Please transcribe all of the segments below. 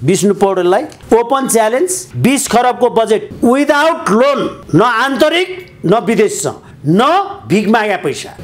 विष्णु पौडेललाई open challenge 20 खरबको budget without loan, न आन्तरिक न विदेशसँग, न भिख मागे पैसा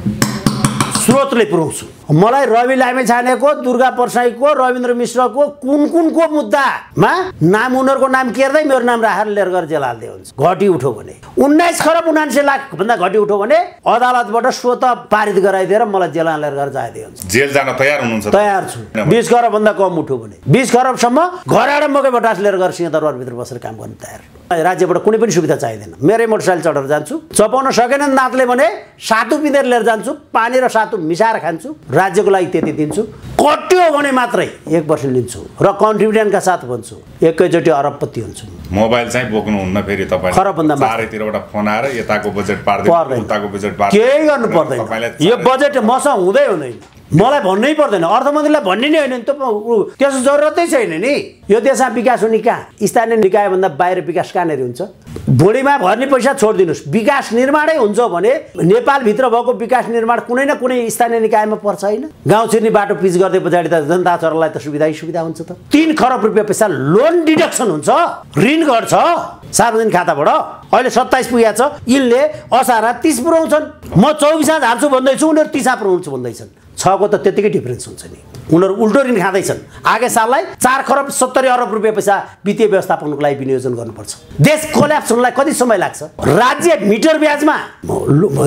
स्रोतले पुर्याउँछु। मलाई रवि लामिछानेको, दुर्गा परसाईको, रविन्द्र मिश्रको कुनको मुद्दामा नाम उनीहरूको नाम केर्दै मेरो नाम राखेर लिएर गएर जेल हाल्दै हुन्छ। घटी उठो भने 19 खरब 79 लाख भन्दा घटी उठो भने अदालतबाट स्वत पारित गराइदिएर मलाई जेल हालेर गएर जाइदिए हुन्छ। जेल जान तयार हुनुहुन्छ? तयार छु। 20 खरब भन्दा कम उठो भने 20 खरबसम्म घरबाट मकै बटास लिएर गएर सिंहदरबारभित्र बसेर काम गर्न तयार। राज्यबाट कुनै पनि सुविधा चाहिँदैन। मेरै मोटरसाइकल चढेर जान्छु। चपाउन सकेन नातले भने सातु पिँधेर लिएर जान्छु, पानी र सातु मिसाएर खान्छु, राज्यको लागि त्यति दिन्छु। कट्यो भने मात्रै 1% लिन्छु र कन्ट्रिब्युटनका साथ भन्छु, एकैचोटि अरबपति हुन्छु। मोबाइल चाहिँ बोक्नुहुन्न फेरि तपाईले? खरबभन्दा चारैतिरबाट फोन आएर यताको बजेट पार्दै उताको बजेट पार्दै केही गर्नु पर्दैन। यो बजेट मसँग हुँदैन। मलाई भन्नै पर्दैन, अर्थमन्त्रीलाई भन्ने नै होइन नि त, त्यसको जरुरतै छैन नि। यो देशमा विकास हुने कहाँ? स्थानीय निकायभन्दा बाहिर विकास कहाँनिर हुन्छ? भुँडीमा भर्ने पैसा छोडिदिनुहोस्, विकास निर्माणै हुन्छ भने नेपालभित्र भएको विकास निर्माण कुनै न कुनै स्थानीय निकायमा पर्छ होइन? गाउँ छिर्ने बाटो पिच गर्दै पछाडि त जनता चरलाई त सुविधा हुन्छ त। 3 खरब रुपियाँ पैसा लोन डिडक्सन हुन्छ, ऋण घट्छ सार्वजनिक खाताबाट। अहिले 27 पुगेको छ, यिनले असारा 30 पुऱ्याउँछन्, म 24 झार्छु भन्दैछु, उनीहरू 30 पुऱ्याउँछु भन्दैछन्। 6 को त त्यतिकै डिफरेन्स हुन्छ नि। उनीहरू उल्टो ऋण खाँदैछन्। आगे साललाई 4 खरब 70 अरब रुपियाँ पैसा वित्तीय व्यवस्थापनको लागि विनियोजन गर्नुपर्छ। देश कोल्याप्स हुनलाई कति समय लाग्छ? राज्य मिटर ब्याजमा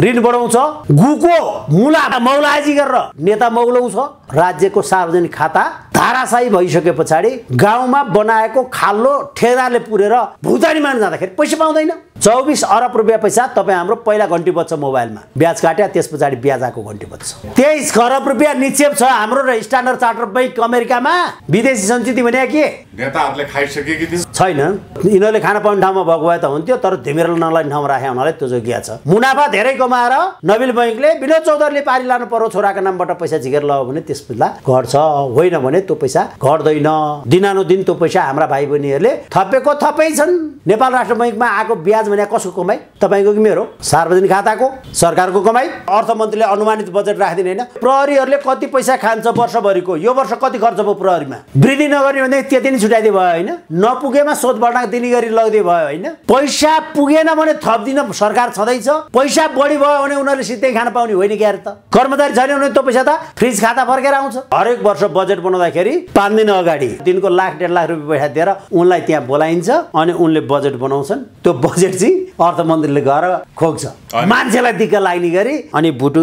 ऋण बढाउँछ, गुको मुला मौलाजी गरेर नेता मौलाउँछ। राज्यको सार्वजनिक खाता धाराशाही भइसके पछाडि गाउँमा बनाएको खाल्लो ठेदारले पुरेर भुतानीमा जाँदाखेरि पैसा पाउँदैन। 24 अरब रुपियाँ पैसा तपाईँ हाम्रो पहिला घन्टी बज्छ मोबाइलमा, ब्याज काट्या त्यस पछाडि ब्याज आएको घन्टी बज्छ। 23 खरब रुपियाँ निक्षेप छ हाम्रो र स्ट्यान्डर्ड चार्टर्ड बैंक अमेरिकामा। विदेशी सञ्चित भने के नेताहरूले खाइसके कि छैन? यिनीहरूले खान पाउने ठाउँमा भएको भए त हुन्थ्यो, तर धिमेर नलाउने ठाउँमा राखे हुनाले त्यो जोगिया छ। मुनाफा धेरै कमाएर नबिल बैंकले विनोद चौधरीले पारी लानु पर्यो छोराको नामबाट पैसा झिकेर लगायो भने त्यस बेला घट्छ, होइन भने त्यो पैसा घट्दैन। दिनानुदिन त्यो पैसा हाम्रा भाइ बहिनीहरूले थपेको थपै छन्। नेपाल राष्ट्र बैंकमा आएको ब्याज भने कसको कमाई? तपाईँको कि मेरो? सार्वजनिक खाताको, सरकारको कमाई। अर्थमन्त्रीले अनुमानित बजेट राखिदिने होइन। प्रहरीहरूले कति पैसा खान्छ वर्षभरिको, यो वर्ष कति खर्च भयो प्रहरीमा? वृद्धि नगर्ने भने त्यति नै छुट्याइदिए भयो होइन? नपुगेमा सोध बढ्न दिने गरी लगिदिए भयो होइन? पैसा पुगेन भने थप्दिन सरकार छँदैछ, पैसा बढी भयो भने उनीहरूले सिधै खान पाउने होइन क्यारे त? कर्मचारी छैन भने त्यो पैसा त फ्रिज खाता फर्केर आउँछ। हरेक वर्ष बजेट बनाउँदाखेरि 5 दिन अगाडि दिनको 1.5 लाख रुपियाँ पैसा दिएर उनलाई त्यहाँ बोलाइन्छ अनि उनले बजेट बनाउँछन्। त्यो बजेट चाहिँ अर्थमन्त्रीले गएर खोज्छ, मान्छेलाई दिक्क लाग्ने गरी, अनि बुटु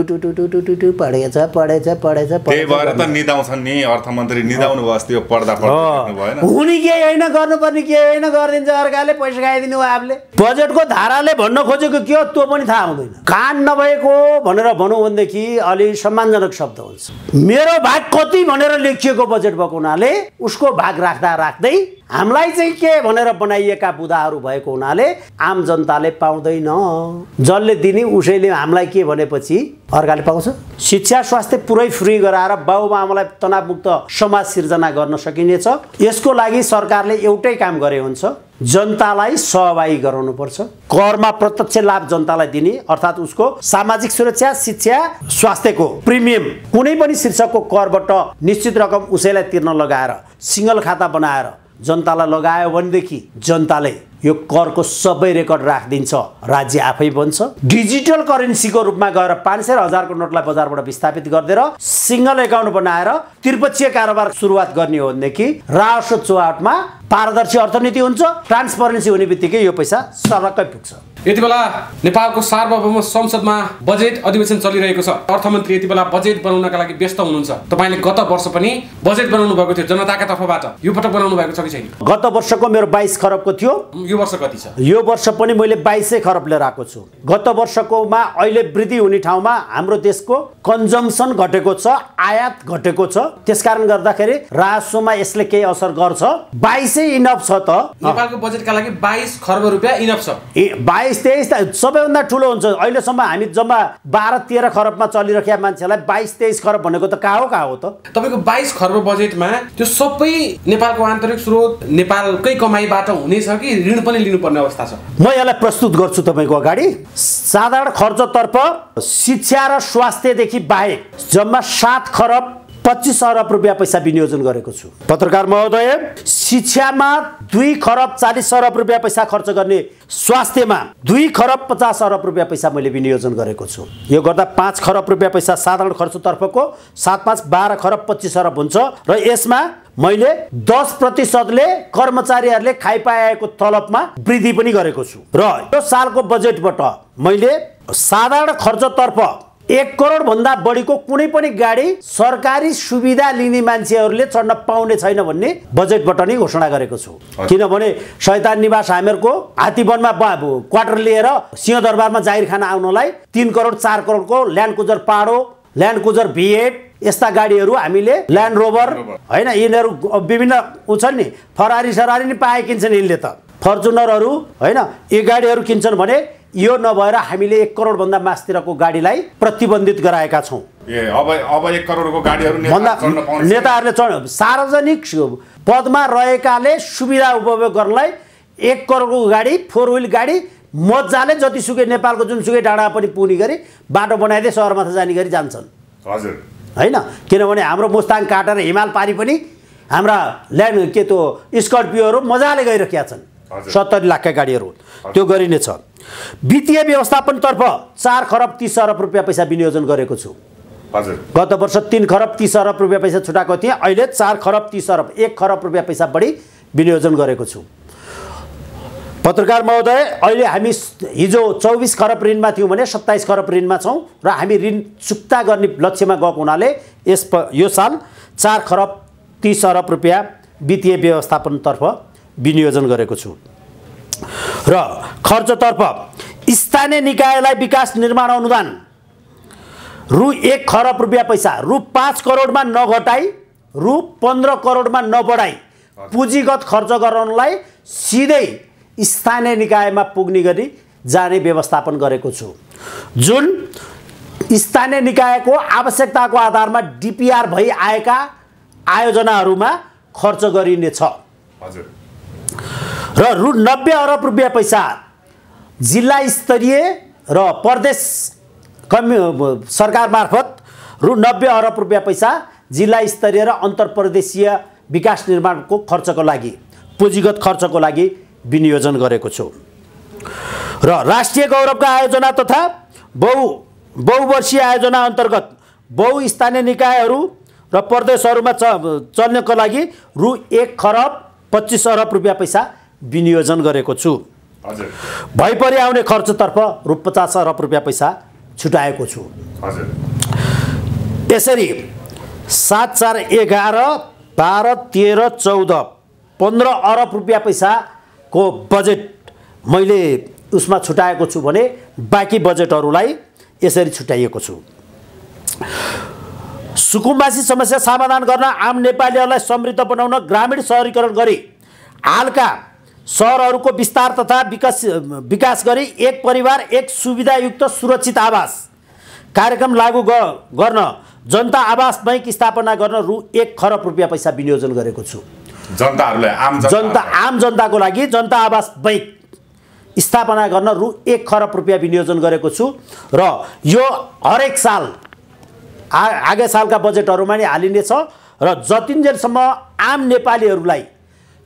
पढेछ। त्यही भएर त निदाउँछन् नि, अर्थमन्त्री निदाउनु भयो अस्ति, यो पर्दा भएन। हुने केही होइन, गर्नुपर्ने केही होइन, गरिदिन्छ अर्काले, पैसा खाइदिनु हो आफूले। बजेटको धाराले भन्न खोजेको के हो त्यो पनि थाहा हुँदैन। कान नभएको भनेर भनौँ भनेदेखि अलि सम्मानजनक शब्द हुन्छ। मेरो भाग कति भनेर लेखिएको बजेट भएको हुनाले उसको भाग राख्दा राख्दै हामीलाई चाहिँ के भनेर बनाइएका बुदाहरू भएको हुनाले आम जनताले पाउँदैन। जसले दिने उसैले हामीलाई के भनेपछि अर्काले पाउँछ। शिक्षा स्वास्थ्य पुरै फ्री गराएर बाउआमालाई तनावमुक्त समाज सिर्जना गर्न सकिनेछ। यसको लागि सरकारले एउटै काम गरे हुन्छ, जनतालाई सहभागी गराउनुपर्छ। करमा प्रत्यक्ष लाभ जनतालाई दिने, अर्थात् उसको सामाजिक सुरक्षा, शिक्षा, स्वास्थ्यको प्रिमियम कुनै पनि शीर्षकको करबाट निश्चित रकम उसैलाई तिर्न लगाएर सिंगल खाता बनाएर जनतालाई लगायो भनेदेखि जनताले यो करको सबै रेकर्ड राखिदिन्छ, राज्य आफै बन्छ। डिजिटल करेन्सीको रूपमा गएर 500 र 1000 को नोटलाई बजारबाट विस्थापित गरिदिएर सिंगल एकाउन्ट बनाएर त्रिपक्षीय कारोबार सुरुवात गर्ने हो भनेदेखि राजस्व चौहाटमा पारदर्शी अर्थनीति हुन्छ। ट्रान्सपरेन्सी हुने बित्तिकै यो पैसा सरक्कै पुग्छ। यति बेला नेपालको सार्वभौम संसदमा बजेट अधिवेशन चलिरहेको छ। अर्थमन्त्री यति बेला बजेट बनाउनका लागि व्यस्त हुनुहुन्छ। तपाईले गत वर्ष पनि बजेट बनाउनु भएको थियो जनताका तर्फबाट, यो पटक बनाउनु भएको छ कि छैन? गत वर्षको मेरो 22 खरबको थियो। यो वर्ष कति छ? यो वर्ष पनि मैले 22 खरब लिएर आएको छु। गत वर्षकोमा अहिले वृद्धि हुने ठाउँमा हाम्रो देशको कन्जम्सन घटेको छ, आयात घटेको छ। त्यसकारण गर्दाखेरि राजस्वमा यसले केही असर गर्छ। 22 इनफ छ त। नेपालको बजेटका लागि 22 खरब रुपैयाँ इनफ छ। 22-23 सबैभन्दा ठुलो हुन्छ। अहिलेसम्म हामी जम्मा 12-13 खरबमा चलिरहेका मान्छेलाई 22-23 खरब भनेको त कहाँ हो त? तपाईको 22 खरब बजेटमा त्यो सबै नेपालको आन्तरिक स्रोत नेपालकै कमाइबाट हुनेछ कि ऋण पनि लिनुपर्ने अवस्था छ? म यसलाई प्रस्तुत गर्छु तपाईको अगाडि। साधारण खर्चतर्फ शिक्षा र स्वास्थ्यदेखि बाहेक जम्मा 7 खरब 25 अरब रुपियाँ पैसा विनियोजन गरेको छु। पत्रकार महोदय, शिक्षामा 2 खरब 40 अरब रुपियाँ पैसा खर्च गर्ने, स्वास्थ्यमा 2 खरब 50 अरब रुपियाँ पैसा मैले विनियोजन गरेको छु। यो गर्दा 5 खरब रुपियाँ पैसा साधारण खर्चतर्फको 7-5 12 खरब 25 अरब हुन्छ र यसमा मैले 10%ले कर्मचारीहरूले खाइपाएको तलबमा वृद्धि पनि गरेको छु र यो सालको बजेटबाट मैले साधारण खर्चतर्फ 1 करोड भन्दा बढीको कुनै पनि गाडी सरकारी सुविधा लिने मान्छेहरूले चढ्न पाउने छैन भन्ने बजेटबाट नै घोषणा गरेको छु। किनभने शैतान निवास हामीहरूको हात्तीवनमा क्वार्टर लिएर सिंहदरबारमा जागिर खान आउनलाई 3 करोड 4 करोडको land cruiser Prado, land cruiser V8 यस्ता गाडीहरू हामीले ल्यान्ड रोभर हैन यिनीहरू विभिन्न छन् नि, फरारी सरारी नि पाए किन्छन् यिनले त, फर्चुनरहरू हैन यी गाडीहरू किन्छन् भने यो नभएर हामीले 1 करोड भन्दा मास्तिरको गाडीलाई प्रतिबन्धित गराएका छौं। अब 1 करोडको गाडीहरू नेताहरूले सार्वजनिक पदमा रहेकाले सुविधा उपभोग गर्नलाई 1 करोडको गाडी 4 व्हील गाडी मजाले जतिसुकै नेपालको जुनसुकै डाँडा पनि पुग्ने गरी बाटो बनाइदिए सहरमा जाने गरी जान्छन्। हजुर हैन, किनभने हाम्रो मुस्ताङ काटेर हिमाल पारी पनि हाम्रा ल्यान्ड के त्यो स्कर्पियोहरू मजाले गइरहेका छन्। 70 लाखका गाडीहरू त्यो गरिनेछ। वित्तीय व्यवस्थापनतर्फ 4 खरब 30 अरब रुपियाँ पैसा विनियोजन गरेको छु। हजुर, गत वर्ष 3 खरब 30 अरब रुपियाँ पैसा छुटाएको थिएँ, अहिले 4 खरब 30 अरब 1 खरब रुपियाँ पैसा बढी विनियोजन गरेको छु। पत्रकार महोदय, अहिले हामी हिजो 24 खरब ऋणमा थियौँ भने 27 खरब ऋणमा छौँ र हामी ऋण चुक्ता गर्ने लक्ष्यमा गएको हुनाले यो साल 4 खरब 30 अरब रुपियाँ वित्तीय व्यवस्थापनतर्फ विनियोजन गरेको छु। र खर्चतर्फ स्थानीय निकायलाई विकास निर्माण अनुदान रु 1 खरब रुपियाँ पैसा रु 5 करोडमा नघटाई रु 15 करोडमा नबढाई पुँजीगत खर्च गराउनलाई सिधै स्थानीय निकायमा पुग्ने गरी जाने व्यवस्थापन गरेको छु। जुन स्थानीय निकायको आवश्यकताको आधारमा DPR भई आएका आयोजनाहरूमा खर्च गरिनेछ। हजुर, र रु 90 अरब रुपियाँ पैसा जिल्ला स्तरीय र प्रदेश सरकार मार्फत रु 90 अरब रुपियाँ पैसा जिल्ला स्तरीय र अन्तर्प्रदेशीय विकास निर्माणको खर्चको लागि पुँजीगत खर्चको लागि विनियोजन गरेको छु। र राष्ट्रिय गौरवका आयोजना तथा बहुवर्षीय आयोजना अन्तर्गत बहुस्थानीय निकायहरू र प्रदेशहरूमा चल्नको लागि रु 1 खरब 25 अरब रुपियाँ पैसा विनियोजन गरेको छु। हजुर, भइपरि आउने खर्चतर्फ रु 50 अरब रुपियाँ पैसा छुटाएको छु। हजुर, यसरी 7 4 11 12 13 14 15 अरब रुपियाँ पैसाको बजेट मैले उसमा छुटाएको छु भने बाँकी बजेटहरूलाई यसरी छुटाइएको छु। सुकुम्बासी समस्या समाधान गर्न आम नेपालीहरूलाई समृद्ध बनाउन ग्रामीण सहरीकरण गरी हालका सहरहरूको विस्तार तथा विकास गरी एक परिवार एक सुविधायुक्त सुरक्षित आवास कार्यक्रम लागू गर्न जनता आवास बैंक स्थापना गर्न रु 1 खरब रुपियाँ पैसा विनियोजन गरेको छु। आम जनताको लागि जनता आवास बैंक स्थापना गर्न रु 1 खरब रुपियाँ विनियोजन गरेको छु र यो हरेक साल आगे सालका बजेटहरूमा नि हालिनेछ र जतिन्जेलसम्म आम नेपालीहरूलाई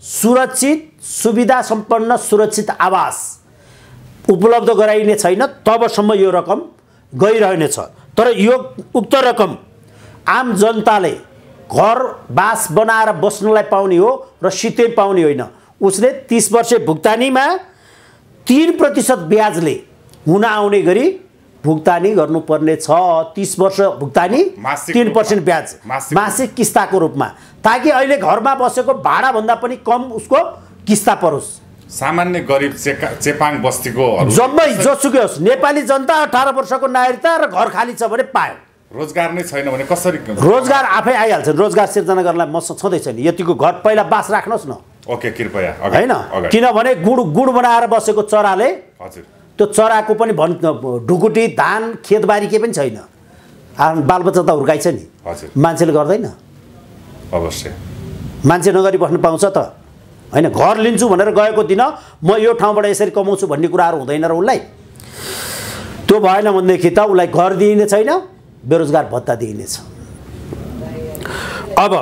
सुरक्षित सुविधा सम्पन्न सुरक्षित आवास उपलब्ध गराइने छैन तबसम्म यो रकम गइरहनेछ। तर यो उक्त रकम आम जनताले घर बास बनाएर बस्नलाई पाउने हो र सित्तै पाउने होइन। उसले 30 वर्ष भुक्तानीमा 3% ब्याजले हुन आउने गरी भुक्तानी गर्नुपर्ने छ। 30 वर्ष भुक्तानी 3% ब्याज मासिक किस्ताको रूपमा, ताकि अहिले घरमा बसेको भाडा भन्दा पनि कम उसको किस्ता परोस्। सामान्य गरिब चेपाङ बस्तीको जम्मै जोसुकै होस् नेपाली जनता 18 वर्षको नागरिकता र घर खाली छ भने पायो। रोजगार नै छैन भने कसरी? रोजगार आफै आइहाल्छ। रोजगार सिर्जना गर्नलाई मसँग छँदै छैन। यतिको घर पहिला बास राख्नुहोस् न। ओके, कृपया हैन, किनभने गुड बनाएर बसेको चराले हजुर त्यो चराको पनि ढुकुटी धान खेतबारी के पनि छैन। बालबच्चा त हुर्काइछ नि, मान्छेले गर्दैन। अवश्य मान्छे नगरी बस्न पाउँछ त हैन। घर लिन्छु भनेर गएको दिन म यो ठाउँबाट यसरी कमाउँछु भन्ने कुराहरू हुँदैन र उसलाई। त्यो भएन भनेदेखि त उसलाई घर दिइने छैन, बेरोजगार भत्ता दिइनेछ। अब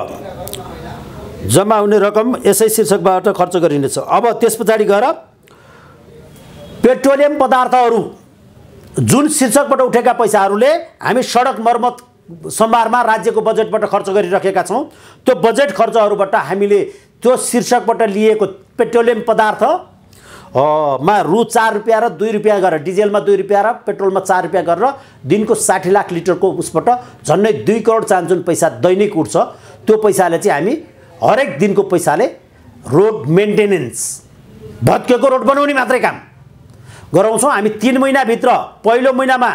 जम्मा हुने रकम यसै शीर्षकबाट खर्च गरिनेछ। अब त्यस पछाडि गएर पेट्रोलियम पदार्थहरू जुन शीर्षकबाट उठेका पैसाहरूले हामी सडक मर्मत सम्भारमा राज्यको बजेटबाट खर्च गरिरहेका छौँ। त्यो बजेट खर्चहरूबाट हामीले त्यो शीर्षकबाट लिएको पेट्रोलियम पदार्थ मा रु 4 रुपियाँ र 2 रुपियाँ गरेर, डिजेलमा 2 रुपियाँ र पेट्रोलमा 4 रुपियाँ गरेर दिनको 60 लाख लिटरको उसबाट झन्डै 2 करोड जुन पैसा दैनिक उठ्छ, त्यो पैसाले चाहिँ हामी हरेक दिनको पैसाले रोड मेन्टेनेन्स, भत्केको रोड बनाउने मात्रै काम गराउँछौँ। हामी 3 महिनाभित्र पहिलो महिनामा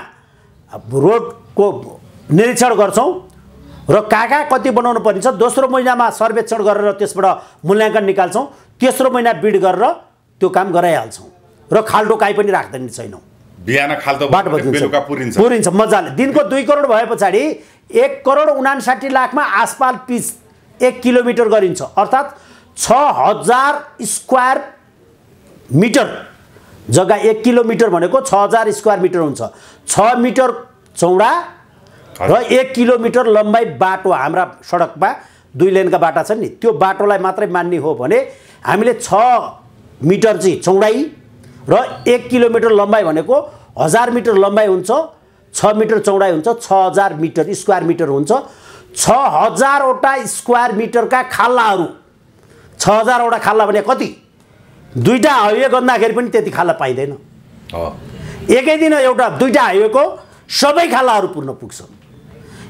रोडको निरीक्षण गर्छौँ र कहाँ कति बनाउनु पर्ने छ, दोस्रो महिनामा सर्वेक्षण गरेर त्यसबाट मूल्याङ्कन निकाल्छौँ, तेस्रो महिना बिड गरेर त्यो काम गराइहाल्छौँ र खाल्डो काहीँ पनि राख्दैन छैनौँ। बिहान खाल्डो बाटो बेलुका पुरिन्छ मजाले। दिनको 2 करोड भए पछाडि 1 करोड 59 लाखमा आसपाल पिच 1 किलोमिटर गरिन्छ, अर्थात् 6000 स्क्वायर मिटर जग्गा। 1 किलोमिटर भनेको 6000 स्क्वायर मिटर हुन्छ। 6 मिटर चौडा र 1 किलोमिटर लम्बाइ बाटो हाम्रा सडकमा 2 लेनका बाटा छन् नि, त्यो बाटोलाई मात्रै मान्ने हो भने हामीले 6 मिटर चाहिँ चौडाइ र 1 किलोमिटर लम्बाइ भनेको 1000 मिटर लम्बाइ हुन्छ, 6 मिटर चौडाइ हुन्छ, 6000 मिटर स्क्वायर मिटर हुन्छ। 6000 वटा स्क्वायर मिटरका खाल्लाहरू, 6000 वटा खाल्ला भने कति? 2टा हाइवे गर्दाखेरि पनि त्यति खाल्ला पाइँदैन। एकै दिन एउटा 2टा हाइवेको सबै खाल्लाहरू पुर्न पुग्छ।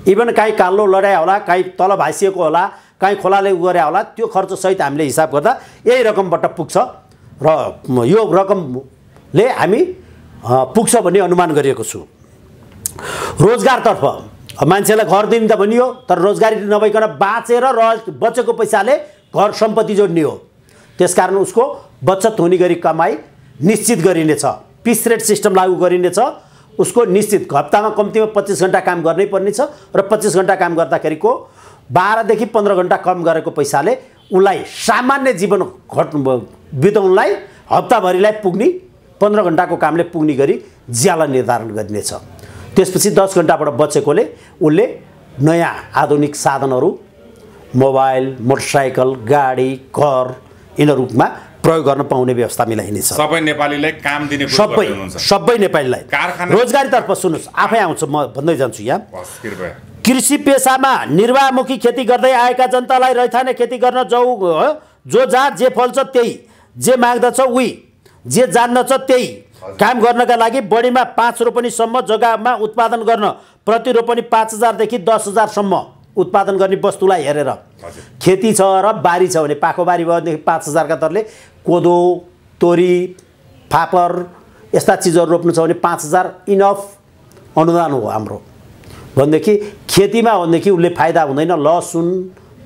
इभन काहीँ कालो लडाइ होला, काहीँ तल भाइसिएको होला, काहीँ खोलाले गरे होला, त्यो खर्च सहित हामीले हिसाब गर्दा यही रकमबाट पुग्छ र यो रकमले हामी पुग्छ भन्ने अनुमान गरिएको छु। रोजगारतर्फ मान्छेलाई घर दिने त भनियो, तर रोजगारी नभइकन बाँचेर बचेको पैसाले घर सम्पत्ति जोड्ने हो। त्यसकारण उसको बचत हुने गरी कमाई निश्चित गरिनेछ। पिस रेट सिस्टम लागू गरिनेछ। उसको निश्चित हप्तामा कम्तीमा 25 घन्टा काम गर्नै पर्नेछ र 25 घन्टा काम गर्दाखेरिको 12 देखि 15 घन्टा कम गरेको पैसाले उनलाई सामान्य जीवन बिताउनलाई हप्ताभरिलाई पुग्ने 15 घन्टाको कामले पुग्ने गरी ज्याला निर्धारण गरिनेछ। त्यसपछि 10 घन्टाबाट बचेकोले उसले नयाँ आधुनिक साधनहरू, मोबाइल, मोटरसाइकल, गाडी, घर यिनीहरूमा प्रयोग गर्न पाउने व्यवस्था मिलाइनेछ। सबै नेपालीलाई काम दिने सबै नेपालीलाई रोजगारीतर्फ सुन्नुहोस्, आफै आउँछ, म भन्दै जान्छु यहाँ। कृषि पेसामा निर्वाहमुखी खेती गर्दै आएका जनतालाई रैथाने खेती गर्न जाऊ, जो जहाँ जे फल्छ त्यही, जे माग्दछ उही, जे जान्दछ त्यही काम गर्नका लागि बढीमा 5 रोपनीसम्म जग्गामा उत्पादन गर्न, प्रति रोपनी 5000 देखि 10000 सम्म उत्पादन गर्ने वस्तुलाई हेरेर। खेती छ र बारी छ भने पाखो बारी भयो भनेदेखि 5000 का दरले कोदो, तोरी, फापर यस्ता चिजहरू रोप्नु छ भने 5000 इनफ अनुदान हो हाम्रो। भनेदेखि खेतीमा हो भनेदेखि उसले फाइदा हुँदैन। लसुन,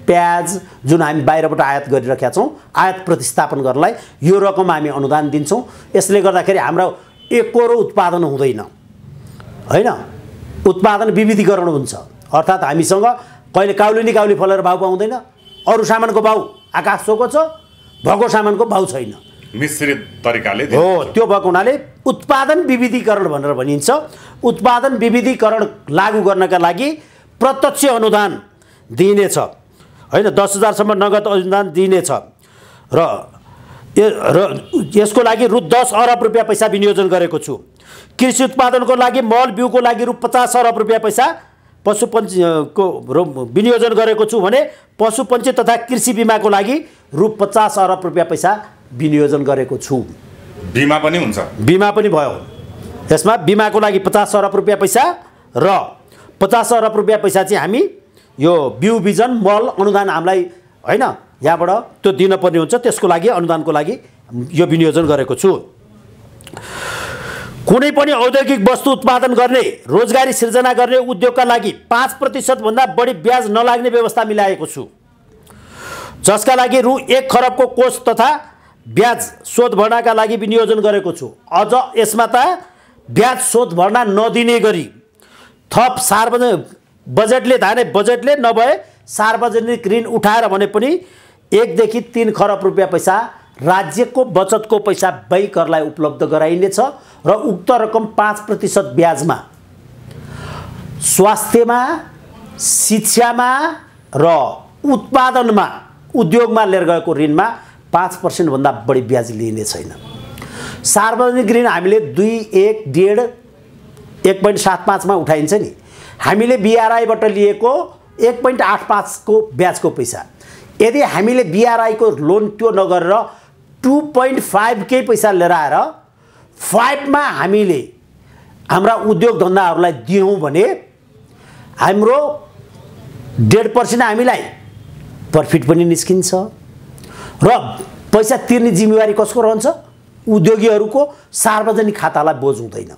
प्याज जुन हामी बाहिरबाट आयात गरिरहेका छौँ, आयात प्रतिस्थापन गर्नलाई यो रकम हामी अनुदान दिन्छौँ। यसले गर्दाखेरि हाम्रो एकोरो उत्पादन हुँदैन, होइन, उत्पादन विविधीकरण हुन्छ। अर्थात् हामीसँग कहिले काउली निकाउली फलेर भाउ पाउँदैन, अरू सामानको भाउ आकाश छोको छ, भएको सामानको भाउ छैन, मिश्रित तरिकाले हो। त्यो भएको हुनाले उत्पादन विविधीकरण भनेर भनिन्छ। उत्पादन विविधीकरण लागू गर्नका लागि प्रत्यक्ष अनुदान दिइनेछ, होइन, 10000 सम्म नगद अनुदान दिइनेछ र यसको लागि रु 10 अरब रुपियाँ पैसा विनियोजन गरेको छु। कृषि उत्पादनको लागि मल बिउको लागि रु 50 अरब रुपियाँ पैसा पशुपन्छीको विनियोजन गरेको छु भने पशुपन्छी तथा कृषि बिमाको लागि रु 50 अरब रुपियाँ पैसा विनियोजन गरेको छु। बिमा पनि हुन्छ, बिमा पनि भयो। यसमा बिमाको लागि 50 अरब रुपियाँ पैसा र 50 अरब रुपियाँ पैसा चाहिँ हामी यो बिउ बिजन मल अनुदान हामीलाई, होइन, यहाँबाट त्यो दिन पर्ने हुन्छ। त्यसको लागि अनुदानको लागि यो विनियोजन गरेको छु। कुनै पनि औद्योगिक वस्तु उत्पादन गर्ने, रोजगारी सिर्जना गर्ने उद्योगका लागि 5% भन्दा बढी ब्याज नलाग्ने व्यवस्था मिलाएको छु, जसका लागि रु 1 खरबको कोष तथा ब्याज शोध भर्नाका लागि विनियोजन गरेको छु। अझ यसमा त ब्याज शोध भर्ना नदिने गरी थप सार्वजनिक बजेटले धाने बजेटले नभए सार्वजनिक ऋण उठाएर भने पनि 1 देखि 3 खरब रुपियाँ पैसा राज्यको बचतको पैसा व्यय करलाई उपलब्ध गराइनेछ र उक्त रकम 5% ब्याजमा स्वास्थ्यमा, शिक्षामा र उत्पादनमा उद्योगमा लिएर गएको ऋणमा 5% भन्दा बढी ब्याज लिइने छैन। सार्वजनिक ऋण हामीले 1.75 मा उठाइन्छ नि, हामीले बीआरआईबाट लिएको 1.85 को ब्याजको पैसा, यदि हामीले बीआरआई को लोन त्यो नगरेर 2.5 के पैसा लिएर आएर 5 मा हामीले हाम्रा उद्योग धन्दाहरूलाई दियौँ भने हाम्रो 1.5% हामीलाई प्रफिट पनि निस्किन्छ र पैसा तिर्ने जिम्मेवारी कसको रहन्छ? उद्योगीहरूको। सार्वजनिक खातालाई बोझ हुँदैन।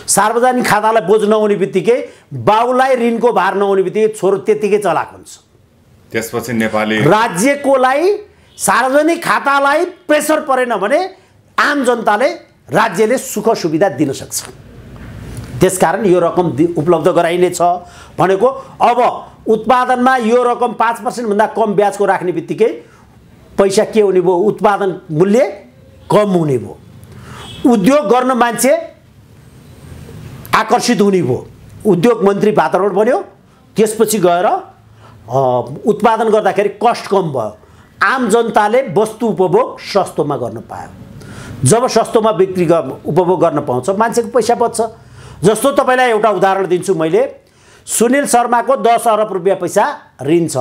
सार्वजनिक खातालाई बोझ नहुने बित्तिकै बाउलाई ऋणको भार नहुने बित्तिकै छोरो त्यतिकै चलाक हुन्छ। त्यसपछि नेपाली राज्यकोलाई सार्वजनिक खातालाई प्रेसर परेन भने आम जनताले राज्यले सुख सुविधा दिन सक्छ। त्यसकारण यो रकम उपलब्ध गराइनेछ भनेको। अब उत्पादनमा यो रकम 5% भन्दा कम ब्याजको राख्ने बित्तिकै पैसा के हुने भयो? उत्पादन मूल्य कम हुने भयो। उद्योग गर्न मान्छे आकर्षित हुने भयो। उद्योग मन्त्री वातावरण बन्यो। त्यसपछि गएर उत्पादन गर्दाखेरि कस्ट कम भयो। आम जनताले वस्तु उपभोग सस्तोमा गर्न पायो। जब सस्तोमा बिक्री उपभोग गर्न पाउँछ मान्छेको पैसा बच्छ। जस्तो तपाईलाई एउटा उदाहरण दिन्छु मैले। सुनिल शर्माको 10 अरब रुपैयाँ पैसा ऋण छ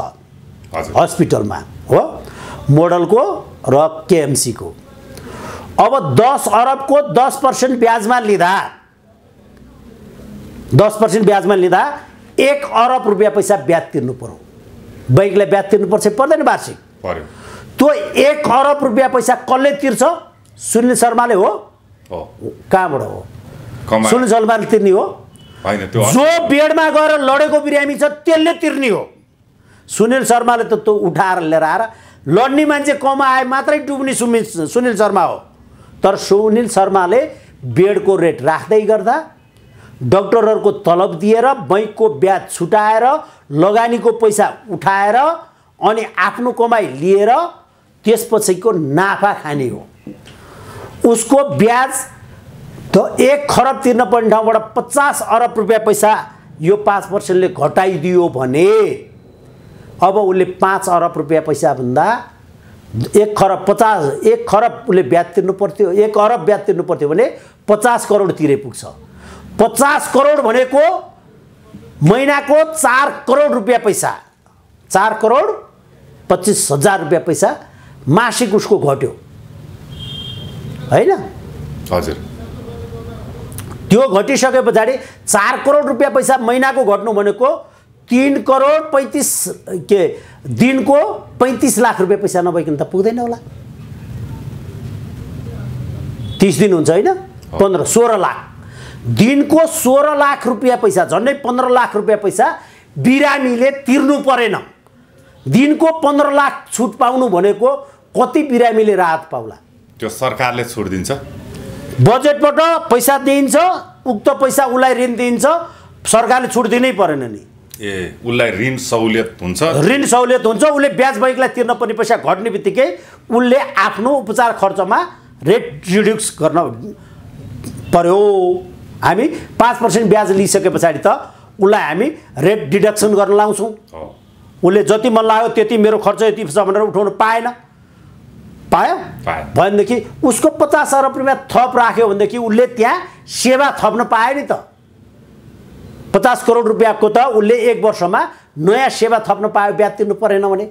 हस्पिटलमा, हो, मोडलको र केएमसी को। अब 10 अरबको 10% ब्याजमा लिँदा 10% ब्याजमा लिँदा 1 अरब रुपैयाँ पैसा ब्याज तिर्नु पर्यो। बैंकले ब्याज तिर्नुपर्छ पर्दैन? वार्षिक पर्यो। त्यो 1 अरब रुपैयाँ पैसा कसले तिर्छ? सुनिल शर्माले हो। कहाँबाट हो? सुनिल शर्माले तिर्ने हो हैन? त्यो जो बेडमा गएर लडेको बिरामी छ त्यसले तिर्ने हो। सुनिल शर्माले त त्यो उठाएर लिएर आएर लड्ने मान्छे कमाए मात्रै डुब्ने सुनिल शर्मा हो। तर सुनिल शर्माले बेडको रेट राख्दै गर्दा, डाक्टरहरूको तलब दिएर, बैंकको ब्याज छुटाएर, लगानीको पैसा उठाएर अनि आफ्नो कमाई लिएर त्यसपछिको नाफा खाने हो। उसको ब्याज त 1 खरब तिर्न पर्ने ठाउँबाट 50 अरब रुपैयाँ पैसा यो 5% ले घटाइदियो भने अब उसले 5 अरब रुपैयाँ पैसा भन्दा 1 खरब उसले ब्याज तिर्नु पर्थ्यो। 1 अरब ब्याज तिर्नु पर्थ्यो भने 50 करोड तिरे पुग्छ। 50 करोड भनेको महिनाको 4 करोड रुपैयाँ पैसा, 4 करोड 25,000 रुपैयाँ पैसा मासिक उसको घट्यो, हैन? हजुर। त्यो घटिसके पछाडि 4 करोड रुपैयाँ पैसा महिनाको घट्नु भनेको 3 करोड 35 के दिनको 35 लाख रुपैयाँ पैसा नभइकन त पुग्दैन होला। 30 दिन हुन्छ हैन? 16 लाख दिनको 16 लाख रुपैयाँ पैसा, झन्डै 15 लाख रुपैयाँ पैसा बिरामीले तिर्नु परेन। दिनको 15 लाख छुट पाउनु भनेको कति बिरामीले राहत पाउला? त्यो सरकारले छुट दिन्छ, बजेटबाट पैसा दिइन्छ, उक्त पैसा उसलाई ऋण दिइन्छ, सरकारले छुट दिनै परेन नि। उसलाई ऋण सहुलियत हुन्छ, ऋण सहुलियत हुन्छ। उसले ब्याज बैंकलाई तिर्न पर्ने पैसा घट्ने बित्तिकै उसले आफ्नो उपचार खर्चमा रेट रिड्युस गर्न पर्यो। हामी 5% ब्याज लिइसके पछाडि त उसलाई हामी रेट डिडक्सन गर्न लाउँछौँ। उसले जति मन लाग्यो त्यति मेरो खर्च यति छ भनेर उठाउन पाएन, पायो भनेदेखि उसको 50 अरब रुपैयाँ थप राख्यो भनेदेखि उसले त्यहाँ सेवा थप्न पायो नि त। 50 करोड रुपैयाँको त उसले 1 वर्षमा नयाँ सेवा थप्न पायो ब्याज तिर्नु परेन भने,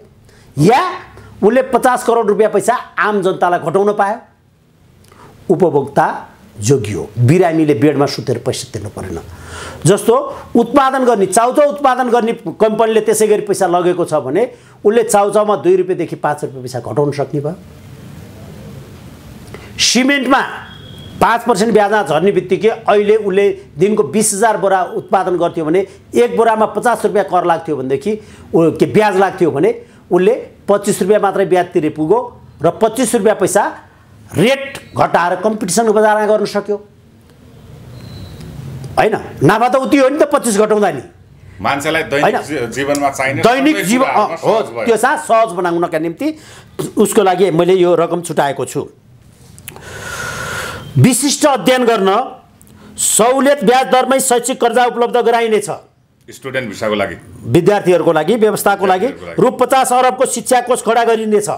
या उसले 50 करोड रुपैयाँ पैसा आम जनतालाई घटाउन पायो। उपभोक्ता जोगियो। बिरामीले बेडमा सुतेर पैसा तिर्नु परेन। जस्तो उत्पादन गर्ने चाउचाउ उत्पादन गर्ने कम्पनीले त्यसै गरी पैसा लगेको छ भने उसले चाउचाउमा 2 रुपैयाँदेखि 5 रुपैयाँ पैसा घटाउन सक्ने भयो। सिमेन्टमा 5% ब्याजमा झर्ने बित्तिकै अहिले उसले दिनको 20,000 बोरा उत्पादन गर्थ्यो भने 1 बोरामा 50 रुपैयाँ कर लाग्थ्यो भनेदेखि के ब्याज लाग्थ्यो भने उसले 25 रुपैयाँ मात्रै ब्याज तिरे पुग्यो र 25 रुपैयाँ पैसा रेट घटाएर कम्पिटिसन बजारमा गर्न सक्यो, हैन? नाफा त उति हो नि त 25 घटाउँदा नि। मान्छेलाई दैनिक जीवनमा चाहिने दैनिक जीवन हो त्यो सहज बनाउनका निम्ति उसको लागि मैले यो रकम छुटाएको छु। विशिष्ट अध्ययन गर्न सहुलियत ब्याज दरमै शैक्षिक कर्जा उपलब्ध गराइनेछ। स्टुडेन्ट भिसाको लागि विद्यार्थीहरूको लागि व्यवस्थाको लागि रु 50 अरबको शिक्षा कोष खडा गरिनेछ।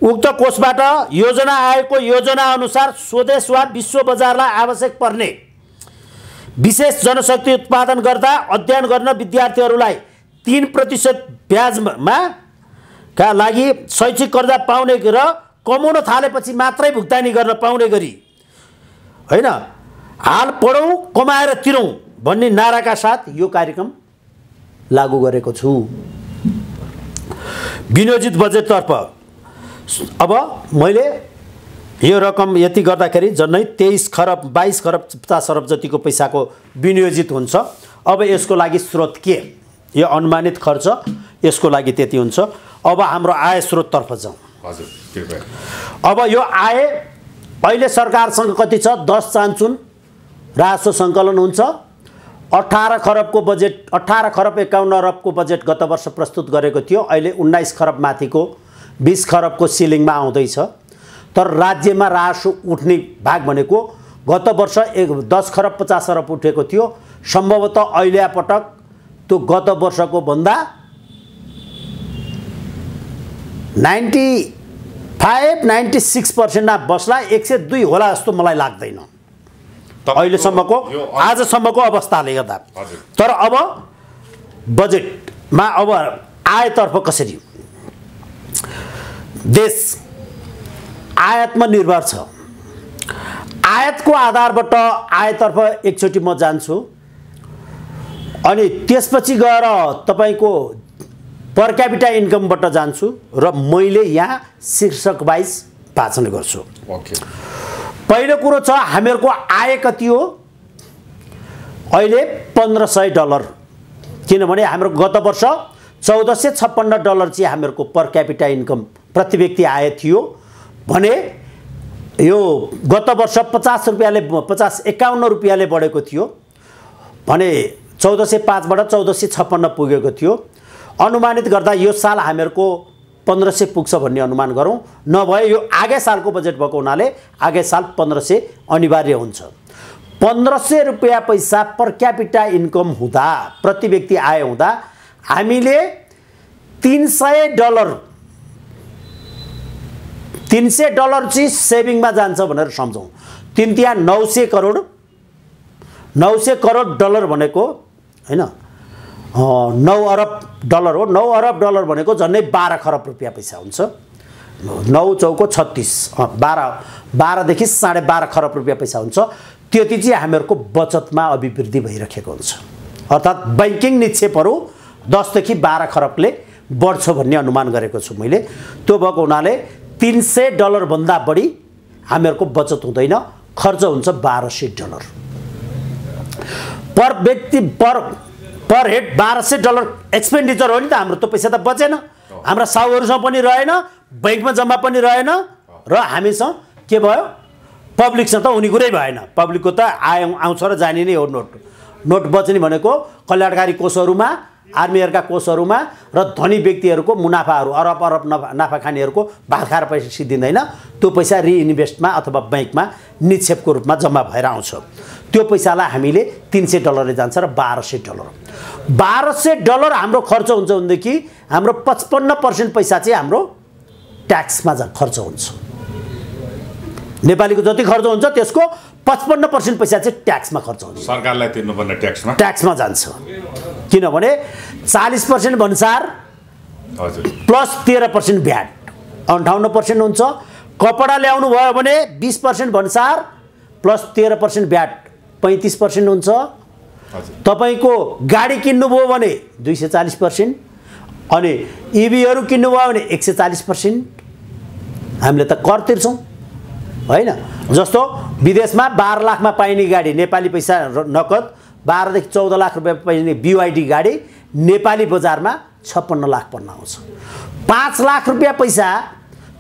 उक्त कोषबाट योजना आएको योजना अनुसार स्वदेश वा विश्व बजारलाई आवश्यक पर्ने विशेष जनशक्ति उत्पादन गर्दा अध्ययन गर्न विद्यार्थीहरूलाई 3% ब्याजमा का लागि शैक्षिक कर्जा पाउने र कमाउन थालेपछि मात्रै भुक्तानी गर्न पाउने गरी हैन हाल पढौँ कमाएर तिरौँ भन्ने नाराका साथ यो कार्यक्रम लागू गरेको छु। विनियोजित बजेटतर्फ अब मैले यो रकम यति गर्दाखेरि झन्डै 23 खरब 22 खरब 50 अरब जतिको पैसाको विनियोजित हुन्छ। अब यसको लागि स्रोत के? यो अनुमानित खर्च यसको लागि त्यति हुन्छ। अब हाम्रो आय स्रोततर्फ जाउँ। हजुर कृपया। अब यो आय अहिले सरकारसँग कति छ? 10 चान्चुन राजस्व सङ्कलन हुन्छ। 18 खरबको बजेट 18 खरब 51 अरबको बजेट गत वर्ष प्रस्तुत गरेको थियो। अहिले 19 खरब माथिको 20 खरबको सिलिङमा आउँदैछ। तर राज्यमा राजस्व उठ्ने भाग भनेको गत वर्ष 10 खरब 50 अरब उठेको थियो। सम्भवतः अहिले पटक त्यो गत वर्षको भन्दा 95-96% बस्ला। 102 होला जस्तो मलाई लाग्दैन अहिलेसम्मको आजसम्मको अवस्थाले गर्दा। तर अब बजेटमा अब आयतर्फ कसरी? देश आयातमा निर्भर छ। आयातको आधारबाट आयतर्फ एकचोटि म जान्छु अनि त्यसपछि गएर तपाईको पर क्यापिटा इन्कमबाट जान्छु र मैले यहाँ शीर्षक वाइज वाचन गर्छु। ओके। पहिलो कुरो छ हामीहरूको आय कति हो? अहिले $1500, किनभने हाम्रो गत वर्ष $1456 चाहिँ हामीहरूको पर क्यापिटा इन्कम प्रति व्यक्ति आय थियो भने यो गत वर्ष 50 रुपियाँले 51 रुपियाँले बढेको थियो भने 1405 बाट 1456 पुगेको थियो। अनुमानित गर्दा यो साल हामीहरूको 1500 पुग्छ भन्ने अनुमान गरौँ। नभए यो आगे सालको बजेट भएको हुनाले आगे साल 1500 अनिवार्य हुन्छ। 1500 रुपियाँ पैसा पर क्यापिटा इन्कम हुँदा प्रति व्यक्ति आय हुँदा हामीले $300 चाहिँ सेभिङमा जान्छ भनेर सम्झौँ। 3 तिया 900 करोड डलर भनेको हैन 9 अरब डलर हो। 9 अरब डलर भनेको झन्डै 12 खरब रुपियाँ पैसा हुन्छ। 9 चौको 36 12 देखि 12.5 खरब रुपियाँ पैसा हुन्छ। त्यति चाहिँ हामीहरूको बचतमा अभिवृद्धि भइरहेको हुन्छ। अर्थात् बैंकिङ निक्षेपहरू 10 देखि 12 खरबले बढ्छ भन्ने अनुमान गरेको छु मैले। त्यो भएको हुनाले $300 भन्दा बढी हामीहरूको बचत हुँदैन, खर्च हुन्छ $1200 पर व्यक्ति पर हेड। $1200 एक्सपेन्डिचर हो नि त हाम्रो। त्यो पैसा त बचेन, हाम्रा साउहरूसँग पनि रहेन, बैंकमा जम्मा पनि रहेन र हामीसँग के भयो? पब्लिकसँग त हुने कुरै भएन। पब्लिकको त आय आउँछ र जाने नै हो। नोट बच्ने भनेको कल्याणकारी कोषहरूमा, आर्मीहरूका कोषहरूमा र धनी व्यक्तिहरूको मुनाफाहरू अरब नाफा खानेहरूको भात खाएर पैसा सिद्धिँदैन। त्यो पैसा रिइन्भेस्टमा अथवा बैंकमा निक्षेपको रूपमा जम्मा भएर आउँछ। त्यो पैसालाई हामीले $300 जान्छ र $1200 हाम्रो खर्च हुन्छ भनेदेखि हाम्रो 55% पैसा चाहिँ हाम्रो ट्याक्समा खर्च हुन्छ। नेपालीको जति खर्च हुन्छ त्यसको 55% पैसा चाहिँ ट्याक्समा खर्च हुन्छ। सरकारलाई तिर्नुपर्ने ट्याक्समा जान्छ। किनभने 40% भन्सार प्लस 13% भ्याट 58% हुन्छ। कपडा ल्याउनु भयो भने 20% भन्सार प्लस 13% भ्याट 35% हुन्छ। तपाईको गाडी किन्नुभयो भने 240% अनि इभीहरू किन्नुभयो भने 140%। हामीले त कर तिर्छौँ हैन। जस्तो विदेशमा 12 लाखमा पाइने गाडी नेपाली पैसा नगद 12 देखि 14 लाख रुपियाँ पाइने BYD गाडी नेपाली बजारमा 56 लाख पर्न आउँछ। 5 लाख रुपियाँ पैसा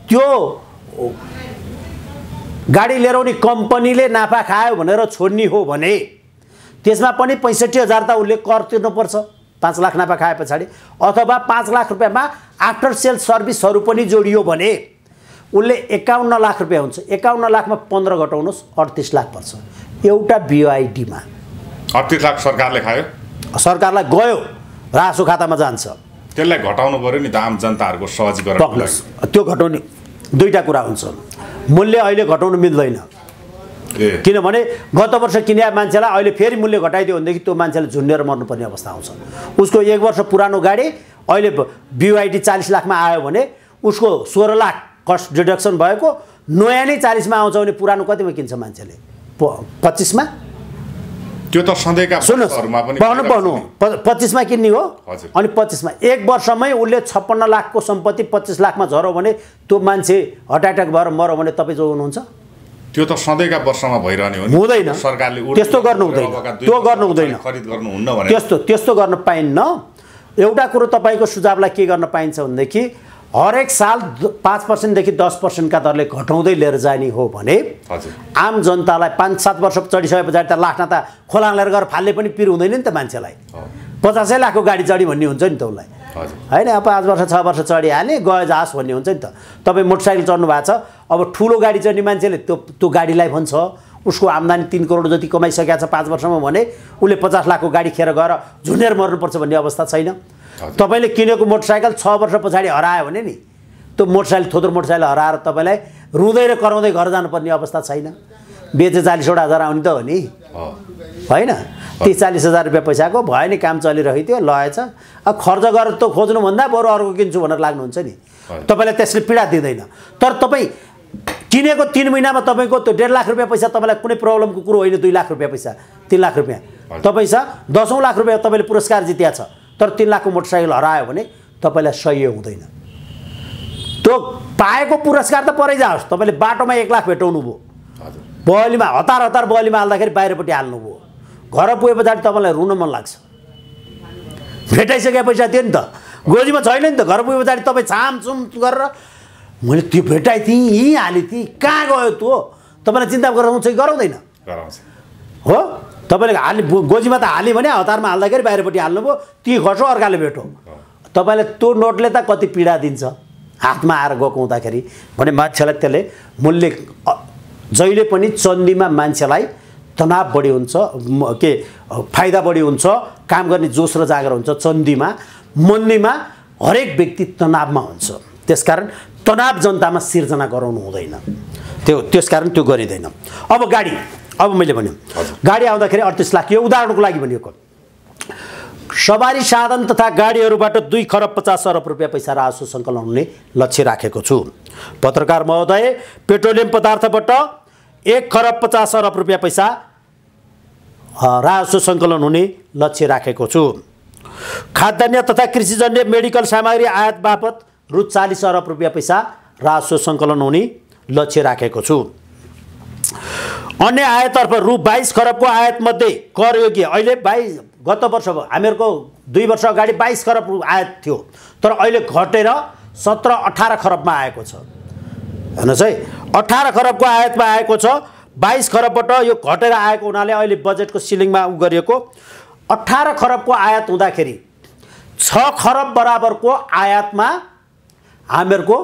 त्यो गाडी लिएर आउने कम्पनीले नाफा खायो भनेर छोड्ने हो भने त्यसमा पनि 65,000 त उसले कर तिर्नुपर्छ 5 लाख नाफा खाए पछाडि। अथवा 5 लाख रुपियाँमा आफ्टर सेल सर्भिसहरू पनि जोडियो भने उसले 51 लाख रुपियाँ हुन्छ। 51 लाखमा 15 घटाउनुहोस् 38 लाख पर्छ एउटा BYD मा। 38 लाख सरकारले खायो। सरकारलाई गयो रासो खातामा जान्छ। त्यसलाई घटाउनु पर्यो नि त आम जनताहरूको सहजीकरण। त्यो घटाउने दुईटा कुरा हुन्छ। मूल्य अहिले घटाउनु मिल्दैन, किनभने गत वर्ष किने मान्छेलाई अहिले फेरि मूल्य घटाइदियो भनेदेखि त्यो मान्छेले झुन्डेर मर्नुपर्ने अवस्था आउँछ। उसको 1 वर्ष पुरानो गाडी अहिले BYD 40 लाखमा आयो भने उसको 16 लाख कस्ट डिडक्सन भएको नयाँ नै 40 मा आउँछ भने पुरानो कतिमा किन्छ मान्छेले? 25 मा? त्यो त सधैँका वर्षहरुमा पनि 25 मा किन्ने हो। अनि 25 मा 1 वर्षमै उसले 56 लाखको सम्पत्ति 25 लाखमा झर्यो भने त्यो मान्छे हार्ट अट्याक भएर मर्यो भने तपाईँ जो हुनुहुन्छ? त्यो त सधैँका वर्षमा भइरहने हो नि। हुँदैन, सरकारले त्यस्तो गर्नु हुँदैन, त्यो गर्नु हुँदैन, खरिद गर्नु हुन्न भने त्यस्तो गर्न पाइन्न। एउटा कुरो तपाईको सुझावलाई के गर्न पाइन्छ भनेदेखि हरेक साल 5% देखि 10% का दरले घटाउँदै लिएर जाने हो भने आम जनतालाई 5-7 वर्ष चढिसके पछाडि त लाखना त खोलाङ लिएर गएर फाल्ने पनि पिर हुँदैन नि त मान्छेलाई। 50 लाखको गाडी चढी भन्ने हुन्छ नि त उसलाई, हैन? अब 5 वर्ष 6 वर्ष चढिहाल्ने गयो जास भन्ने हुन्छ नि त। तपाईँ मोटरसाइकल चढ्नु भएको छ, अब ठुलो गाडी चढ्ने मान्छेले त्यो गाडीलाई भन्छ उसको आम्दानी 3 करोड जति कमाइसकेको छ 5 वर्षमा भने उसले 50 लाखको गाडी खेर गएर झुन्डेर मर्नुपर्छ भन्ने अवस्था छैन। तपाईले किनेको मोटरसाइकल 6 वर्ष पछाडि हरायो भने नि त्यो मोटरसाइकल थोत्रो मोटरसाइकल हराएर तपाईलाई रुँदै र कराउँदै घर जानुपर्ने अवस्था छैन। बेचे 40,000 आउने त हो नि, हैन? 30-40,000 रुपियाँ पैसाको भयो नि, काम चलिरहेको थियो, लएछ। अब खर्च गरेर त खोज्नुभन्दा बरु अर्को किन्छु भनेर लाग्नुहुन्छ नि, तपाईलाई त्यसले पीडा दिँदैन। तर तपाईँ किनेको 3 महिनामा तपाईको त्यो 1.5 लाख रुपियाँ पैसा तपाईलाई कुनै प्रब्लमको कुरो होइन। 2 लाख रुपियाँ पैसा, 3 लाख रुपियाँ तपाईसँग 10 लाख रुपियाँ तपाईले पुरस्कार जित्या छ, तर 3 लाखको मोटरसाइकल हरायो भने तपाईलाई सही हुँदैन। त्यो पाएको पुरस्कार त परै जाओस्, तपाईले बाटोमा 1 लाख भेटाउनु भयो, बहलीमा हतार बहलीमा हाल्दाखेरि बाहिरपट्टि हाल्नुभयो, घर पुगे पछाडि तपाईलाई रुन मन लाग्छ। भेटाइसके पैसा थियो नि त, गोजीमा छैन नि त। घर पुगे पछाडि तपाईँ छामछुम गरेर मैले त्यो भेटाइ थिएँ, यहीँ हालेँ थिएँ, कहाँ गयो त्यो? तपाईँलाई चिन्ता गराउँछ कि गराउँदैन? हो, तपाईँले हाल्ने गोजीमा त हाल्यो भने हतारमा हाल्दाखेरि बाहिरपट्टि हाल्नुभयो, ती खसो अर्काले भेटो। तपाईँलाई त्यो नोटले त कति पीडा दिन्छ हातमा आएर गएको हुँदाखेरि भने मान्छेलाई त्यसले मूल्य जहिले पनि चन्दीमा मान्छेलाई तनाव बढी हुन्छ, के फाइदा बढी हुन्छ, काम गर्ने जोस र जागर हुन्छ। चन्दीमा मन्दीमा हरेक व्यक्ति तनावमा हुन्छ, त्यसकारण तनाव जनतामा सिर्जना गराउनु हुँदैन, त्यसकारण त्यो गरिँदैन। अब गाडी, अब मैले भन्यो गाडी आउँदाखेरि 38 लाख, यो उदाहरणको लागि भनिएको। सवारी साधन तथा गाडीहरूबाट 2 खरब 50 अरब रुपियाँ पैसा राजस्व सङ्कलन हुने लक्ष्य राखेको छु। पत्रकार महोदय, पेट्रोलियम पदार्थबाट 1 खरब 50 अरब रुपियाँ पैसा राजस्व सङ्कलन हुने लक्ष्य राखेको छु। खाद्यान्न तथा कृषिजन्य मेडिकल सामग्री आयात बापत रु 40 अरब रुपियाँ पैसा राजस्व सङ्कलन हुने लक्ष्य राखेको छु। अन्य आयतर्फ रु 22 खरबको आयात मध्ये करयोग्य अहिले गत वर्ष हामीहरूको 2 वर्ष अगाडि 22 खरब आयात थियो, तर अहिले घटेर 17-18 खरबमा आएको छ। हेर्नुहोस् है, 18 खरबको आयातमा आएको छ, 22 खरबबाट यो घटेर आएको हुनाले अहिले बजेटको सिलिङमा गरिएको 18 खरबको आयात हुँदाखेरि 6 खरब बराबरको आयातमा हामीहरूको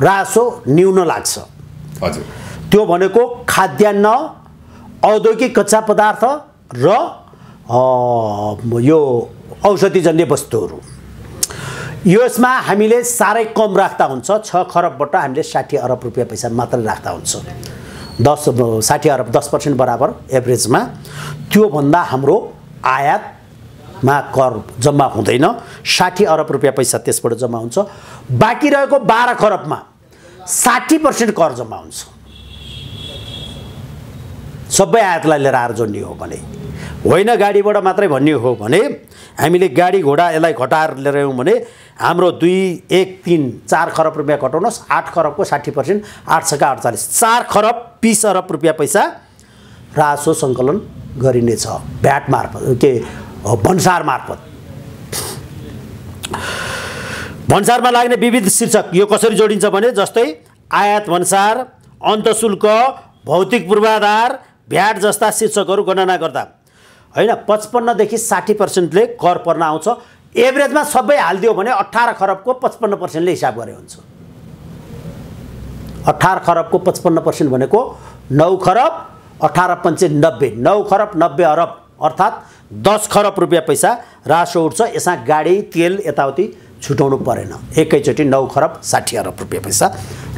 राजस्व न्यून लाग्छ। हजुर, त्यो भनेको खाद्यान्न, औद्योगिक कच्चा पदार्थ र यो औषधिजन्य वस्तुहरू, यसमा हामीले साह्रै कम राख्दा हुन्छ। 6 खरबबाट हामीले 60 अरब रुपियाँ पैसा मात्र राख्दा हुन्छ, 60 अरब 10% बराबर एभरेजमा। त्योभन्दा हाम्रो आयातमा कर जम्मा हुँदैन, 60 अरब रुपियाँ पैसा त्यसबाट जम्मा हुन्छ। बाँकी रहेको 12 खरबमा 60% कर जम्मा हुन्छ। सबै आयातलाई लिएर आएर जोड्ने हो भने होइन, गाडीबाट मात्रै भन्ने हो भने हामीले गाडी घोडा यसलाई घटाएर लिएर आयौँ भने हाम्रो 2, 1, 3, 4 खरब रुपियाँ घटाउनुहोस्, 8 खरबको 60%, 8 छका 48, 4 खरब 20 अरब रुपियाँ पैसा राजस्व सङ्कलन गरिनेछ भ्याट मार्फत, के भन्सार मार्फत। भन्सारमा लाग्ने विविध शीर्षक यो कसरी जोडिन्छ भने जस्तै आयात भन्सार, अन्तशुल्क, भौतिक पूर्वाधार, भ्याट जस्ता शीर्षकहरू गणना गर्दा होइन 55 देखि 60%ले कर पर्न आउँछ। एभरेजमा सबै हालिदियो भने 18 खरबको 55%ले हिसाब गरे हुन्छ। 18 खरबको 55% भनेको 9 खरब 18 पंचे 90, 9 खरब 90 अरब अर्थात् 10 खरब रुपियाँ पैसा रासो उठ्छ। यसमा गाडी तेल यताउति छुटाउनु परेन। एकैचोटि 9 खरब 60 अरब रुपियाँ पैसा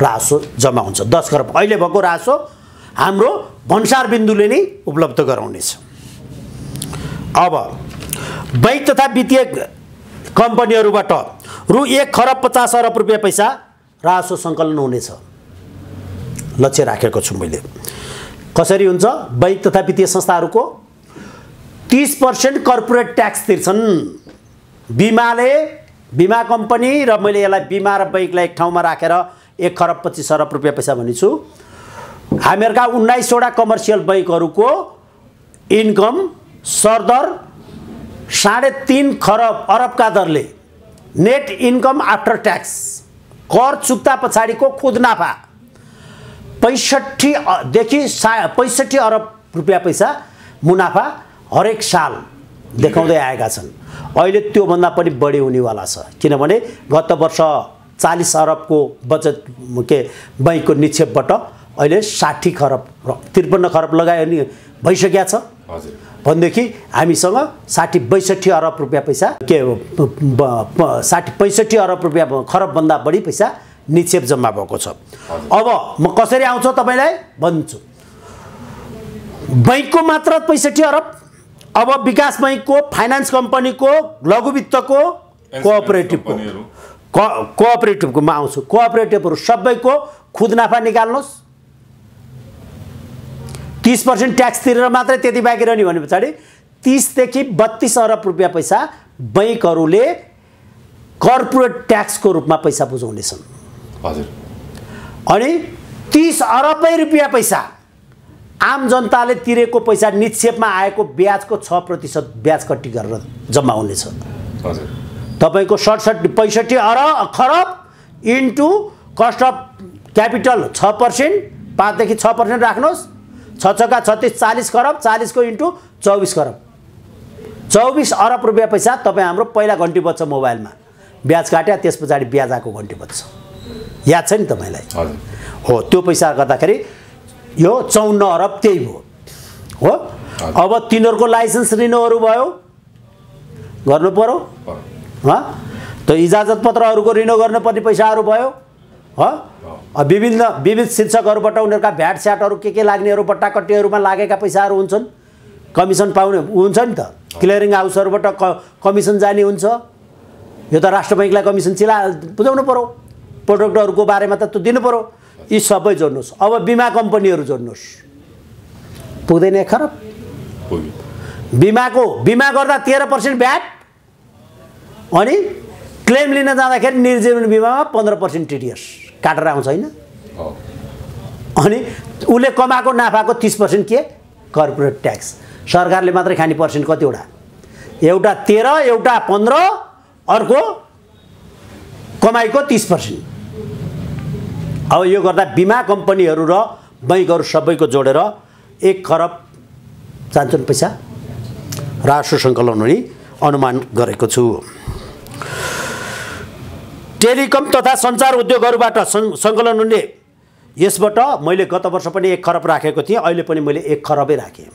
रासो जम्मा हुन्छ। 10 खरब अहिले भएको रासो हाम्रो भन्सार बिन्दुले नै उपलब्ध गराउनेछ। अब बैंक तथा वित्तीय कम्पनीहरूबाट रु 1 खरब 50 अरब रुपियाँ पैसा रासो सङ्कलन हुनेछ। लक्ष्य राखेको छु मैले। कसरी हुन्छ? बैंक तथा वित्तीय संस्थाहरूको 30% कर्पोरेट ट्याक्स तिर्छन्। बीमा कम्पनी र मैले यसलाई बीमा र बैंकलाई एक ठाउँमा राखेर 1 खरब 25 अरब रुपियाँ पैसा भनिछु। हामीहरूका 19वटा कमर्सियल बैंकहरूको इन्कम सरदर 3.5 खरब अरबका दरले नेट इन्कम आफ्टर ट्याक्स कर चुक्ता पछाडिको खुद नाफा 65 देखि 65 अरब रुपियाँ पैसा मुनाफा हरेक साल देखाउँदै आएका छन्। अहिले त्योभन्दा पनि बढी हुनेवाला छ, किनभने गत वर्ष 40 अरबको बचत बैंकको निक्षेपबाट अहिले 60 खरब 53 खरब लगायो नि भइसकेको छ। भनेदेखि हामीसँग 60-62 अरब रुपियाँ पैसा 60-65 अरब रुपियाँ खरबभन्दा बढी पैसा निक्षेप जम्मा भएको छ। अब म कसरी आउँछ तपाईलाई भन्छु। बैंकको मात्र 65 अरब, अब विकास बैंकको, फाइनान्स कम्पनीको, लघु वित्तको, कोअपरेटिभको म आउँछु। कोअपरेटिभहरू सबैको खुद नाफा निकाल्नुहोस्। 30% ट्याक्स तिरेर मात्रै त्यति बाँकी रहने भने पछाडि 30 देखि 32 अरब रुपियाँ पैसा बैंकहरूले कर्पोरेट ट्याक्सको रूपमा पैसा बुझाउनेछन्। हजुर। अनि 30 अरब रुपियाँ पैसा आम जनताले तिरेको पैसा निक्षेपमा आएको ब्याजको 6% ब्याज कट्टी गरेर जम्मा हुनेछ। हजुर। तपाईको 65 अरब खरब इन्टु कस्ट अफ क्यापिटल 6%, 5 देखि 6% राख्नुहोस्। 6 छक्का 36 40 खरब, 40 को इन्टु 24 खरब 24 अरब रुपियाँ पैसा तपाईँ हाम्रो पहिला घन्टी बज्छ मोबाइलमा, ब्याज काट्या त्यस पछाडि ब्याज आएको घन्टी बज्छ। याद छ नि तपाईलाई? हजुर। हो, त्यो पैसा गर्दाखेरि यो 54 अरब त्यही भयो। हो, अब तिनीहरूको लाइसेन्स रिन्युअल भयो, गर्नु पर्यो। त्यो इजाजत पत्रहरूको रिन्यु गर्नुपर्ने पैसाहरू भयो। विभिन्न शीर्षकहरूबाट उनीहरूका भ्याट स्याटहरू के लाग्नेहरू बट्टाकट्टीहरूमा लागेका पैसाहरू हुन्छन्, कमिसन पाउने हुन्छ नि त। क्लियरिङ हाउसहरूबाट कमिसन जाने हुन्छ। यो त राष्ट्र बैंकलाई कमिसन बुझाउनु पर्यो। प्रोडक्टहरूको बारेमा त त्यो दिनु पर्यो। यी सबै जोड्नुहोस्। अब बिमा कम्पनीहरू जोड्नुहोस्। पुग्दैन 1 खरब? बिमा गर्दा 13% भ्याट, अनि क्लेम लिन जाँदाखेरि निर्जीवन बिमामा 15% टिडिएस काटेर आउँछ हैन? अनि उसले कमाएको नाफाको 30% के कर्पोरेट ट्याक्स। सरकारले मात्रै खाने पर्सेन्ट कतिवटा? एउटा 13, एउटा 15, अर्को कमाइको 30%। अब यो गर्दा बिमा कम्पनीहरू र बैंकहरू सबैको जोडेर 1 खरब जान्छन् पैसा राजस्व सङ्कलन हुने अनुमान गरेको छु। टेलिकम तथा सञ्चार उद्योगहरूबाट सङ्कलन हुने यसबाट मैले गत वर्ष पनि 1 खरब राखेको थिएँ, अहिले पनि मैले 1 खरबै राखेँ।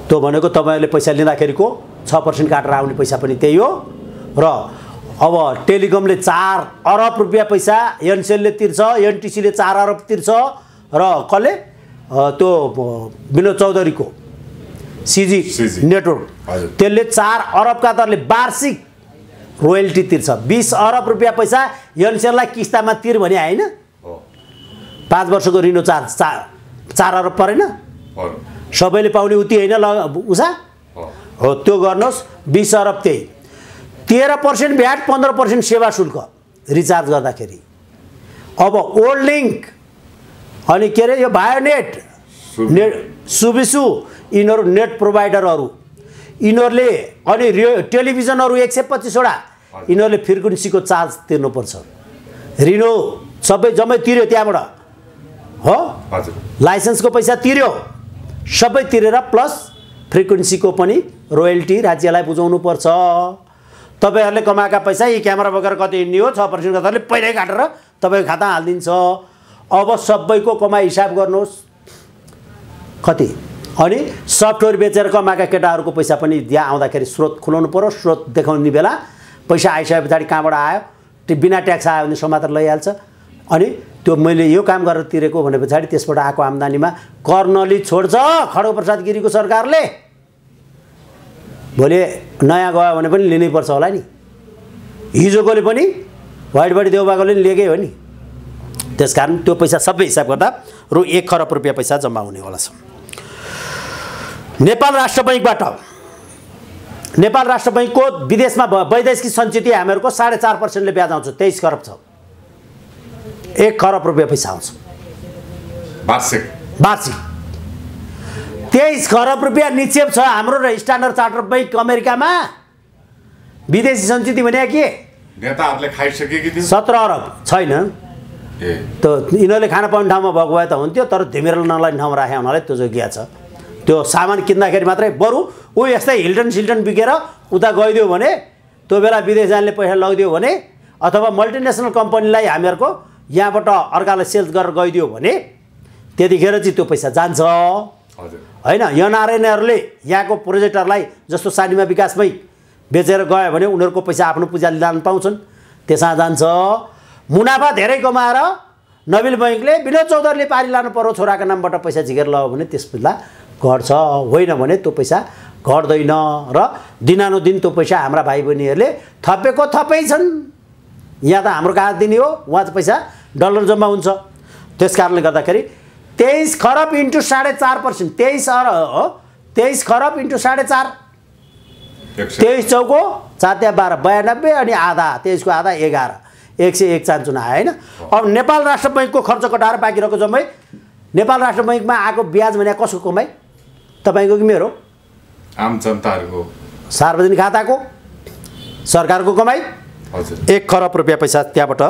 त्यो भनेको तपाईँहरूले पैसा लिँदाखेरिको 6% काटेर आउने पैसा पनि त्यही हो। र अब टेलिकमले 4 अरब रुपियाँ पैसा एनसेलले तिर्छ, एनटिसीले 4 अरब तिर्छ, र कसले त्यो विनोद चौधरीको सिजी नेटवर्क त्यसले 4 अरबका दरले वार्षिक रोयल्टी तिर्छ। 20 अरब रुपियाँ पैसा एनसेललाई किस्तामा तिर भने हैन? 5 वर्षको रिनो चार्ज 4 अरब परेन? सबैले पाउने उति हैन उषा? हो, त्यो गर्नुहोस्। 20 अरब त्यही 13% भ्याट, 15% सेवा शुल्क रिचार्ज गर्दाखेरि। अब ओल्ड लिङ्क अनि के अरे यो बायोनेट सुबिसु यिनीहरू नेट प्रोभाइडरहरू, यिनीहरूले अनि टेलिभिजनहरू 125 वटा यिनीहरूले फ्रिक्वेन्सीको चार्ज तिर्नुपर्छ। रिनो सबै जम्मै तिर्यो त्यहाँबाट। हो, लाइसेन्सको पैसा तिर्यो, सबै तिरेर प्लस फ्रिक्वेन्सीको पनि रोयल्टी राज्यलाई बुझाउनु पर्छ। तपाईहरुले कमाएका पैसा यी क्यामेरा बोकेर कति हिँड्ने हो 6% दरले पहिल्यै काटेर तपाईको खाता हाल्दिन्छ। अब सबैको कमाई हिसाब गर्नुहोस् कति अनि सफ्टवेयर बेचेर कमाएका केटाहरूको पैसा पनि यहाँ आउँदाखेरि स्रोत खुलाउनु पर्यो। स्रोत देखाउने बेला पैसा आइसके पछाडि कहाँबाट आयो त्यो बिना ट्याक्स आयो भने समातेर लैहाल्छ। अनि त्यो मैले यो काम गरेर तिरेको भने पछाडि त्यसबाट आएको आम्दानीमा कर नलि छोड्छ खड्गप्रसाद गिरीको सरकारले। भोलि नयाँ गयो भने पनि लिनै पर्छ होला नि। हिजोकोले पनि वाइटबडी देउबाकोले पनि लिएकै हो नि। त्यसकारण त्यो पैसा सबै हिसाब गर्दा रु 1 खरब रुपियाँ पैसा जम्मा हुने होला छ। नेपाल राष्ट्र बैङ्कको विदेशमा वैदेशिक सञ्चित हामीहरूको 4.5%ले ब्याज आउँछ। 23 खरब छ। 1 खरब रुपियाँ पैसा आउँछ वार्षिक। 23 खरब रुपियाँ निक्षेप छ हाम्रो र स्ट्यान्डर्ड चार्टर्ड बैंक अमेरिकामा। विदेशी सञ्चित भने के नेताहरूले खाइसके कि 17 अरब छैन। त यिनीहरूले खान पाउने ठाउँमा भएको भए त हुन्थ्यो, तर धिमेर नलाने ठाउँमा राखे हुनाले त्यो जोगिया छ। त्यो सामान किन्दाखेरि मात्रै बरु ऊ यस्तै हिल्टन सिल्टन बिकेर उता गइदियो भने त्यो बेला विदेश जानले पैसा लगिदियो भने अथवा मल्टिनेसनल कम्पनीलाई हामीहरूको यहाँबाट अर्कालाई सेल्स गरेर गइदियो भने त्यतिखेर चाहिँ त्यो पैसा जान्छ होइन। एनआरएनहरूले यहाँको प्रोजेक्टहरूलाई जस्तो सानिमा विकास बैङ्क बेचेर गयो भने उनीहरूको पैसा आफ्नो पूजाले लान पाउँछन्, त्यसमा जान्छ। मुनाफा धेरै कमाएर नबिल बैङ्कले विनोद चौधरीले पारी लानु पर्यो छोराको नामबाट पैसा झिकेर लग्यो भने त्यस बेला घट्छ, होइन भने त्यो पैसा घट्दैन। र दिनानुदिन त्यो पैसा हाम्रा भाइ बहिनीहरूले थपेको थपै छन्। यहाँ त हाम्रो कहाँ दिने हो, उहाँ चाहिँ पैसा डलर जम्मा हुन्छ। त्यस कारणले गर्दाखेरि 23 खरब इन्टु 4.5%, 23 खरब इन्टु 4.5, 23 चौको 4 या 12, 92 अनि आधा 23 को आधा 11, 101 चान्चुन आयो होइन। अब नेपाल राष्ट्र बैङ्कको खर्च कटाएर बाँकी रहेको जम्मै नेपाल राष्ट्र बैङ्कमा आएको ब्याज भने कसको कमाइ? तपाईँको कि मेरो? आम जनताहरूको, सार्वजनिक खाताको, सरकारको कमाइ। 1 खरब रुपियाँ पैसा त्यहाँबाट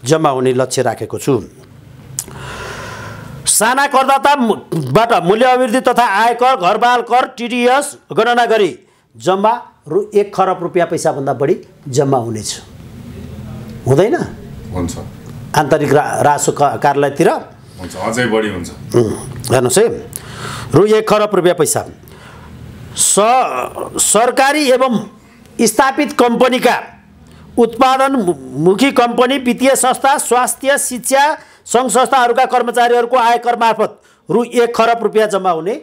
जम्मा हुने लक्ष्य राखेको छु। साना करदाताबाट मूल्य अभिवृद्धि तथा आयकर, घरबाल कर, टिडिएस गणना गरी जम्मा रु 1 खरब रुपियाँ पैसाभन्दा बढी जम्मा हुनेछ। हुँदैन? हुन्छ। आन्तरिक राजस्व कार्यालयतिर हुन्छ, अझै बढी हुन्छ। हेर्नुहोस् है, रु 1 खरब रुपियाँ पैसा सरकारी एवं स्थापित कम्पनीका उत्पादनमुखी कम्पनी, वित्तीय संस्था, स्वास्थ्य, शिक्षा सङ्घ संस्थाहरूका कर्मचारीहरूको आयकर मार्फत रु 1 खरब रुपियाँ जम्मा हुने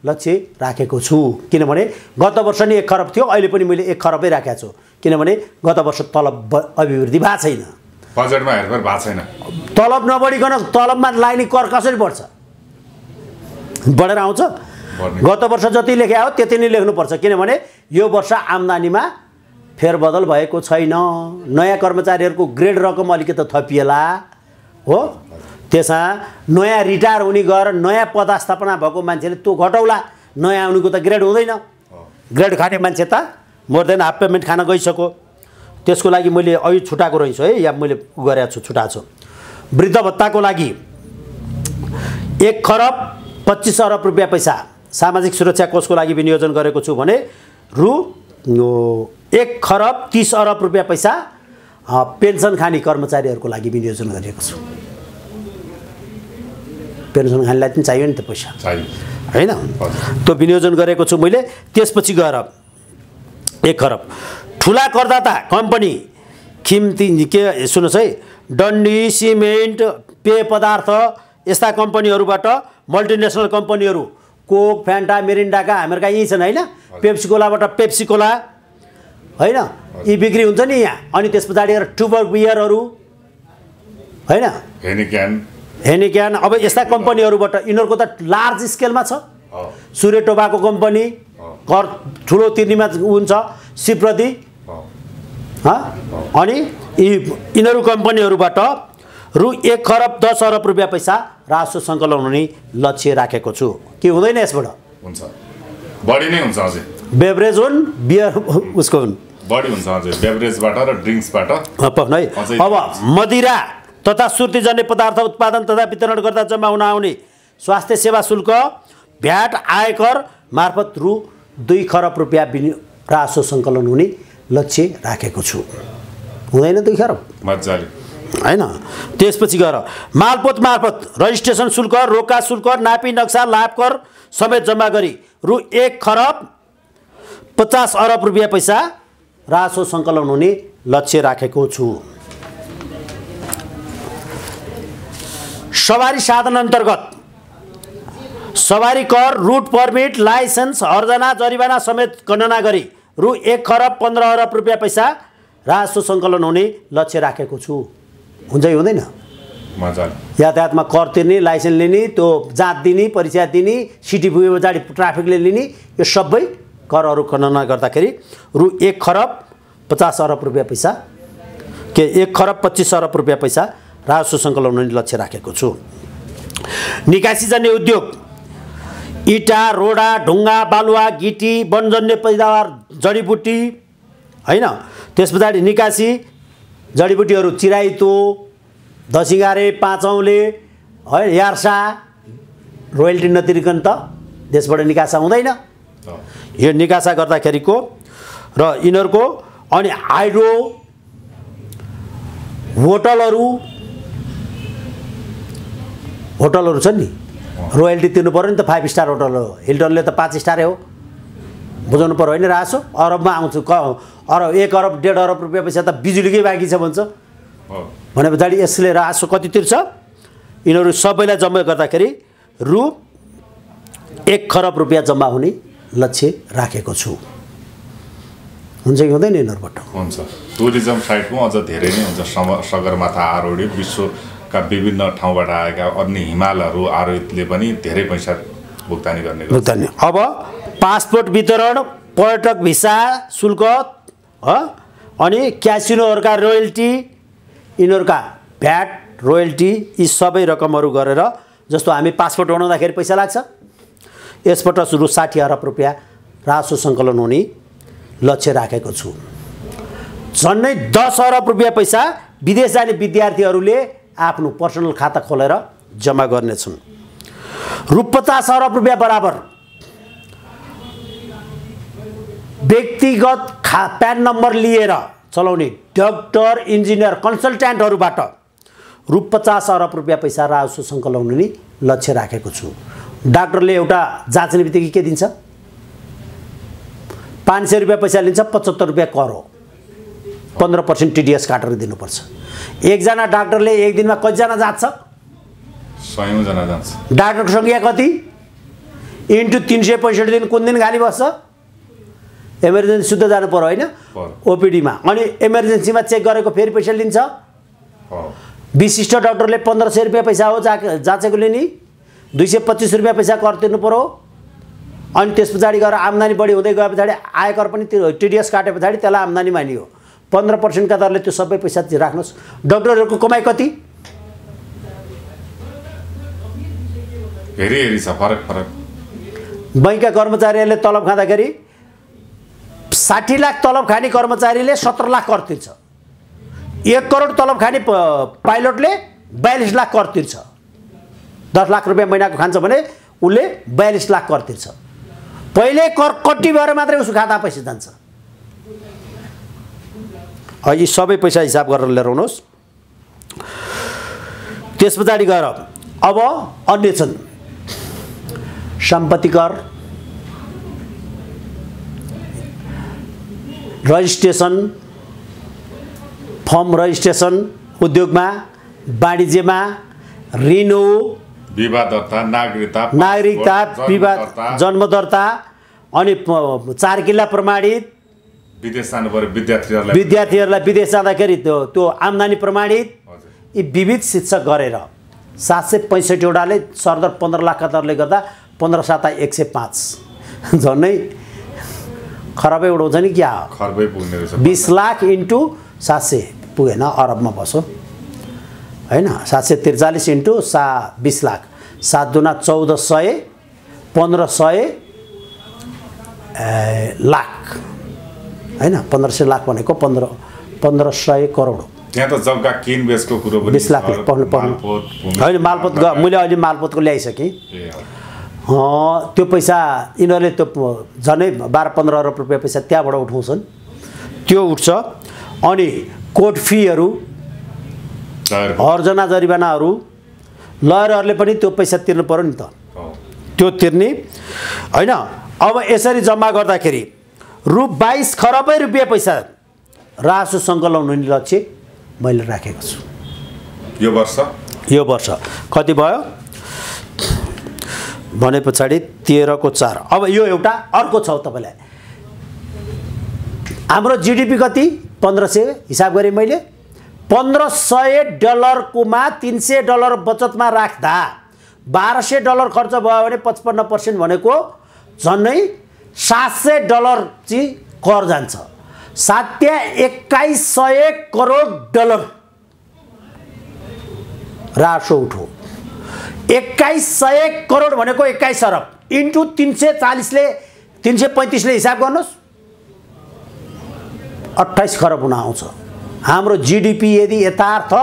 लक्ष्य राखेको छु। किनभने गत वर्ष नि 1 खरब थियो, अहिले पनि मैले 1 खरबै राखेको छु। किनभने गत वर्ष तलब अभिवृद्धि भएको छैन, बजेटमा हेरफेर भएको छैन। तलब नबढिकन तलबमा लाग्ने कर कसरी बढ्छ? बढेर आउँछ। गत वर्ष जति लेखे हो त्यति नै लेख्नुपर्छ। किनभने यो वर्ष आम्दानीमा फेरबदल भएको छैन। नयाँ कर्मचारीहरूको ग्रेड रकम अलिकति थपिएला हो, त्यसमा नयाँ रिटायर हुने गएर नयाँ पदस्थापना भएको मान्छेले त्यो घटाउला। नयाँ आउनेको त ग्रेड हुँदैन। ग्रेड खाने मान्छे त मोर देन हाफ पेमेन्ट खान गइसक्यो। त्यसको लागि मैले अहिले छुटाएको रहेछु है, या मैले गरेको छु, छुटाएको छु। वृद्ध भत्ताको लागि 1 खरब 25 अरब रुपियाँ पैसा सामाजिक सुरक्षा कोषको लागि विनियोजन गरेको छु भने रु 1 खरब 30 अरब रुपियाँ पैसा पेन्सन खाने कर्मचारीहरूको लागि विनियोजन गरेको छु। पेन्सन खानेलाई पनि चाहियो नि त पैसा, होइन? त्यो विनियोजन गरेको छु मैले। त्यसपछि गएर 1 खरब ठुला करदाता कम्पनी खिम्ती के सुन्नुहोस् है, डन्डी, सिमेन्ट, पेय पदार्थ यस्ता कम्पनीहरूबाट मल्टिनेसनल कम्पनीहरू कोक, फ्यान्टा, मिरिन्डाका हामीहरूका यहीँ छन् होइन। पेप्सी कोलाबाट पेप्सी कोला होइन, यी बिक्री हुन्छ नि यहाँ। अनि त्यस पछाडि टुबर बियरहरू होइन, हेनिक्यान। अब यस्ता कम्पनीहरूबाट यिनीहरूको त लार्ज स्केलमा छ। सूर्य टोबाको कम्पनी कर ठुलो तिर्नीमा हुन्छ, सिप्रति। अनि यिनीहरू कम्पनीहरूबाट रु 1 खरब 10 अरब रुपियाँ पैसा राजस्व सङ्कलन हुने लक्ष्य राखेको छु। के हुँदैन यसबाट? हुन्छ, बढी नै हुन्छ। अझै बेभरेज हुन्, बियर उसको हुन्, बढी हुन्छ अझै बेभरेजबाट र ड्रिङ्क्सबाट है। अब मदिरा तथा सुर्तीजन्य पदार्थ उत्पादन तथा वितरण गर्दा जम्मा हुन आउने स्वास्थ्य सेवा शुल्क, भ्याट, आयकर मार्फत रु 2 खरब रुपियाँ राजस्व सङ्कलन हुने लक्ष्य राखेको छु। हुँदैन 2 खरब? मजाले हैन। त्यसपछि गएर मालपोत मार्फत रजिस्ट्रेसन शुल्क, रोका शुल्क, नापी नक्सा, लाभ कर समेत जम्मा गरी रु 1,50 अरब रुपियाँ पैसा राजस्व सङ्कलन हुने लक्ष्य राखेको छु। सवारी साधन अन्तर्गत सवारी कर, रुट पर्मिट, लाइसेन्स, हर्जना, जरिवाना समेत गणना गरी रु 1,15 अरब रुपियाँ पैसा राजस्व सङ्कलन हुने लक्ष्य राखेको छु। हुन्छ कि हुँदैन? यातायातमा कर तिर्ने, लाइसेन्स लिने, त्यो जाँच दिने, परीक्षा दिने, सिटी पुगे पछाडि ट्राफिकले लिने, यो सबै करहरू गणना गर्दाखेरि रु 1,50 अरब रुपियाँ पैसा 1,25 अरब रुपियाँ पैसा राजस्व सङ्कलन हुने लक्ष्य राखेको छु। निकासी जन्य उद्योग इटा, रोडा, ढुङ्गा, बालुवा, गिटी, वनजन्य पैदावार, जडीबुटी हैन। त्यस पछाडि निकासी जडीबुटीहरू चिराइतो, दसिगारे, पाँचौँले है, यार्सा रोयल्टी नतिरिकन त देशबाट निकासा हुँदैन। यो निकासा गर्दाखेरिको र यिनीहरूको अनि हाइड्रो होटलहरू छन् नि, रोयल्टी तिर्नु पऱ्यो नि त। 5 स्टार होटल हो, हिल्टनले त 5 स्टारै हो, बुझाउनु पऱ्यो होइन। राजस्व अरबमा आउँछ, 1 अरब 1.5 अरब रुपियाँ पैसा त बिजुलीकै बाँकी छ भन्छ भने पछाडि यसले राजस्व कति तिर्छ? यिनीहरू सबैलाई जम्मा गर्दाखेरि रु 1 खरब रुपियाँ जम्मा हुने लक्ष्य राखेको छु। हुन्छ कि हुँदैन यिनीहरूबाट? हुन्छ। टुरिज्म साइडमा अझ धेरै नै हुन्छ। सगरमाथा आरोही विश्वका विभिन्न ठाउँबाट आएका अन्य हिमालहरू आरोहितले पनि धेरै पैसा भुक्तानी गर्ने भुक्तानी। अब पासपोर्ट वितरण, पर्यटक भिसा शुल्क अनि क्यासिनोहरूका रोयल्टी, यिनीहरूका भ्याट रोयल्टी, यी सबै रकमहरू गरेर जस्तो हामी पासपोर्ट बनाउँदाखेरि पैसा लाग्छ, यसबाट रु 60 अरब रुपियाँ राजस्व सङ्कलन हुने लक्ष्य राखेको छु। झन्डै 10 अरब रुपियाँ पैसा विदेश जाने विद्यार्थीहरूले आफ्नो पर्सनल खाता खोलेर जम्मा गर्नेछन्। रु 50 अरब रुपियाँ बराबर व्यक्तिगत प्यान नम्बर लिएर चलाउने डाक्टर, इन्जिनियर, कन्सल्ट्यान्टहरूबाट रु 50 अरब रुपियाँ पैसा राजस्व सङ्कलन हुने लक्ष्य राखेको छु। डाक्टरले एउटा जाँच्ने बित्तिकै के दिन्छ? 500 रुपियाँ पैसा लिन्छ, 75 रुपियाँ कर हो, 15% टिडिएस काटेर दिनुपर्छ। एकजना डाक्टरले एक दिनमा कतिजना जाँच्छ? 100 जना जान्छ। डाक्टरको सङ्ख्या कति? इन्टु 365 दिन, कुन दिन खाली बस्छ? इमर्जेन्सी शुद्ध जानु पर्यो होइन, ओपिडीमा। अनि इमर्जेन्सीमा चेक गरेको फेरि पैसा लिन्छ। विशिष्ट डाक्टरले 1500 रुपियाँ पैसा हो जाँचेकोले नि, 225 रुपियाँ पैसा कर तिर्नु पर्यो। अनि त्यस पछाडि गएर आम्दानी बढी हुँदै गए पछाडि आयकर पनि टिडिएस काटे पछाडि त्यसलाई आम्दानी मानियो। 15% का दरले त्यो सबै पैसा राख्नुहोस्। डाक्टरहरूको कमाइ कति? हेरी छ, फरक। बैंकका कर्मचारीहरूले तलब खाँदाखेरि 60 लाख तलब खाने कर्मचारीले 17 लाख कर तिर्छ। 1 करोड तलब खाने पाइलटले 42 लाख कर तिर्छ। 10 लाख रुपियाँ महिनाको खान्छ भने उसले 42 लाख कर तिर्छ। पहिले कर कट्टी भएर मात्रै उसको खाता पैसा जान्छ। यी सबै पैसा हिसाब गरेर लिएर आउनुहोस्। त्यस पछाडि गएर अब अन्य छन् सम्पत्ति कर, रजिस्ट्रेसन, फर्म रजिस्ट्रेसन, उद्योगमा, वाणिज्यमा, ऋण, विवाद दर्ता, नागरिकता विवाद, जन्म दर्ता, अनि 4 किल्ला प्रमाणित, विदेश जानु पर्यो विद्यार्थीहरूलाई विदेश जाँदाखेरि त्यो आम्दानी प्रमाणित, यी विविध शिक्षक गरेर 765 वटाले सरदर 15 लाखका दरले गर्दा 15 7 105 झन्डै खरबै उडाउँछ नि क्या? खरबै पुग्ने रहेछ। 20 लाख इन्टु 700 पुगेन, अरबमा बस्यो हैन। 743 इन्टु 20 लाख, 7 दुना 1400, 1500 लाख हैन। 1500 लाख भनेको 1500 करोड। त्यहाँ त जग्गा किन बेचको कुरो पनि 20 लाख होइन। मालपोत मैले अहिले मालपोतको ल्याइसकेँ। त्यो पैसा यिनीहरूले त्यो झनै 12-15 अरब रुपियाँ पैसा त्यहाँबाट उठाउँछन्, त्यो उठ्छ। अनि कोर्ट फीहरू अर्जना जरिवानाहरू लयरहरूले पनि त्यो पैसा तिर्नु पर्यो नि त, त्यो तिर्ने होइन। अब यसरी जम्मा गर्दाखेरि रु 22 खरबै रुपियाँ पैसा रासो सङ्कलन हुने लक्ष्य मैले राखेको छु यो वर्ष कति भयो भने पछाडि 13 को 4। अब यो एउटा अर्को छ तपाईँलाई, हाम्रो जिडिपी कति 1500 हिसाब गरेँ मैले। $1500 $300 बचतमा राख्दा $1200 खर्च भयो भने 55% भनेको झन्डै $700 चाहिँ कर जान्छ। 2100 करोड डलर रासो उठो। 2100 करोड भनेको 21 अरब इन्टु 340 ले 335 ले हिसाब गर्नुहोस् 28 खरब हुन आउँछ। हाम्रो जिडिपी यदि यथार्थ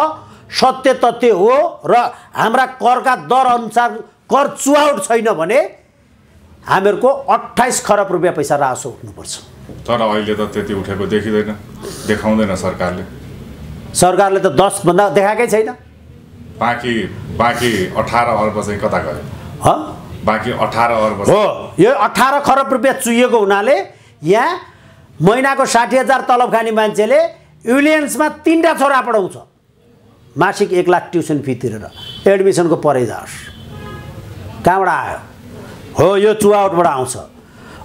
सत्य तथ्य हो र हाम्रा करका दर अनुसार कर चुहाउट छैन भने हामीहरूको 28 खरब रुपियाँ पैसा रासो उठ्नुपर्छ। तर अहिले त त्यति उठेको देखिँदैन, देखाउँदैन सरकारले त 10 भन्दा देखाएकै छैन। बाँकी 18 अर्ब चाहिँ कता गयो? बाँकी 18 अर्ब हो। यो 18 खरब रुपियाँ चुहिएको हुनाले यहाँ महिनाको 60,000 तलब खाने मान्छेले युलियन्समा 3टा छोरा पढाउँछ, मासिक 1 लाख ट्युसन फी तिरेर एडमिसनको परै जाओस्। कहाँबाट आयो? हो, यो चुहाउटबाट आउँछ।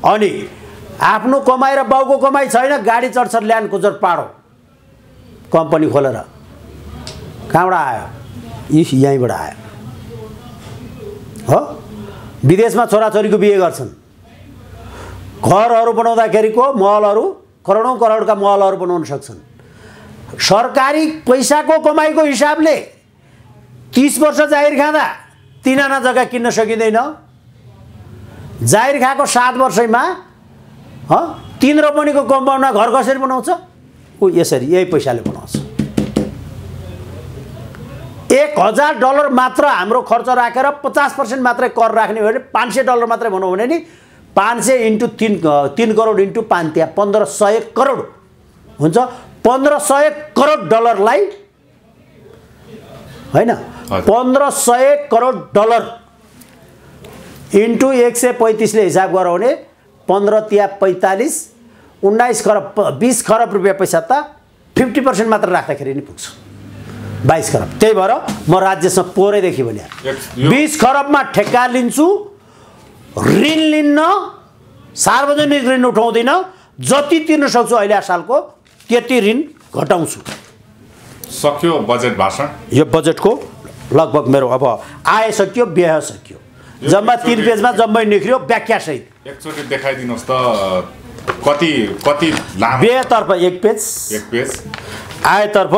अनि आफ्नो कमाइ र बाउको कमाइ छैन, गाडी चढ्छ ल्यान्ड क्रुजर पाडो कम्पनी खोलेर। कहाँबाट आयो? यहीँबाट आयो। हो, विदेशमा छोराछोरीको बिहे गर्छन्, घरहरू बनाउँदाखेरिको महलहरू करोडौँ करोडका महलहरू बनाउन सक्छन्। सरकारी पैसाको कमाइको हिसाबले 30 वर्ष जाहिर खाँदा 3 आना जग्गा किन्न सकिँदैन। जाहिर खाएको 7 वर्षमा 3 रोपनीको कम्पाउन्डमा घर कसरी बनाउँछ? ऊ यसरी, यही पैसाले बनाउँछ। $1000 मात्र हाम्रो खर्च राखेर 50% मात्रै कर राख्ने हो भने $500 मात्रै भनौँ भने नि 500 इन्टु 3 करोड इन्टु 5 त्यहाँ 1500 करोड हुन्छ। 1500 करोड डलरलाई होइन, 1500 करोड डलर इन्टु 135 ले हिसाब गरौँ भने 15 तिया 45 19 खरब 20 खरब रुपियाँ पैसा त 50% मात्र राख्दाखेरि नि पुग्छ 22 खरब। त्यही भएर म राज्यसँग पोरैदेखि भने 20 खरबमा ठेक्का लिन्छु, ऋण लिन्न, सार्वजनिक ऋण उठाउँदिन, जति तिर्न सक्छु अहिले सालको त्यति ऋण घटाउँछु। सक्यो बजेट भाषण। यो बजेटको लगभग मेरो अब आय सक्यो, व्यय सक्यो, जम्मा 3 पेजमा जम्मै निक्रियो व्याख्या सहित। एकचोटि देखाइदिनुहोस् त कति लामो। व्ययतर्फ 1 पेज, आयतर्फ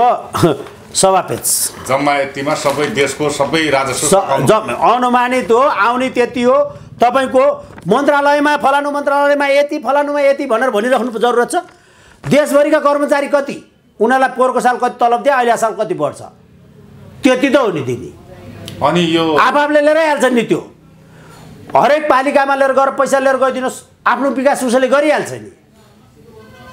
1.25 पेज। जम्मा यतिमा सबै देशको सबै राजस्व अनुमानित हो, आउने त्यति हो। तपाईको मन्त्रालयमा फलानु मन्त्रालयमा यति, फलानुमा यति भनेर भनिराख्नु जरुरत छ? देशभरिका कर्मचारी कति, उनीहरूलाई पोहोरको साल कति तलब दिए, अहिले साल कति बढ्छ, त्यति त हो नि दिने। अनि यो आफूले लिएर हाल्छ नि, त्यो हरेक पालिकामा लिएर गएर पैसा लिएर गइदिनुहोस्, आफ्नो विकास उसले गरिहाल्छ नि,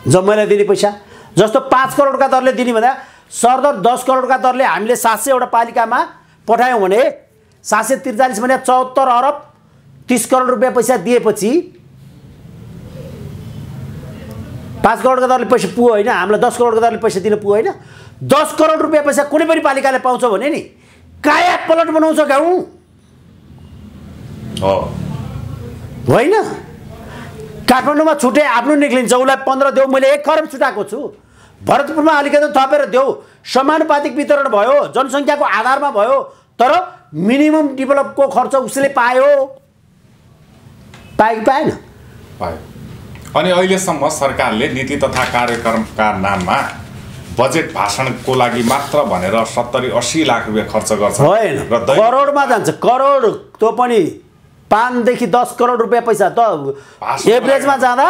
जम्मैलाई दिने पैसा। जस्तो 5 करोडका दरले दिने भन्दा सरदर 10 करोडका दरले हामीले 700 वटा पालिकामा पठायौँ भने 743 भने 74 अरब 30 करोड रुपियाँ पैसा दिएपछि 5 करोडका दरले पैसा पुग्यो होइन, हामीलाई 10 करोडका दरले पैसा दिन पुग्यो होइन। 10 करोड रुपियाँ पैसा कुनै पनि पालिकाले पाउँछ भने नि काया पलट बनाउँछ गाउँ होइन। काठमाडौँमा छुटे आफ्नो निक्लिन्छ, उसलाई 15 देऊ, मैले 1 खरब छुटाएको छु। भरतपुरमा अलिकति थपेर देऊ, समानुपातिक वितरण भयो, जनसङ्ख्याको आधारमा भयो, तर मिनिमम डेभलपको खर्च उसले पायो कि पाएन? पायो। अनि अहिलेसम्म सरकारले नीति तथा कार्यक्रमका नाममा बजेट भाषणको लागि मात्र भनेर 70-80 लाख रुपियाँ खर्च गर्छ। होइन, करोडमा जान्छ, करोड त्यो पनि 5 देखि 10 करोड रुपियाँ पैसा त एभरेजमा जाँदा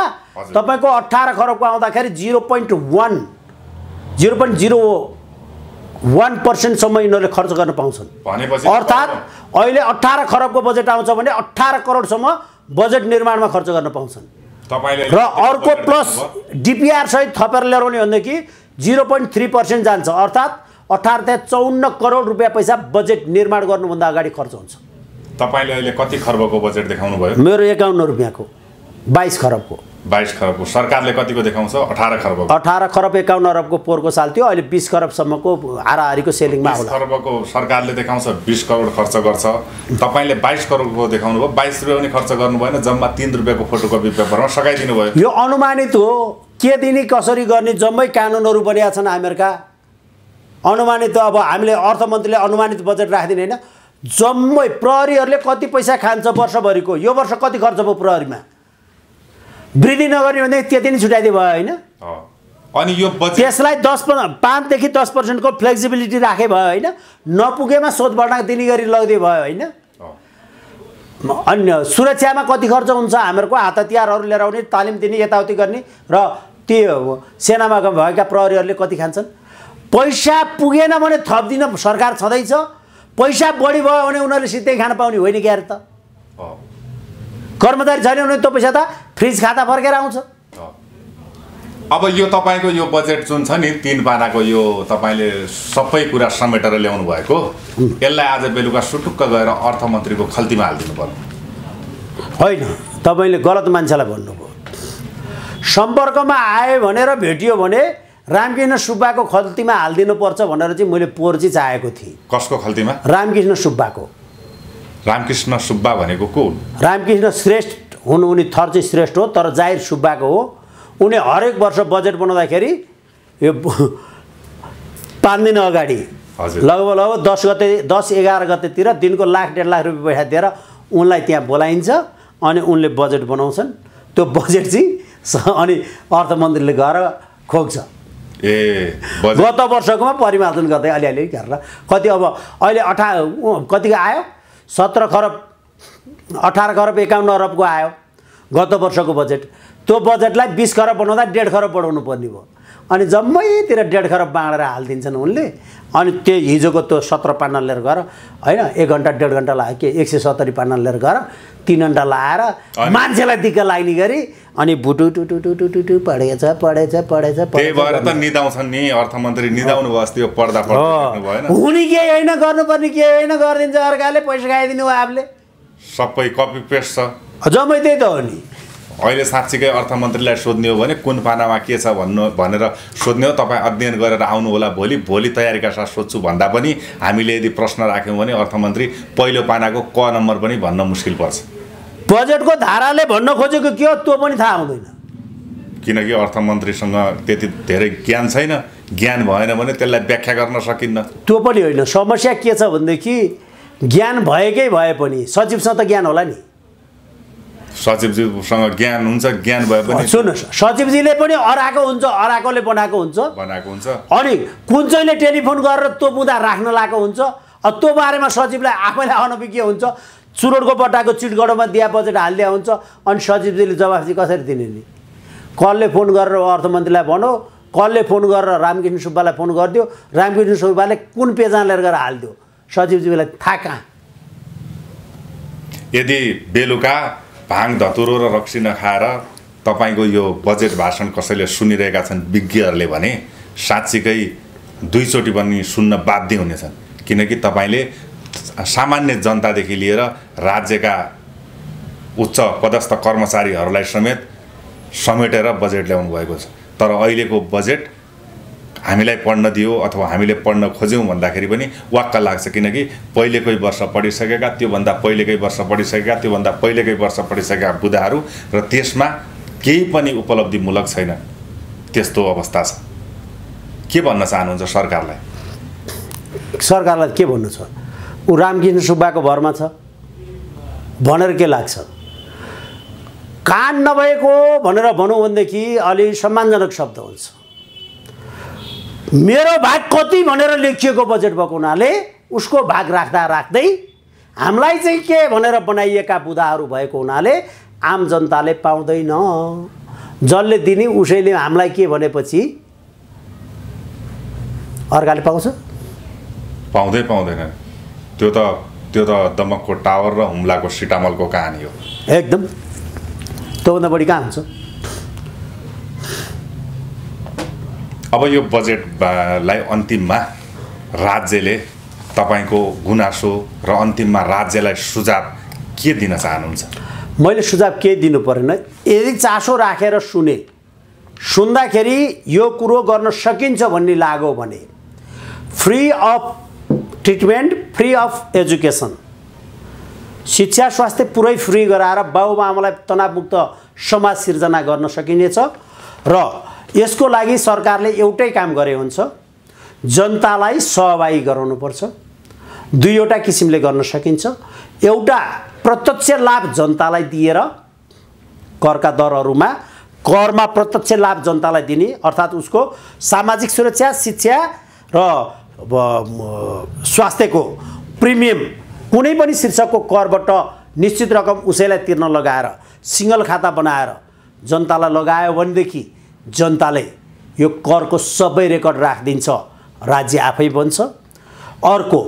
तपाईँको 18 खरबको आउँदाखेरि 0.01% सम्म यिनीहरूले खर्च गर्न पाउँछन्। अर्थात् अहिले 18 खरबको बजेट आउँछ भने 18 करोडसम्म बजेट निर्माणमा खर्च गर्न पाउँछन्। र अर्को प्लस डिपिआर सहित थपेर ल्याउने भनेदेखि 0.3% जान्छ, अर्थात् 1854 करोड रुपियाँ पैसा बजेट निर्माण गर्नुभन्दा अगाडि खर्च हुन्छ। तपाईले अहिले कति खर्बको बजेट देखाउनु भयो? मेरो 51 रुपियाँको 22 खरबको। 22 खरबको। सरकारले कतिको देखाउँछ? 18 खरबको। 18 खरब 51 अरबको पोहोरको साल थियो, अहिले 20 खरबसम्मको हाराहारीको सेलिङमा होला। 20 खरबको सरकारले देखाउँछ, 20 करोड खर्च गर्छ। तपाईले 22 करोडको देखाउनु भयो, 22 रुपैयाँ पनि खर्च गर्नु भएन, जम्मा 3 रुपैयाँको फोटोकपी पेपरमा सकाइदिनु भयो। यो अनुमानित हो, के दिने कसरी गर्ने जम्मै कानुनहरू बनिया छन् हामीहरुका। अनुमानित अब हामीले अर्थमन्त्रीले अनुमानित बजेट राख्दिन हैन, जम्मै प्रहरीहरूले कति पैसा खान्छ वर्षभरिको, यो वर्ष कति खर्च भयो प्रहरीमा, वृद्धि नगर्ने भने त्यति नै छुट्याइदिए भयो हैन। अनि यो बजेट त्यसलाई 5 देखि 10% को फ्लेक्सिबिलिटी राखे भयो हैन, नपुगेमा सोधबढा दिने गरी लगिदिए भयो हैन। अन्य सुरक्षामा कति खर्च हुन्छ हामीहरुको, हात हतियारहरू लिएर आउने, तालिम दिने, यताउति गर्ने, र त्यो सेनामा भएका प्रहरीहरूले कति खान्छन्। पैसा पुगेन भने थप दिन सरकार छँदैछ, पैसा बढी भयो भने उनीहरूले सिधै खान पाउने होइन क्या त। कर्मचारी छैन भने त्यो पैसा त फ्रिज खाता फर्केर आउँछ। अब यो तपाईको यो बजेट जुन छ नि 3 पानाको, यो तपाईले सबै कुरा समेटेर ल्याउनु भएको, यसलाई आज बेलुका सुटुक्क गएर अर्थमन्त्रीको खल्तीमा हाल्दिनु पर्यो होइन। तपाईले गलत मान्छेलाई भन्नुभयो। सम्पर्कमा आए भनेर भेटियो भने रामकृष्ण सुब्बाको खल्तीमा हाल्दिनु पर्छ भनेर चाहिँ मैले पोहोर चाहिँ चाहेको थिएँ। कसको खल्तीमा? रामकृष्ण सुब्बाको। रामकृष्ण सुब्बा भनेको को? रामकृष्ण श्रेष्ठ हुन्, उनी थर चाहिँ श्रेष्ठ हो, तर जाहिर सुब्बाको हो। उनी हरेक वर्ष बजेट बनाउँदाखेरि यो 5 दिन अगाडि लगभग 10-11 गतेतिर दिनको 1.5 लाख रुपियाँ पैसा दिएर उनलाई त्यहाँ बोलाइन्छ, अनि उनले बजेट बनाउँछन्। त्यो बजेट चाहिँ अनि अर्थमन्त्रीले गएर खोज्छ। गत वर्षकोमा परिमार्जन गर्दै अलिअलि गरेर कति, अब अहिले कतिको आयो? 17 खरब 18 खरब 51 अरबको आयो गत वर्षको बजेट। त्यो बजेटलाई 20 खरब बनाउँदा 1.5 खरब बढाउनु पर्ने भयो, अनि जम्मैतिर 1.5 खरब बाँडेर हालिदिन्छन् उनले। अनि त्यो हिजोको त्यो 17 पाना लिएर गएर होइन, 1 घन्टा 1.5 घन्टा लाग्यो के 170 पाना लिएर गएर 3 घन्टा लाएर मान्छेलाई दिक्क लाग्ने गरी अनि बुटु टुटु टुटु टुटु पढेछ। त्यही भएर त निदाउँछन् नि, अर्थमन्त्री निदाउनु भयो अस्ति, यो पर्दा भएन। हुने के होइन, गर्नुपर्ने के होइन, गरिदिन्छ अर्काले, पैसा खाइदिनु हो आफूले, सबै कपी पेस्ट छ, जम्मै त्यही त हो नि। अहिले साँच्चीकै अर्थमन्त्रीलाई सोध्ने हो भने कुन पानामा के छ भनेर सोध्ने हो। तपाईँ अध्ययन गरेर आउनु होला, भोलि तयारीका साथ सोध्छु भन्दा पनि हामीले यदि प्रश्न राख्यौँ भने अर्थमन्त्री पहिलो पानाको क नम्बर पनि भन्न मुस्किल पर्छ। बजेटको धाराले भन्न खोजेको के हो त्यो पनि थाहा हुँदैन, किनकि अर्थमन्त्रीसँग त्यति धेरै ज्ञान छैन। ज्ञान भएन भने त्यसलाई व्याख्या गर्न सकिन्न। त्यो पनि होइन। समस्या के छ भनेदेखि ज्ञान भएकै भए पनि सचिवसँग त ज्ञान होला नि। सचिवजीसँग ज्ञान हुन्छ, ज्ञान भए पनि सुन्नुहोस्, सचिवजीले पनि अराएको हुन्छ, अराएकोले बनाएको हुन्छ, अनि कुन चाहिँले टेलिफोन गरेर त्यो मुद्दा राख्न लागेको हुन्छ। त्यो बारेमा सचिवलाई आफैलाई अनभिज्ञ के हुन्छ। चुरोडको बट्टाको चिटगढमा दिया बजेट हालिदिया हुन्छ, अनि सचिवजीले जवाफ चाहिँ कसरी दिने नि? कसले फोन गरेर अर्थमन्त्रीलाई भन्यो, कसले फोन गरेर रामकृष्ण सुब्बालाई फोन गरिदियो, रामकृष्ण सुब्बाले कुन पेजमा लिएर गएर हालिदियो, सचिवजीलाई थाहा कहाँ? यदि बेलुका भाङ धतुरो र रक्सी नखाएर तपाईँको यो बजेट भाषण कसैले सुनिरहेका छन् विज्ञहरूले भने साँच्चीकै 2 चोटि पनि सुन्न बाध्य हुनेछन्, किनकि तपाईँले सामान्य जनतादेखि लिएर राज्यका उच्च पदस्थ कर्मचारीहरूलाई समेत समेटेर बजेट ल्याउनु भएको छ। तर अहिलेको बजेट हामीलाई पढ्न दियो अथवा हामीले पढ्न खोज्यौँ भन्दाखेरि पनि वाक्क लाग्छ, किनकि पहिलेकै वर्ष पढिसकेका, त्योभन्दा पहिलेकै वर्ष पढिसकेका, त्योभन्दा पहिलेकै वर्ष पढिसकेका बुदाहरू, र त्यसमा केही पनि उपलब्धिमूलक छैन। त्यस्तो अवस्था छ। के भन्न चाहनुहुन्छ सरकारलाई? सरकारलाई के भन्नु छ? ऊ रामकृष्ण सुब्बाको भरमा छ भनेर के लाग्छ? कान नभएको भनेर भनौँ भनेदेखि अलि सम्मानजनक शब्द हुन्छ। मेरो भाग कति भनेर लेखिएको बजेट भएको हुनाले उसको भाग राख्दा राख्दै हामीलाई चाहिँ के भनेर बनाइएका बुदाहरू भएको हुनाले आम जनताले पाउँदैन। जसले दिने उसैले हामीलाई के भनेपछि अर्काले पाउँछ? पाउँदैन। त्यो त दमकको टावर र हुम्लाको सिटामलको कहानी हो। एकदम त्योभन्दा बढी कहाँ हुन्छ? अब यो बजेटलाई अन्तिममा राज्यले तपाईको गुनासो र अन्तिममा राज्यलाई सुझाव के दिन चाहनुहुन्छ? मैले सुझाव के दिनु परेन, यदि चासो राखेर सुन्दाखेरि यो कुरो गर्न सकिन्छ भन्ने लाग्यो भने free of treatment, free of education, शिक्षा स्वास्थ्य पुरै फ्री गराएर बाबुआमालाई तनावमुक्त समाज सिर्जना गर्न सकिनेछ। र यसको लागि सरकारले एउटै काम गरे हुन्छ, जनतालाई सहभागी गराउनुपर्छ। दुईवटा किसिमले गर्न सकिन्छ। एउटा प्रत्यक्ष लाभ जनतालाई दिएर करका दरहरूमा करमा प्रत्यक्ष लाभ जनतालाई दिने, अर्थात् उसको सामाजिक सुरक्षा, शिक्षा र स्वास्थ्यको प्रिमियम कुनै पनि शीर्षकको करबाट निश्चित रकम उसैलाई तिर्न लगाएर सिंगल खाता बनाएर जनतालाई लगायो भनेदेखि जनताले यो करको सबै रेकर्ड राखिदिन्छ, राज्य आफै बन्छ। अर्को,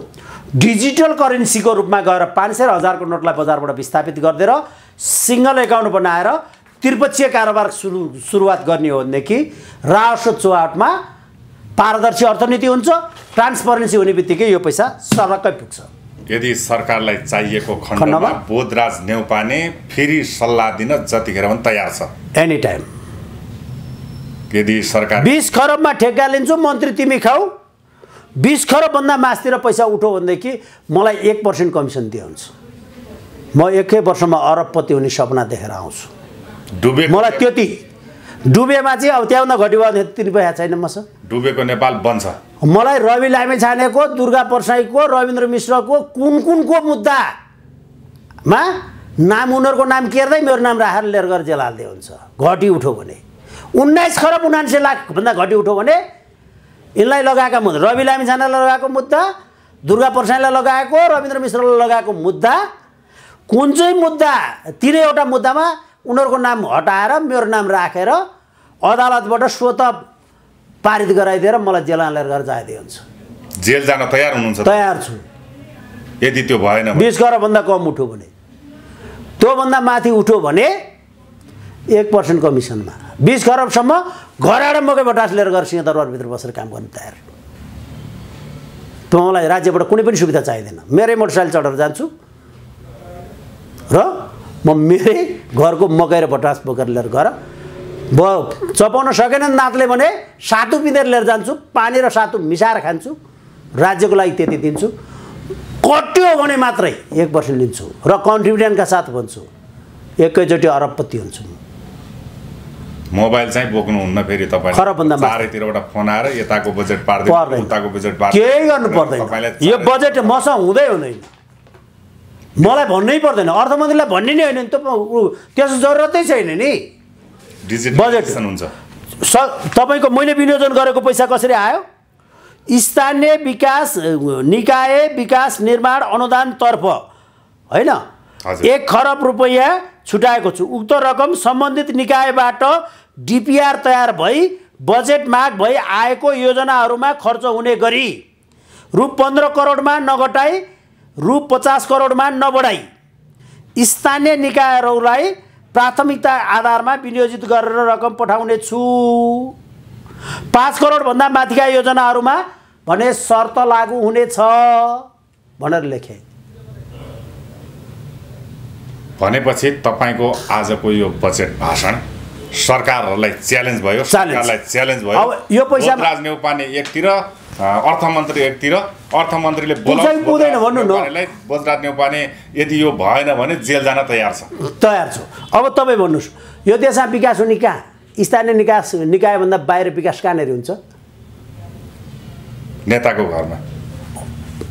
डिजिटल करेन्सीको रूपमा गएर 500 र 1000 को नोटलाई बजारबाट विस्थापित गरिदिएर सिंगल एकाउन्ट बनाएर त्रिपक्षीय कारोबार सुरुवात गर्ने हो भनेदेखि राजस्व चौहाटमा पारदर्शी अर्थनीति हुन्छ। ट्रान्सपरेन्सी हुने बित्तिकै यो पैसा सरक्कै पुग्छ। यदि सरकारलाई चाहिएको खण्डमा बोधराज नेउपाने फेरि सल्लाह दिन जतिखेर पनि तयार छ, एनी टाइम। यदि सरकार 20 खरबमा ठेक्का लिन्छु, मन्त्री तिमी खाऊ, 20 खरबभन्दा मासतिर पैसा उठो भनेदेखि मलाई 1% कमिसन दिन्छ। म एकै वर्षमा अरबपति हुने सपना देखेर आउँछु। मलाई त्यति डुबेमा चाहिँ अब त्यहाँभन्दा घटी भयो भने तिनी पैसा छैन मसँग। डुबेको नेपाल बन्छ। मलाई रवि लामिछानेको, दुर्गा परसाईको, रविन्द्र मिश्रको कुनको मुद्दामा नाम उनीहरूको नाम केर्दै मेरो नाम राखेर लिएर गएर जेल हाल्दै हुन्छ। घटी उठो भने 19 खरब 79 लाखभन्दा घटी उठो भने यिनलाई लगाएका मुद्दा, रवि लामिछानेलाई लगाएको मुद्दा, दुर्गा परसाईलाई लगाएको, रविन्द्र मिश्रलाई लगाएको मुद्दा, कुन चाहिँ मुद्दा, तिनैवटा मुद्दामा उनीहरूको नाम हटाएर मेरो नाम राखेर अदालतबाट स्वत पारित गराइदिएर मलाई जेल हालेर गएर जाइदिए हुन्छ। जेल जान तयार हुनुहुन्छ? तयार छु। यदि त्यो भएन 20 खरबभन्दा कम उठ्यो भने, त्योभन्दा माथि उठ्यो भने 1% कमिसनमा 20 खरबसम्म घरबाट मकै भटास लिएर गएर सिंहदरबारभित्र बसेर काम गर्न तयार। त्यो मलाई राज्यबाट कुनै पनि सुविधा चाहिँदैन। मेरै मोटरसाइकल चढेर जान्छु र म मेरै घरको मकै र भटास बोकेर लिएर गएर चपाउन सकेन नातले भने सातु पिँधेर लिएर जान्छु, पानी र सातु मिसाएर खान्छु, राज्यको लागि त्यति दिन्छु। कट्यो भने मात्रै 1% लिन्छु र कन्ट्रिब्युसनका साथ भन्छु, एकैचोटि अरबपति हुन्छु। मोबाइल चाहिँ बोक्नुहुन्न फेरि तपाईले? खरबभन्दा चारैतिरबाट फोन आएर यताको बजेट पार्दैन, उताको बजेट पार्दैन, केही गर्नु पर्दैन। यो बजेट मसँग हुँदैन। मलाई भन्नै पर्दैन, अर्थमन्त्रीलाई भन्ने नै होइन नि त, त्यसको जरुरतै छैन नि। बजेट हुन्छ तपाईको मैले विनियोजन गरेको पैसा कसरी आयो? स्थानीय विकास निकाय विकास निर्माण अनुदानतर्फ हैन 1 खरब रुपैयाँ छुटाएको छु। उक्त रकम सम्बन्धित निकायबाट डिपिआर तयार भई बजेट माग भई आएको योजनाहरूमा खर्च हुने गरी रु 15 करोडमा नघटाई रु 50 करोडमा नबढाई स्थानीय निकायहरूलाई प्राथमिकता आधारमा विनियोजित गरेर रकम पठाउने छु। 5 करोडभन्दा माथिका योजनाहरूमा भने शर्त लागू हुनेछ भनेर लेखे। भनेपछि तपाईको आजको यो बजेट भाषण सरकारहरूलाई च्यालेन्ज भयो, सरकारलाई च्यालेन्ज भयो। अब यो पैसा बोधराज नेउपाने एकतिर, अर्थमन्त्री एकतिर, अर्थमन्त्रीले बोलाउनु भन्नु न, बोधराज नेउपाने यदि यो भएन भने जेल जान तयार छ। तयार छु। अब तपाईँ भन्नुहोस्, यो देशमा विकास हुने कहाँ? स्थानीय निकायभन्दा बाहिर विकास कहाँनिर हुन्छ? नेताको घरमा।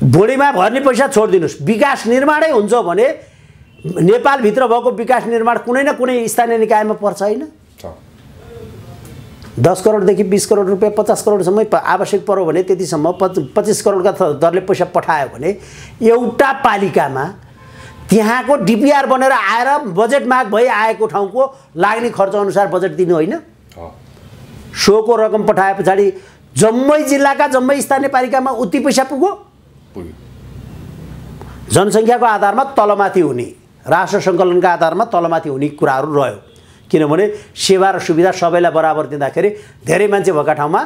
भुँडीमा भर्ने पैसा छोडिदिनुहोस्, विकास निर्माणै हुन्छ भने नेपालभित्र भएको विकास निर्माण कुनै न कुनै स्थानीय निकायमा पर्छ होइन? 10 करोडदेखि 20 करोड रुपियाँ 50 करोडसम्म आवश्यक पर्यो भने त्यतिसम्म 25 करोडका दरले पैसा पठायो भने एउटा पालिकामा त्यहाँको डिपिआर बनेर आएर बजेट माग भई आएको ठाउँको लाग्ने खर्च अनुसार बजेट दिनु होइन? सोको रकम पठाए पछाडि जम्मै जिल्लाका जम्मै स्थानीय पालिकामा उति पैसा पुग्यो। जनसङ्ख्याको आधारमा तलमाथि हुने, राष्ट्र सङ्कलनका आधारमा तलमाथि हुने कुराहरू रह्यो। किनभने सेवा र सुविधा सबैलाई बराबर दिँदाखेरि धेरै मान्छे भएका ठाउँमा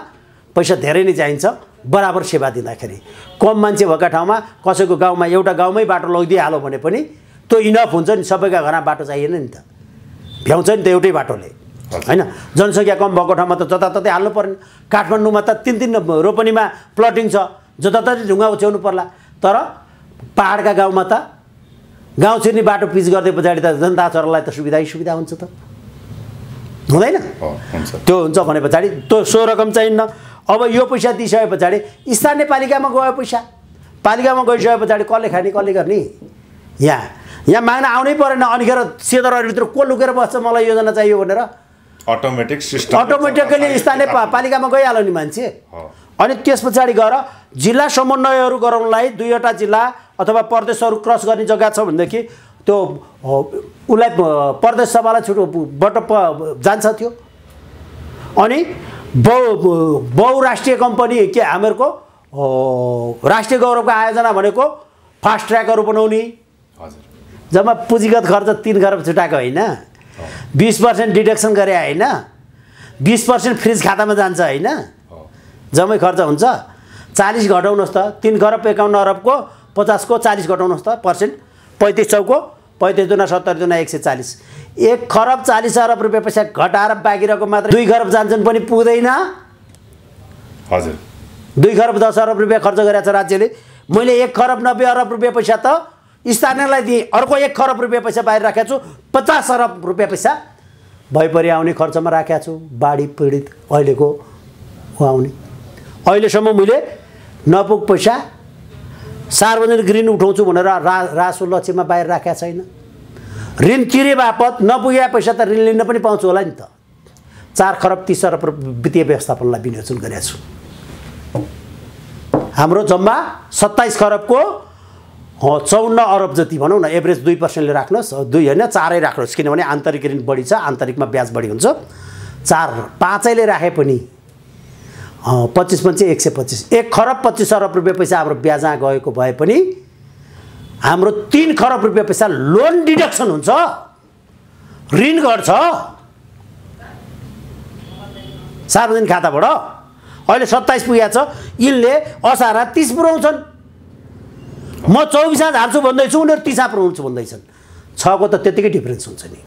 पैसा धेरै नै चाहिन्छ। बराबर सेवा दिँदाखेरि कम मान्छे भएका ठाउँमा कसैको गाउँमा एउटा गाउँमै बाटो लगिदिइहाल्यो भने पनि त्यो इनफ हुन्छ नि। सबैका घरमा बाटो चाहिएन नि त, भ्याउँछ नि त एउटै बाटोले हैन। जनसङ्ख्या कम भएको ठाउँमा त जताततै हाल्नु पर्ने। काठमाडौँमा त 3-3 रोपनीमा प्लटिङ छ, जताततै ढुङ्गा उछ्याउनु पर्ला। तर पहाडका गाउँमा त गाउँ छिर्ने बाटो पिच गर्दै पछाडि त जनता चरलाई त सुविधा हुन्छ त, हुँदैन? त्यो हुन्छ भने पछाडि त्यो सो रकम चाहिन्न। अब यो पैसा दिइसके पछाडि स्थानीय पालिकामा गयो पैसा, पालिकामा गइसके पछाडि कसले खाने कसले गर्ने? यहाँ माग्न आउनै परेन। अनिखेर सेदरहरूभित्र को लुकेर बस्छ मलाई योजना चाहियो भनेर? अटोमेटिकली स्थानीय पालिकामा गइहाल्यो नि मान्छे। अनि त्यस पछाडि गएर जिल्ला समन्वयहरू गराउनलाई 2वटा जिल्ला अथवा प्रदेशहरू क्रस गर्ने जग्गा छ भनेदेखि त्यो उसलाई प्रदेश सभालाई छुटबाट जान्छ थियो। अनि बहुराष्ट्रिय कम्पनी के हामीहरूको राष्ट्रिय गौरवको आयोजना भनेको फास्ट ट्र्याकहरू बनाउने, जम्मा पुँजीगत खर्च 3 खरब छुटाएको होइन, 20% डिडक्सन गरे होइन, 20% फ्रिज खातामा जान्छ होइन, जम्मै खर्च हुन्छ। 40 घटाउनुहोस् त, 3 खरब 51 अरबको 50 को 40 घटाउनुहोस् त पर्सेन्ट, 35 चौको 35 दुना 70 दुना 140, 1 खरब 40 अरब रुपियाँ पैसा घटाएर बाँकी रहेको मात्र 2 खरब जान्छन् पनि पुग्दैन। हजुर 2 खरब 10 अरब रुपियाँ खर्च गरेको छ राज्यले। मैले 1 खरब 90 अरब रुपियाँ पैसा त स्थानीयलाई दिएँ, अर्को 1 खरब रुपियाँ पैसा बाहिर राखेको छु, 50 अरब रुपियाँ पैसा भइपरि आउने खर्चमा राखेको छु। बाढी पीडित अहिलेको आउने अहिलेसम्म मैले नपुग पैसा सार्वजनिक ऋण उठाउँछु भनेर रासो लक्ष्यमा बाहिर राखेको छैन। ऋण तिरे बापत नपुगे पैसा त ऋण लिन पनि पाउँछु होला नि त। 4 खरब 30 अरब वित्तीय व्यवस्थापनलाई विनियोजन गरेको छु। हाम्रो जम्मा 27 खरबको 54 अरब जति भनौँ न, एभरेज 2%ले राख्नुहोस्, 2 होइन 4 राख्नुहोस्, किनभने आन्तरिक ऋण बढी छ, आन्तरिकमा ब्याज बढी हुन्छ। 4-5 राखे पनि 25-25 125, 1 खरब 25 अरब रुपियाँ पैसा हाम्रो ब्याजमा गएको भए पनि हाम्रो 3 खरब रुपियाँ पैसा लोन डिडक्सन हुन्छ, ऋण घट्छ सार्वजनिक खाताबाट। अहिले 27 पुगेको छ, यिनले असारा 30 पुऱ्याउँछन्, म 24 हाल्छु भन्दैछु, उनीहरू 30 पुऱ्याउँछु भन्दैछन्। 6 को त त्यतिकै डिफरेन्स हुन्छ नि।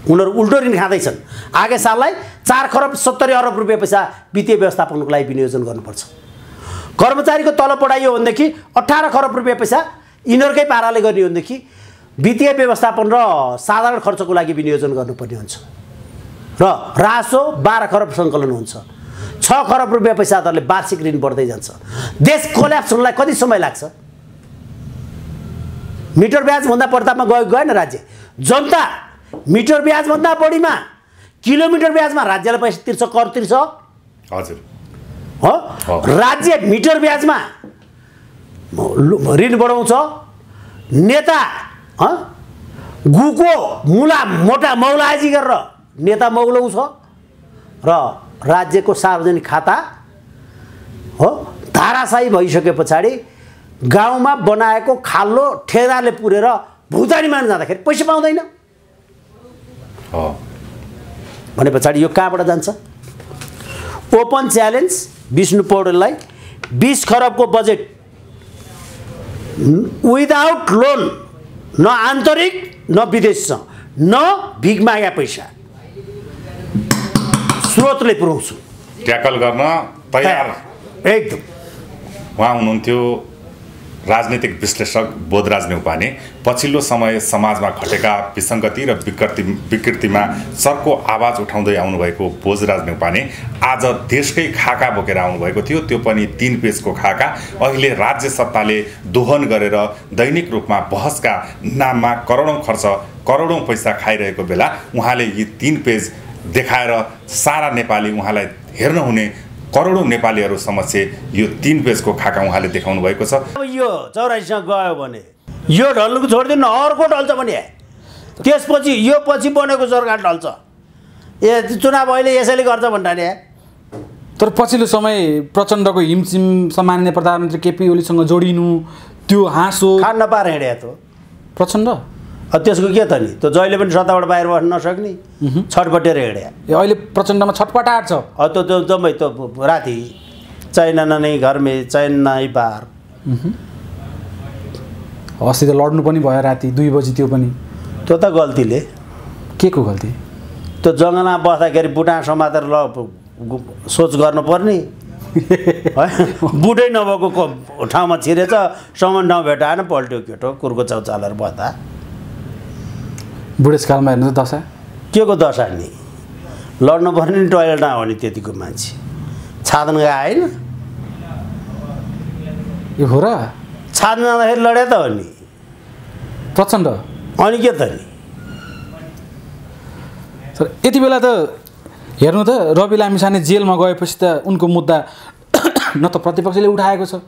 उनीहरू उल्टो ऋण खाँदैछन्। आगे साललाई 4 खरब 70 अरब रुपियाँ पैसा वित्तीय व्यवस्थापनको लागि विनियोजन गर्नुपर्छ। कर्मचारीको तलब बढाइयो भनेदेखि 18 खरब रुपियाँ पैसा यिनीहरूकै पाराले गर्ने हो भनेदेखि वित्तीय व्यवस्थापन र साधारण खर्चको लागि विनियोजन गर्नुपर्ने हुन्छ र रासो 12 खरब सङ्कलन हुन्छ। 6 खरब रुपियाँ पैसा दरले वार्षिक ऋण बढ्दै जान्छ। देश कोल्याप्स हुनलाई कति समय लाग्छ? मिटर ब्याजभन्दा बढ्तामा गएन राज्य। जनता मिटर ब्याजभन्दा बढीमा किलोमिटर ब्याजमा राज्यलाई पैसा तिर्छ, कर तिर्छ। हजुर हो, राज्य मिटर ब्याजमा ऋण बढाउँछ। नेता गुको मुला मोटा मौलाजी गरेर नेता मौलाउँछ र राज्यको सार्वजनिक खाता हो धाराशाही भइसके पछाडि गाउँमा बनाएको खाल्लो ठेदारले पुरेर भुक्तानी मान जाँदाखेरि पैसा पाउँदैन भने पछाडि यो कहाँबाट जान्छ? ओपन च्यालेन्ज विष्णु पौडेललाई 20 खरबको बजेट विदाउट लोन, न आन्तरिक न विदेशसँग, न भिख मागे पैसा स्रोतले पुर्याउँछु, ट्याकल गर्न तयार एकदम। उहाँ हुनुहुन्थ्यो राजनीतिक विश्लेषक बोधराज न्यौपाने। पछिल्लो समय समाजमा घटेका विसङ्गति र विकृतिमा चर्को आवाज उठाउँदै आउनुभएको बोधराज न्यौपाने आज देशकै खाका बोकेर आउनुभएको थियो, त्यो पनि 3 पेजको खाका। अहिले राज्य सत्ताले दोहन गरेर दैनिक रूपमा बहसका नाममा करोडौँ खर्च, करोडौँ पैसा खाइरहेको बेला उहाँले यी 3 पेज देखाएर सारा नेपाली उहाँलाई हेर्न हुने करोडौँ नेपालीहरू समक्ष यो 3 पेजको खाका उहाँले देखाउनु भएको छ। अब यो 84सँग गयो भने यो ढल्नुको छोडिदिनु, अर्को ढल्छ भने त्यसपछि यो पछि बनेको सरकार ढल्छ। चुनाव अहिले यसैले गर्छ भन्नाले। तर पछिल्लो समय प्रचण्डको हिमसिम सम्माननीय प्रधानमन्त्री केपी ओलीसँग जोडिनु, त्यो हाँसो खान नपाएर हिँडे त प्रचण्ड त्यसको के त नि त्यो जहिले पनि सत्ताबाट बाहिर बस्न नसक्ने छटपटेर हिँड्या अहिले प्रचण्डमा छटपटाट छ त्यो जम्मै त्यो राति चाइना नै घरमै चैन नै पार अस्ति त लड्नु पनि भयो राति 2 बजी त्यो पनि त्यो त गल्तीले के को गल्ती त्यो जङ्गलमा बस्दाखेरि बुटा समातेर सोच गर्नुपर्ने है बुटै नभएको ठाउँमा छिरेछ सामान ठाउँ भेटाएन पल्ट्यो केटो कुर्को चाउचालेर बस्दा बुढेसकालमा हेर्नु त दशा के को दशा नि लड्नु पर्ने नि टोइलेटमा हो नि त्यतिको मान्छे छादन गएन यो हो र छादन जाँदाखेरि लडे त हो नि प्रचण्ड अनि के त नि सर यति बेला त हेर्नु त रवि लामिछाने जेलमा गएपछि त उनको मुद्दा न त प्रतिपक्षले उठाएको छ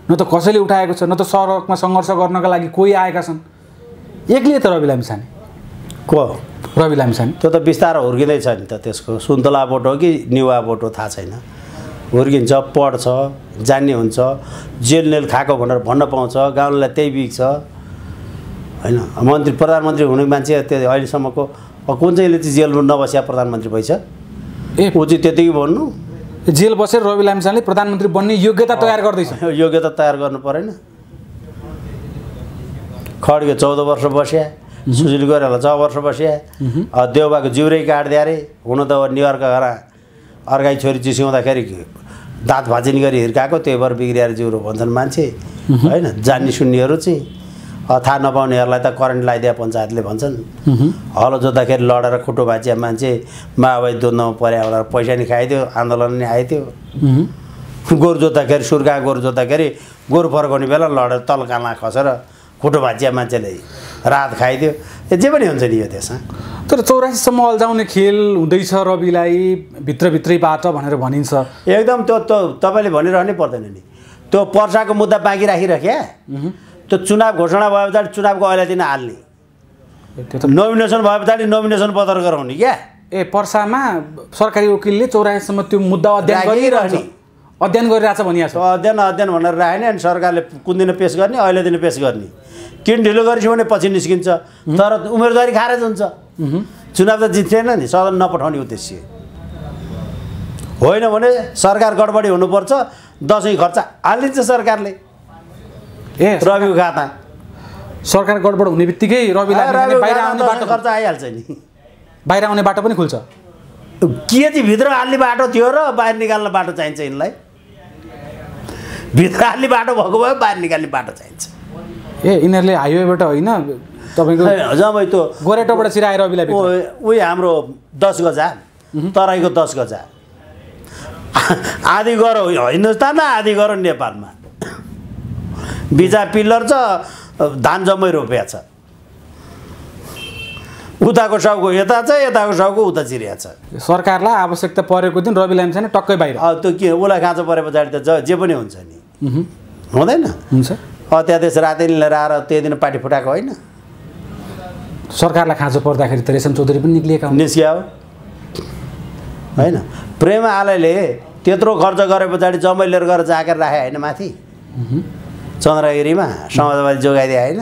न त कसैले उठाएको छ न त सडकमा सङ्घर्ष गर्नका लागि कोही आएका छन् एक्लै त रवि लामिछाने को रवि लामिछाने त्यो त बिस्तारो हुर्किँदैछ नि त त्यसको सुन्तला बोट हो कि निवा बोट हो थाहा छैन हुर्किन्छ पढ्छ जान्ने हुन्छ जेल नेल खाएको भनेर भन्न पाउँछ गाउँलाई त्यही बिग्छ होइन मन्त्री प्रधानमन्त्री हुने मान्छे त्यो अहिलेसम्मको कुन चाहिँले चाहिँ जेल नबस्या प्रधानमन्त्री भइछ ऊ चाहिँ त्यतिकै भन्नु जेल बसेर रवि लामिछानेले प्रधानमन्त्री बन्ने योग्यता तयार गर्दैछ योग्यता तयार गर्नु परेन खड्गे 14 वर्ष बस्या सुशील गोरेला 6 वर्ष बस्या देउबाको जिउरै काट्दिया अरे हुन त निवारक घर अर्काई छोरी चिसाउँदाखेरि दाँत भाजिन गरी हिर्काएको त्यही भएर बिग्रिएर जिउरो भन्छन् मान्छे होइन जान्ने सुन्नेहरू चाहिँ थाहा नपाउनेहरूलाई त करेन्ट लगाइदिए पञ्चायतले भन्छन् हलो जोत्दाखेरि लडेर खुट्टो भाँचिया मान्छे माओवादी द्वन्द्वमा पर्या भनेर पैसा नि खाइदियो आन्दोलन नि आइदियो गोरु जोत्दाखेरि सुर्खा गोरु जोत्दाखेरि गोरु फर्काउने बेला लडेर तलकालमा खसेर खुट्टो भाँचिया मान्छेले रात खाइदियो जे पनि हुन्छ नि यो त्यसमा तर 84 सम्म अल्झाउने खेल हुँदैछ रविलाई भित्रभित्रैबाट भनेर भनिन्छ एकदम त्यो तपाईँले भनिरहनै पर्दैन नि त्यो पर्साको मुद्दा बाँकी राखिराख्या त्यो चुनाव घोषणा भए पछाडि चुनावको अहिले दिन हाल्ने नोमिनेसन भए पछाडि नोमिनेसन पत्र गराउने क्या पर्सामा सरकारी वकिलले 84 सम्म त्यो मुद्दा अध्ययन गरिरहेछ अध्ययन गरिरहेछ भनिएको छ अध्ययन भनेर राख्ने अनि सरकारले कुन दिन पेश गर्ने अहिले दिन पेश गर्ने किन ढिलो गरिस् भने पछि निस्किन्छ तर उम्मेदवारी खारेज हुन्छ चुनाव त जित्दैन नि सदन नपठाउने उद्देश्य होइन भने सरकार गडबडी हुनुपर्छ दसैँ खर्च हालिदिन्छ सरकारले रविको खाता सरकार गडबड हुने बित्तिकै रविलाई बाहिर आउने बाटो खर्च आइहाल्छ नि बाहिर आउने बाटो पनि खुल्छ के चाहिँ भित्र हाल्ने बाटो थियो र बाहिर निकाल्ने बाटो चाहिन्छ यिनलाई भित्र हाल्ने बाटो भएको भए बाहिर निकाल्ने बाटो चाहिन्छ यिनीहरूले हाइवेबाट होइन तपाईँको जम्मै त्यो गोरेटोबाट सिराएर रविलाई उही हाम्रो 10 गजा तराईको 10 गजा आधी गरो हिन्दुस्तानमा आधी गरो नेपालमा बिजा पिल्लर छ धान जम्मै रोपिया छ उताको साउको यता छ यताको साउको उता चिरिया छ सरकारलाई आवश्यकता परेको दिन रवि लामिछाने टक्कै बाहिर त्यो के उसलाई खाँचो परे पछाडि त जे पनि हुन्छ नि हुँदैन हुन्छ अत्यादेश रातै लिएर आएर त्यही दिन पार्टी फुटाएको होइन सरकारलाई खाँचो पर्दाखेरि त रेशम चौधरी पनि निक्लिएका निस्किया हो होइन प्रेम आलयले त्यत्रो खर्च गरे पछाडि जम्मै लिएर गएर जाकेर राखे होइन माथि चन्द्रगिरीमा समाजवादी जोगाइदिए होइन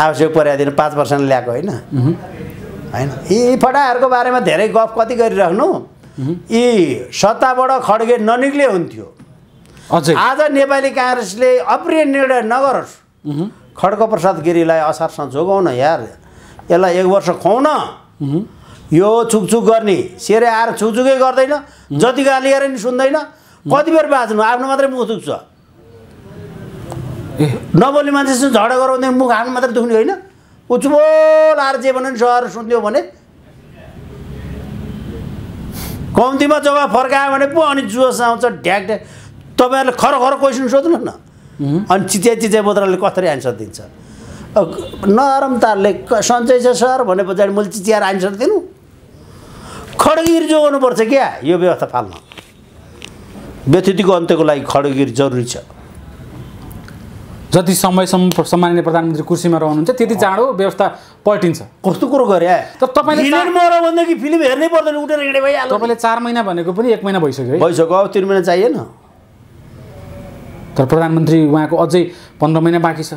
आवश्यक परेको दिन 5% ल्याएको होइन होइन यी फटाहरूको बारेमा धेरै गफ कति गरिराख्नु यी सत्ताबाट खड्गे ननिक्ले हुन्थ्यो आज नेपाली काङ्ग्रेसले अप्रिय निर्णय नगरोस् खड्गप्रसाद गिरीलाई असारसँग जोगाउन यार यसलाई 1 वर्ष खुवाउन यो छुकछुक गर्ने सेरे आएर छुकछुकै गर्दैन जति गाली गरे नि सुन्दैन कति बेर बाँच्नु आफ्नो मात्रै मुख दुख्छ नबोल्ने मान्छेसँग झगडा गराउँदै मुख आफ्नो मात्रै दुख्ने होइन ऊ चुपोल आएर जे भने सहर सुन्थ्यो भने कम्तीमा जग्गा फर्कायो भने पो अनि जोस आउँछ ढ्याक ढ्याक तपाईँहरूले खर क्वेसन सोध्नु न अनि चिच्या बोतराले कसरी एन्सर दिन्छ नरम तारले सन्चै छ सर भने पछाडि मैले चिच्याएर एन्सर दिनु खड्गगिरी जोगाउनुपर्छ क्या यो व्यवस्था फाल्न व्यथितिको अन्त्यको लागि खड्गगिरी जरुरी छ जति समयसम्म सम्माननीय प्रधानमन्त्री कुर्सीमा रहनुहुन्छ त्यति चाँडो व्यवस्था पल्टिन्छ कस्तो कुरो गरे तर तपाईँले भन्दाखेरि फिल्म हेर्नै पर्दैन उठेर हिँडे भइहाल्यो तपाईँले 4 महिना भनेको पनि 1 महिना भइसक्यो भइसक्यो अब 3 महिना चाहिएन तर प्रधानमन्त्री उहाँको अझै 15 महिना बाँकी छ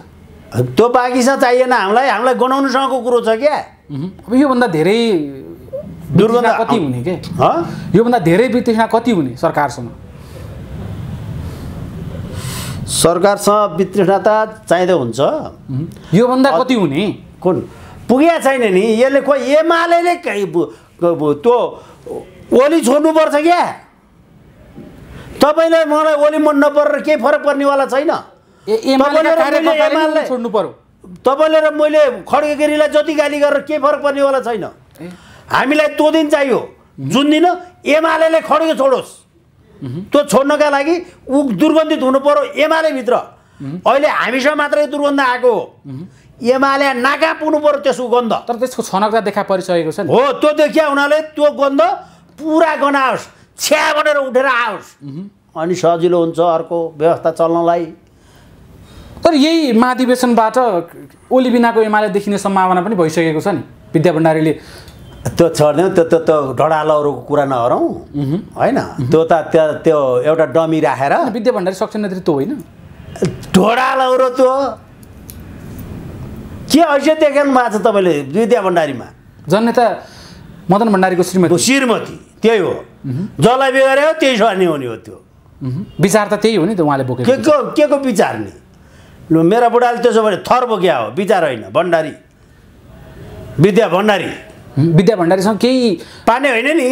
त्यो बाँकीसँग चाहिएन हामीलाई गनाउनुसँगको कुरो छ क्या। अब योभन्दा धेरै दुर्गन्ध कति हुने के योभन्दा धेरै वितृष्णा कति हुने सरकारसँग वितृष्णा त चाहिँदै हुन्छ। योभन्दा कति हुने कुन पुगेको छैन नि यसले खोइ एमाले त्यो ओली छोड्नुपर्छ क्या। तपाईँलाई मलाई ओली मन नपरेर केही फरक पर्नेवाला छैन। छोड्नु पर्यो तपाईँले र मैले खड्गे गिरीलाई जति गाली गरेर केही फरक पर्नेवाला छैन। हामीलाई त्यो दिन चाहियो जुन दिन एमाले खड्गे छोडोस्। त्यो छोड्नका लागि ऊ दुर्गन्धित हुनु पर्यो एमालेभित्र। अहिले हामीसँग मात्रै दुर्गन्ध आएको हो। एमाले नाका पुग्नु पर्यो त्यसको गन्ध। तर त्यसको छनकता देखा परिसकेको छ नि। हो त्यो देखिया हुनाले त्यो गन्ध पुरा गनाओस् छ्या भनेर उठेर आओस् अनि सजिलो हुन्छ अर्को व्यवस्था चल्नलाई। तर यही महाधिवेशनबाट ओली बिनाको एमाले देखिने सम्भावना पनि भइसकेको छ नि। विद्या भण्डारीले त्यो छोड्ने त्यो ढडालहरूको कुरा नगरौँ होइन। त्यो त त्यो एउटा डमी राखेर विद्या भण्डारी सक्छ नेतृत्व होइन ढडालहरू त्यो के ऐसे देख्नु भएको छ तपाईँले विद्या भण्डारीमा। जननेता मदन भण्डारीको श्रीमती त्यही हो जसलाई बिगार्यो त्यही सर्ने हुने हो। त्यो विचार त त्यही हो नि त उहाँले बोकेको के को विचार नि। लु मेरा बुढाले त्यसो भने थर बोक्या हो विचार होइन। भण्डारी विद्या भण्डारीसँग केही पाने होइन नि।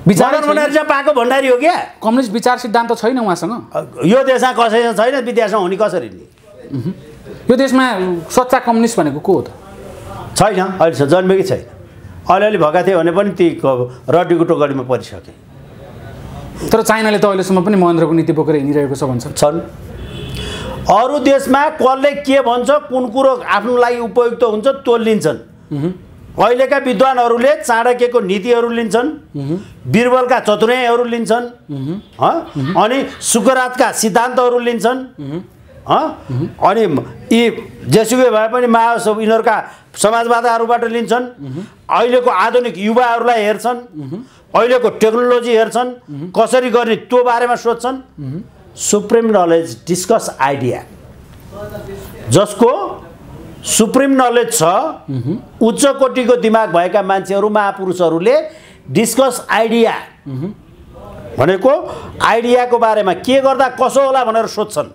विचार भण्डारीसँग पाएको भण्डारी हो क्या। कम्युनिस्ट विचार सिद्धान्त छैन उहाँसँग। यो देशमा कसैसँग छैन विद्यासँग हुने कसरी नि। यो देशमा सच्चा कम्युनिस्ट भनेको को हो त छैन अहिलेसम्म जन्मेकै छैन। अलिअलि भएका थियो भने पनि ती रड्डीको टोकरीमा परिसके। तर चाइनाले त अहिलेसम्म पनि महेन्द्रको नीति बोकेर हिँडिरहेको छ छन्। अरू देशमा कसले के भन्छ कुन कुरो आफ्नो लागि उपयुक्त हुन्छ त्यो लिन्छन्। अहिलेका विद्वानहरूले चाणक्यको नीतिहरू लिन्छन् बीरबलका चतुर्याइहरू लिन्छन् अनि सुकरातका सिद्धान्तहरू लिन्छन् अनि यी जेसुकै भए पनि माओवादी यिनीहरूका समाजवादीहरूबाट लिन्छन्। अहिलेको आधुनिक युवाहरूलाई हेर्छन् अहिलेको टेक्नोलोजी हेर्छन् कसरी गर्ने त्यो बारेमा सोध्छन्। सुप्रिम नलेज डिस्कस आइडिया जसको सुप्रिम नलेज छ उच्च कोटिको दिमाग भएका मान्छेहरू महापुरुषहरूले डिस्कस आइडिया भनेको आइडियाको बारेमा के गर्दा कसो होला भनेर सोध्छन्।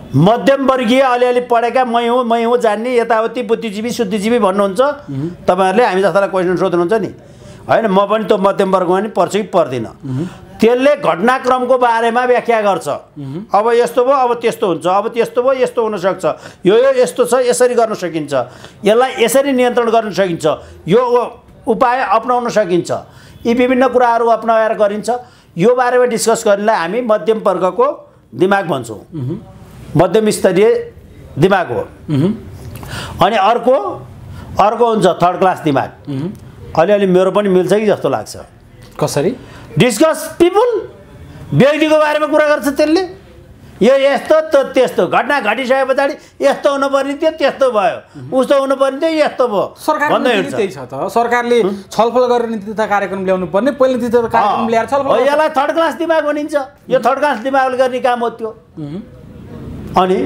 मध्यमवर्गीय अलिअलि पढेका मै हुँ जान्ने यताउति बुद्धिजीवी शुद्धिजीवी भन्नुहुन्छ तपाईँहरूले हामी जस्तालाई क्वेसन सोध्नुहुन्छ नि होइन। म पनि त्यो मध्यमवर्गमा नि पर्छु कि पर्दिनँ। त्यसले घटनाक्रमको बारेमा व्याख्या गर्छ। अब यस्तो भयो अब त्यस्तो हुन्छ अब त्यस्तो भयो यस्तो हुनसक्छ यो यस्तो छ यसरी गर्न सकिन्छ यसलाई यसरी नियन्त्रण गर्न सकिन्छ यो उपाय अपनाउन सकिन्छ यी विभिन्न कुराहरू अपनाएर गरिन्छ। यो बारेमा डिस्कस गर्नलाई हामी मध्यम वर्गको दिमाग भन्छौँ। मध्यम स्तरीय दिमाग हो। अनि अर्को हुन्छ थर्ड क्लास दिमाग। अलिअलि मेरो पनि मिल्छ कि जस्तो लाग्छ। कसरी डिस्कस पिपुल व्यक्तिको बारेमा कुरा गर्छ त्यसले यो यस्तो त त्यस्तो घटना घटिसके पछाडि यस्तो हुनुपर्ने थियो त्यस्तो भयो उस्तो हुनुपर्ने थियो यस्तो भयो भन्दै हिँड्छ। त्यही छ त सरकारले छलफल गरेर नीति तथा कार्यक्रम ल्याउनु पर्ने पहिलो नीति तथा कार्यक्रम ल्याएर छलफल यसलाई थर्ड क्लास दिमाग भनिन्छ। यो थर्ड क्लास दिमागले गर्ने काम हो त्यो। अनि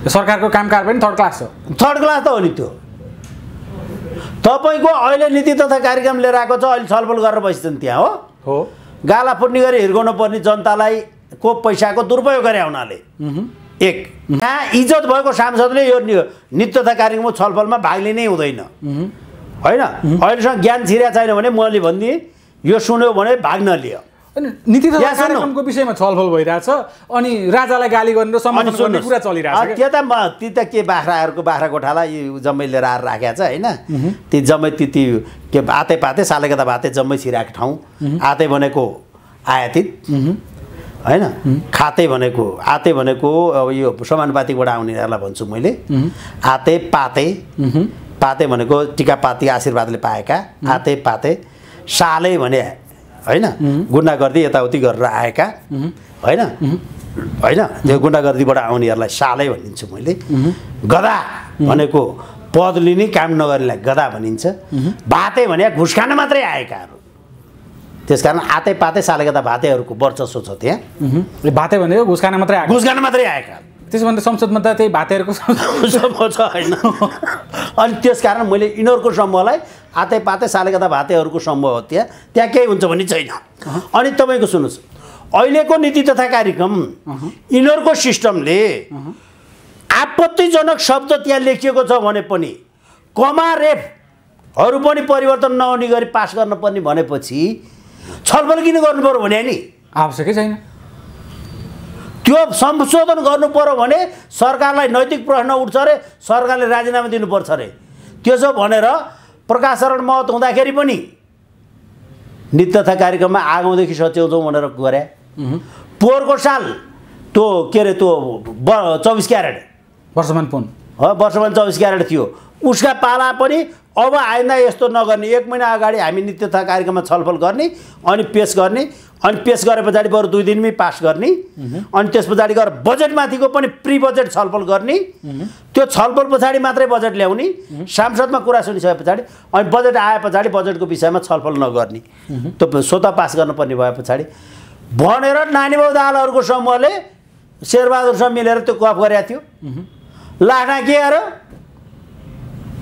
सरकारको कामकाज पनि थर्ड क्लास हो। थर्ड क्लास त हो नि त्यो। तपाईँको अहिले नीति तथा कार्यक्रम लिएर आएको छ अहिले छलफल गरेर बसिन्छन् त्यहाँ हो गाला फुट्ने गरी हिर्काउनु पर्ने जनतालाई को पैसाको दुरुपयोग गरे हुनाले एक यहाँ इज्जत भएको सांसदले यो नीति तथा कार्यक्रमको छलफलमा भाग लिनै हुँदैन होइन। अहिलेसम्म ज्ञान छिरेको छैन भने मैले भनिदिएँ यो सुन्यो भने भाग नलियो। नीति तथा कार्यक्रमको विषयमा छलफल भइरहेछ अनि राजालाई गाली गर्ने र सम्मान गर्ने कुरा चलिरहेछ। त्यो त के बाख्राहरूको बाख्रा गोठालाई जम्मै लिएर आएर राखेको छ होइन। ती जम्मै ती के आते पाते सालेको त भाते जम्मै छिराएको ठाउँ। आते भनेको आयातित होइन आते भनेको अब यो समानुपातिकबाट आउनेहरूलाई भन्छु मैले। आते पाते भनेको टिकापाती आशीर्वादले पाएका आते पाते साले भने होइन गुन्डागर्दी यताउति गरेर आएका होइन त्यो गुन्डागर्दीबाट आउनेहरूलाई सालै भनिन्छु मैले। गधा भनेको पद लिने काम नगर्नेलाई गधा भनिन्छ। भाते भने घुस खान मात्रै आएकाहरू त्यसकारण आते पाते साले गधा भातेहरूको वर्चस्व छ त्यहाँ। भाते भनेको घुस खान मात्रै आएका त्यसो भने संसदमा त त्यही भातेहरूको समूह छ होइन। अनि त्यस कारण मैले यिनीहरूको समूहलाई आते पाते सालेगदा भातेहरूको समूह हो, त्यहाँ केही हुन्छ भन्ने छैन। अनि तपाईँको सुन्नुहोस्, अहिलेको नीति तथा कार्यक्रम यिनीहरूको सिस्टमले आपत्तिजनक शब्द त्यहाँ लेखिएको छ भने पनि कमा रेफहरू पनि परिवर्तन नहुने गरी पास गर्नुपर्ने भनेपछि छलफल किन गर्नु पर्यो भने नि आवश्यकै छैन। त्यो संशोधन गर्नु पर्यो भने सरकारलाई नैतिक प्रश्न उठ्छ अरे, सरकारले राजीनामा दिनुपर्छ अरे। त्यसो भनेर प्रकाश शरण महत हुँदाखेरि पनि नीति तथा कार्यक्रममा आगौँदेखि सच्याउँछौँ भनेर गरे। पोहोरको साल त्यो के अरे त्यो 24 क्यारेट वर्षमान पुन वर्षमान 24 क्यारेट थियो, उसका पाला पनि अब आइन्दा यस्तो नगर्ने। 1 महिना अगाडि हामी नीति तथा कार्यक्रममा छलफल गर्ने अनि पेस गर्ने, अनि पेस गरे पछाडि बरु 2 दिनमै पास गर्ने, अनि त्यस पछाडि गएर बजेटमाथिको पनि प्री बजेट छलफल गर्ने। त्यो छलफल पछाडि मात्रै बजेट ल्याउने, सांसदमा कुरा सुनिसके पछाडि अनि बजेट आए पछाडि बजेटको विषयमा छलफल नगर्ने, त्यो स्वतः पास गर्नुपर्ने भए पछाडि भनेर नानीबाउ दाहालहरूको समूहले शेरबहादुरसँग मिलेर त्यो गफ गरेको थियो। लाठा के गर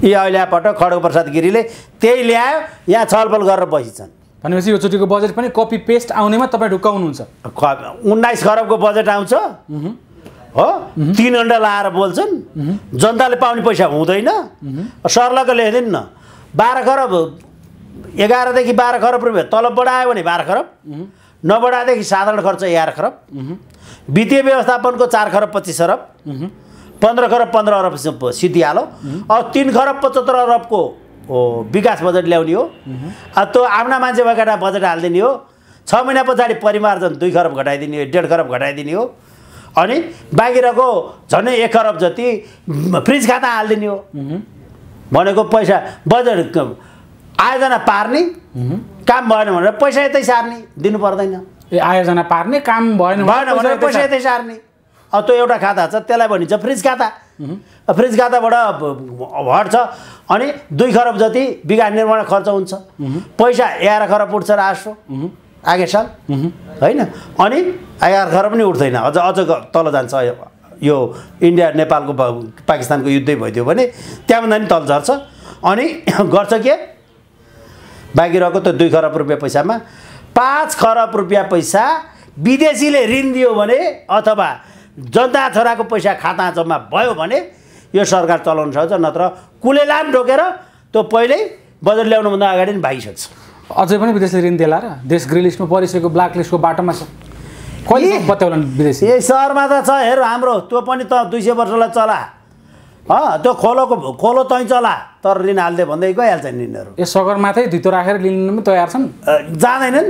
यी अहिले पटक खड्गप्रसाद गिरीले त्यही ल्यायो, यहाँ छलफल गरेर बसिन्छन्। भनेपछि यो चोटिको बजेट पनि कपी पेस्ट आउनेमा तपाईँ ढुक्काउनुहुन्छ। 19 खरबको बजेट आउँछ हो, 3 घण्टा लाएर बोल्छन्, जनताले पाउने पैसा हुँदैन। सरलक लेख्दैन न 12 खरब 11 देखि 12 खरब रुपियाँ तलब बढायो भने 12 खरब, नबढाएदेखि साधारण खर्च 11 खरब, वित्तीय व्यवस्थापनको 4 खरब 25 अरब, 15 खरब 15 अरब सिद्धिहालो। अब 3 खरब 75 अरबको विकास बजेट ल्याउने हो। त्यो आफ्ना मान्छे भएका बजेट हालिदिने हो। 6 महिना पछाडि परिमार्जन 2 खरब घटाइदिने हो, 1.5 खरब घटाइदिने हो। अनि बाँकी रहेको झन्डै 1 खरब जति फ्रिज खाता हालिदिने हो। भनेको पैसा बजेट आयोजना पार्ने, काम भएन भनेर पैसा यतै सार्ने, दिनु पर्दैन। आयोजना पार्ने, काम भएन भनेर पैसा यतै सार्ने। अब त्यो एउटा खाता छ, त्यसलाई भनिन्छ फ्रिज खाता। फ्रिज खाताबाट हट्छ अनि 2 खरब जति विकास निर्माण खर्च हुन्छ। पैसा 11 खरब उठ्छ राष्ट्र आगे साल होइन, अनि 11 खरब पनि उठ्दैन, अझ तल जान्छ। यो इन्डिया नेपालको पाकिस्तानको युद्धै भइदियो भने त्यहाँभन्दा पनि तल झर्छ। अनि गर्छ के, बाँकी रहेको त्यो 2 खरब रुपियाँ पैसामा 5 खरब रुपियाँ पैसा विदेशीले ऋण दियो भने अथवा जनता छोराको पैसा खाता जम्मा भयो भने यो सरकार चलाउन सक्छ, नत्र कुलेलाम ढोकेर त्यो पहिल्यै बजेट ल्याउनुभन्दा अगाडि नै भागिसक्छ। अझै पनि विदेशले ऋण देला र देश ग्रे लिस्टमा परिसकेको ब्ल्याक लिस्टको बाटोमा छ। कहिले बत्याउलान् विदेशी? यही सहरमा त छ, हेर हाम्रो त्यो पनि त 200 वर्षलाई चला। त्यो खोलो तै चला, तर ऋण हाल्दे भन्दै गइहाल्छ नि यिनीहरू। यो सगरमाथै धितो राखेर लिन पनि तयार छन्, जाँदैनन्।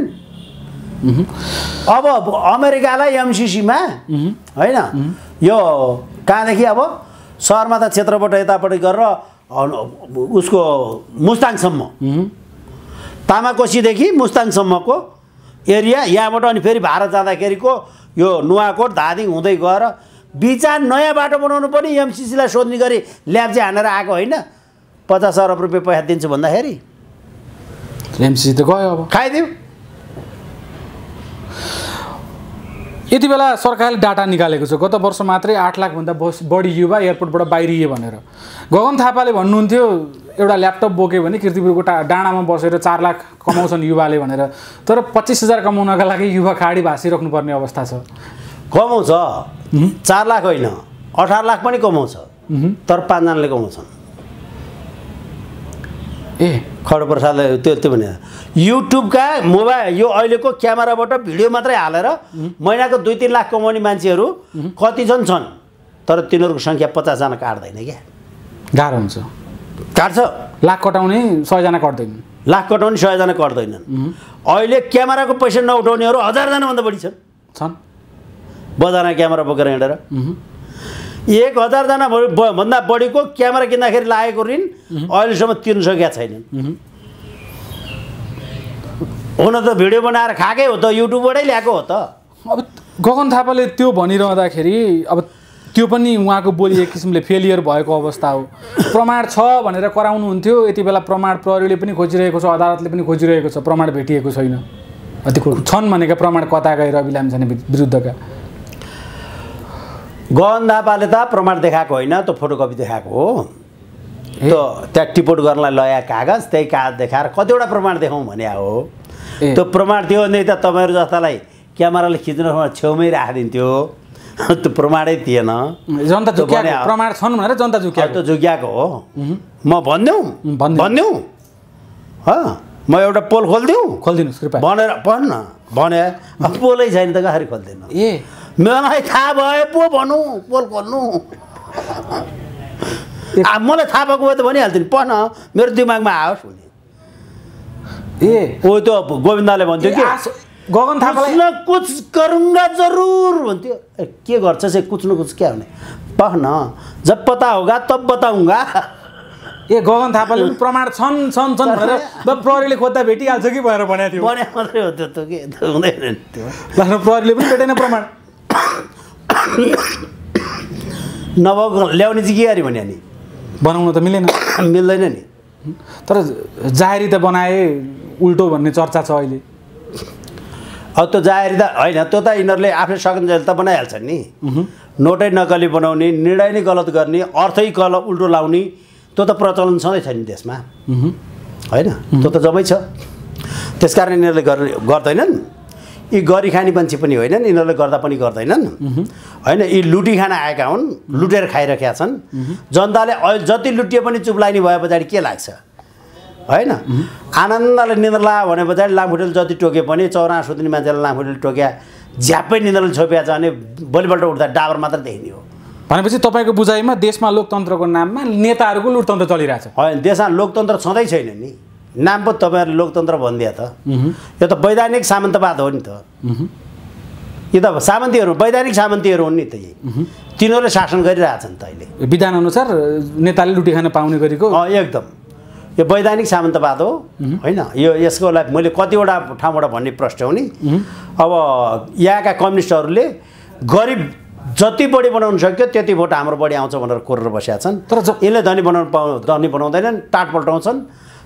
अब अमेरिकालाई एमसिसीमा होइन, यो कहाँदेखि अब सहरमा त क्षेत्रबाट यतापट्टि गरेर उसको मुस्ताङसम्म, तामाकोसीदेखि मुस्ताङसम्मको एरिया यहाँबाट अनि फेरि भारत जाँदाखेरिको यो नुवाकोट धादिङ हुँदै गएर बिचा नयाँ बाटो बनाउनु पनि एमसिसीलाई सोध्ने गरी ल्याब्चे हानेर आएको होइन। 50 अरब रुपियाँ पैसा दिन्छु भन्दाखेरि एमसिसी त गयो, अब खाइदिउँ। यति बेला सरकारले डाटा निकालेको छ, गत वर्ष मात्रै 8 लाखभन्दा बढी युवा एयरपोर्टबाट बाहिरिए भनेर। गगन थापाले भन्नुहुन्थ्यो एउटा ल्यापटप बोक्यो भने कीर्तिपुरको डाँडामा बसेर 4 लाख कमाउँछन् युवाले भनेर, तर 25,000 कमाउनका लागि युवा खाडी भाँसिराख्नुपर्ने अवस्था छ। कमाउँछ 4 लाख होइन, 18 लाख पनि कमाउँछ, तर 5 जनाले कमाउँछन्। खड्गप्रसादले त्यो भने युट्युबका मोबाइल यो अहिलेको क्यामेराबाट भिडियो मात्रै हालेर महिनाको 2-3 लाख कमाउने मान्छेहरू कति छन्, तर तिनीहरूको सङ्ख्या 50 जना काट्दैन क्या। गाह्रो हुन्छ, काट्छ। लाख कटाउने 100 जना कट्दैन, लाख कटाउने 100 जना कट्दैनन्। अहिले क्यामेराको पैसा नउठाउनेहरू 1000 जनाभन्दा बढी छन्। बजारमा क्यामेरा बोकेर हिँडेर 1000 जना भन्दा बढीको क्यामेरा किन्दाखेरि लागेको ऋण अहिलेसम्म तिर्न सकेका छैनन्। हुन त भिडियो बनाएर खाएकै हो त, युट्युबबाटै ल्याएको हो त। अब गगन थापाले त्यो भनिरहँदाखेरि अब त्यो पनि उहाँको बोली एक किसिमले फेलियर भएको अवस्था हो। प्रमाण छ भनेर कराउनुहुन्थ्यो, यति बेला प्रमाण प्रहरीले पनि खोजिरहेको छ, अदालतले पनि खोजिरहेको छ, प्रमाण भेटिएको छैन। छन् भनेका प्रमाण कता गए रवि लामिछाने विरुद्धका? गगन थापाले त प्रमाण देखाएको होइन, त्यो फोटोकपी देखाएको हो। त्यो त्यहाँ टिपोट गर्नलाई लगाएको कागज, त्यही कागज देखाएर कतिवटा प्रमाण देखाउँ भने हो। त्यो प्रमाण थियो भने त तपाईँहरू जस्तालाई क्यामेराले खिच्न छेउमै राखिदिन्थ्यो। त्यो प्रमाणै थिएन। जनता झुक्याएको प्रमाण छन् भनेर जनता झुक्याएको। त्यो झुक्याएको हो। म भनिदिउँ म एउटा पोल खोलिदिनुहोस् कृपया भनेर भने पोलै छैन त कसरी खोल्दैन? मलाई थाहा भयो पो भनौँ पोल खोल्नु। मलाई थाहा भएको भए त भनिहाल्थ्यो नि, पढ्न मेरो दिमागमा आओस् भने। ओ त्यो गोविन्दले भन्थ्यो कि गगन थापालाई कुछ करूँगा जरुर भन्थ्यो। के गर्छ चाहिँ कुछ न कुछ क्या भने पढ्न, जब पता होगा तब बताऊँगा। गगन थापाले प्रमाण छन् भनेर प्रहरीले खोज्दा भेटिहाल्छ कि भनेर भनेको थियो। भने मात्रै हो त्यो त, के हुँदैन त्यो। प्रहरीले पनि भेटेन प्रमाण। नभएको ल्याउने चाहिँ के गरी भन्यो नि, बनाउन त मिल्दैन नि। तर जाहेरी त बनाए उल्टो भन्ने चर्चा छ अहिले। अब त्यो जाहेरी त होइन, त्यो त यिनीहरूले आफै सकिन्छ त बनाइहाल्छन् नि। नोटै नकली बनाउने, निर्णय नै गलत गर्ने, अर्थै उल्टो लाउने, त्यो त प्रचलन छँदैछ नि देशमा होइन? त्यो त जम्मै छ। त्यसकारण यिनीहरूले गर्दैनन्। यी गरी खाने मान्छे पनि होइनन्, यिनीहरूले गर्दा पनि गर्दैनन् होइन। यी लुटी खान आएका हुन्, लुटेर खाइरहेका छन्। जनताले अहिले जति लुटिए पनि चुप लाग्ने भए पछाडि के लाग्छ होइन? आनन्दले निन्द्रा ला भने पछाडि लामखुट्टेले जति टोके पनि, चौरा सुत्ने मान्छेलाई लामखुट्टेले टोक्या झ्याप्पै निन्द्राले छोपिया छ भने भोलिपल्ट उठ्दा डाबर मात्र देखिने हो। भनेपछि तपाईँको बुझाइमा देशमा लोकतन्त्रको नाममा नेताहरूको लुटतन्त्र चलिरहेछ? होइन, देशमा लोकतन्त्र छँदै छैन नि। नाम पो तपाईँहरूले लोकतन्त्र भनिदिए त। यो त वैधानिक सामन्तवाद हो नि त। यो त सामन्तीहरू, वैधानिक सामन्तीहरू हुन् नि त। यही तिनीहरूले शासन गरिरहेछन् त अहिले विधानअनुसार नेताले लुटी खान पाउने गरेको। एकदम यो वैधानिक सामन्तवाद हो होइन? यो यसको लागि मैले कतिवटा ठाउँबाट भन्ने प्रश्न हो नि। अब यहाँका कम्युनिस्टहरूले गरिब जति बढी बनाउन सक्यो त्यति भोट हाम्रो बढी आउँछ भनेर कोरेर बसेका छन्। तर यसले धनी बनाउँदैनन्, टाट पल्टाउँछन्।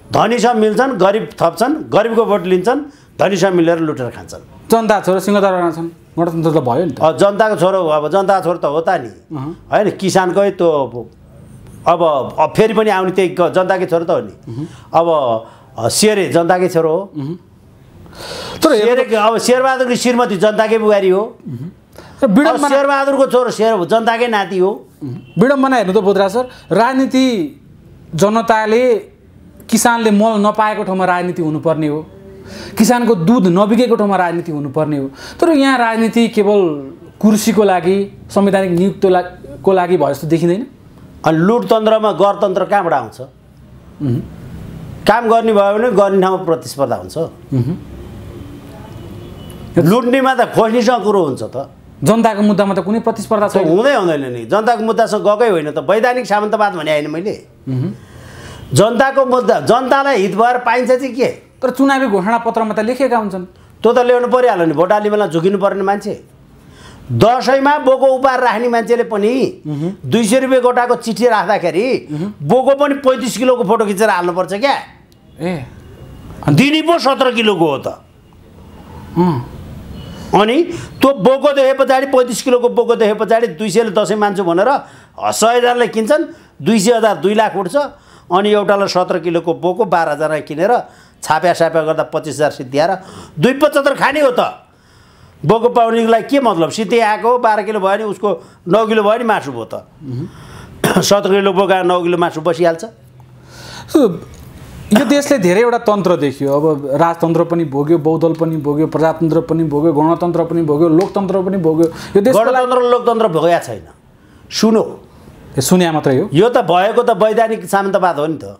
धनीसँग मिल्छन्, गरिब थप्छन्, गरिबको भोट लिन्छन्, धनीसँग मिलेर लुटेर खान्छन्। जनता छोरो सिंहदरबारमा छन्, गणतन्त्र त भयो नि त। जनताको छोरो, अब जनताको छोरो त हो त नि होइन? किसानकै त्यो अब फेरि पनि आउने त्यही जनताकै छोरो त हो नि। अब शेरे जनताकै छोरो हो। तर अब शेरबहादुरको श्रीमती जनताकै बुहारी हो। शेरबहादुरको छोरो जनताकै नाति हो। विडम्बना हेर्नु त बोधराज सर, राजनीति जनताले किसानले मल नपाएको ठाउँमा राजनीति हुनुपर्ने हो, किसानको दुध नबिकेको ठाउँमा राजनीति हुनुपर्ने हो। तर यहाँ राजनीति केवल कुर्सीको लागि, संवैधानिक नियुक्तिको लागि भयो जस्तो देखिँदैन। अनि लुटतन्त्रमा गणतन्त्र कहाँबाट आउँछ? काम गर्ने भयो भने गर्ने ठाउँमा प्रतिस्पर्धा हुन्छ। लुट्नेमा त खोज्नेसँग कुरो हुन्छ त। जनताको मुद्दामा त कुनै प्रतिस्पर्धा छैन। हुँदैन नि। जनताको मुद्दासँग गएकै होइन त। वैधानिक सामन्तवाद भने होइन मैले। जनताको मुद्दा जनतालाई हित भएर पाइन्छ चाहिँ के? तर चुनावी घोषणा पत्रमा त लेखेका हुन्छन्। त्यो त ल्याउनु परिहाल्यो नि। भोट हाल्ने बेला झुकिनु पर्ने मान्छे, दसैँमा बोको उपहार राख्ने मान्छेले पनि 200 रुपियाँ गोटाको चिठी राख्दाखेरि बोको पनि 35 किलोको फोटो खिचेर हाल्नुपर्छ क्या? दिने पो 17 किलोको हो त। अनि त्यो बोको देखे पछाडि 35 किलोको बोको देखे पछाडि 200ले दसैँ मान्छु भनेर 100,000ले किन्छन्, 200,000 2 लाख उठ्छ। अनि एउटालाई 17 किलोको बोको 12,000 किनेर छाप्या गर्दा 25,000 सिद्धिएर 275 खाने हो त। बोको पाउनेको लागि के मतलब? सिधै आएको 12 किलो भयो भने उसको 9 किलो भयो नि मासु भयो त। 17 किलो बोका 9 किलो मासु बसिहाल्छ। यो देशले धेरैवटा तन्त्र देखियो। अब राजतन्त्र पनि भोग्यो, बहुदल पनि भोग्यो, प्रजातन्त्र पनि भोग्यो, गणतन्त्र पनि भोग्यो, लोकतन्त्र पनि भोग्यो। यो देश गणतन्त्र लोकतन्त्र भोगेको छैन। सुनो, सुन्या मात्रै हो। यो त भएको त वैधानिक सामन्तवाद हो नि त।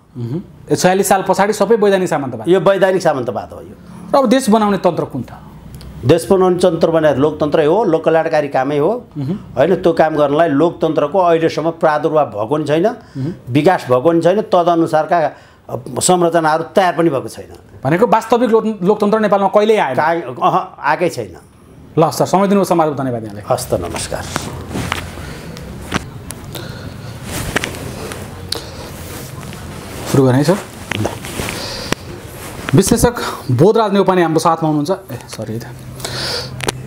46 साल पछाडि सबै वैधानिक सामन्तवाद। यो वैधानिक सामन्तवाद हो। यो अब देश बनाउने तन्त्र कुन त? देश बनाउने तन्त्र बनाएर लोकतन्त्रै हो, लोक कल्याणकारी कामै हो होइन? त्यो काम गर्नलाई लोकतन्त्रको अहिलेसम्म प्रादुर्भाव भएको पनि छैन, विकास भएको पनि छैन, तदनुसारका संरचनाहरू तयार पनि भएको छैन। भनेको वास्तविक लोकतन्त्र नेपालमा कहिल्यै आएन, आएकै छैन। ल सर, समय दिनु समाजको धन्यवाद यहाँलाई। हस्त नमस्कार। सुरु गर्ने सर। विश्लेषक बोधराज नेउपाने हाम्रो साथमा हुनुहुन्छ। सरी,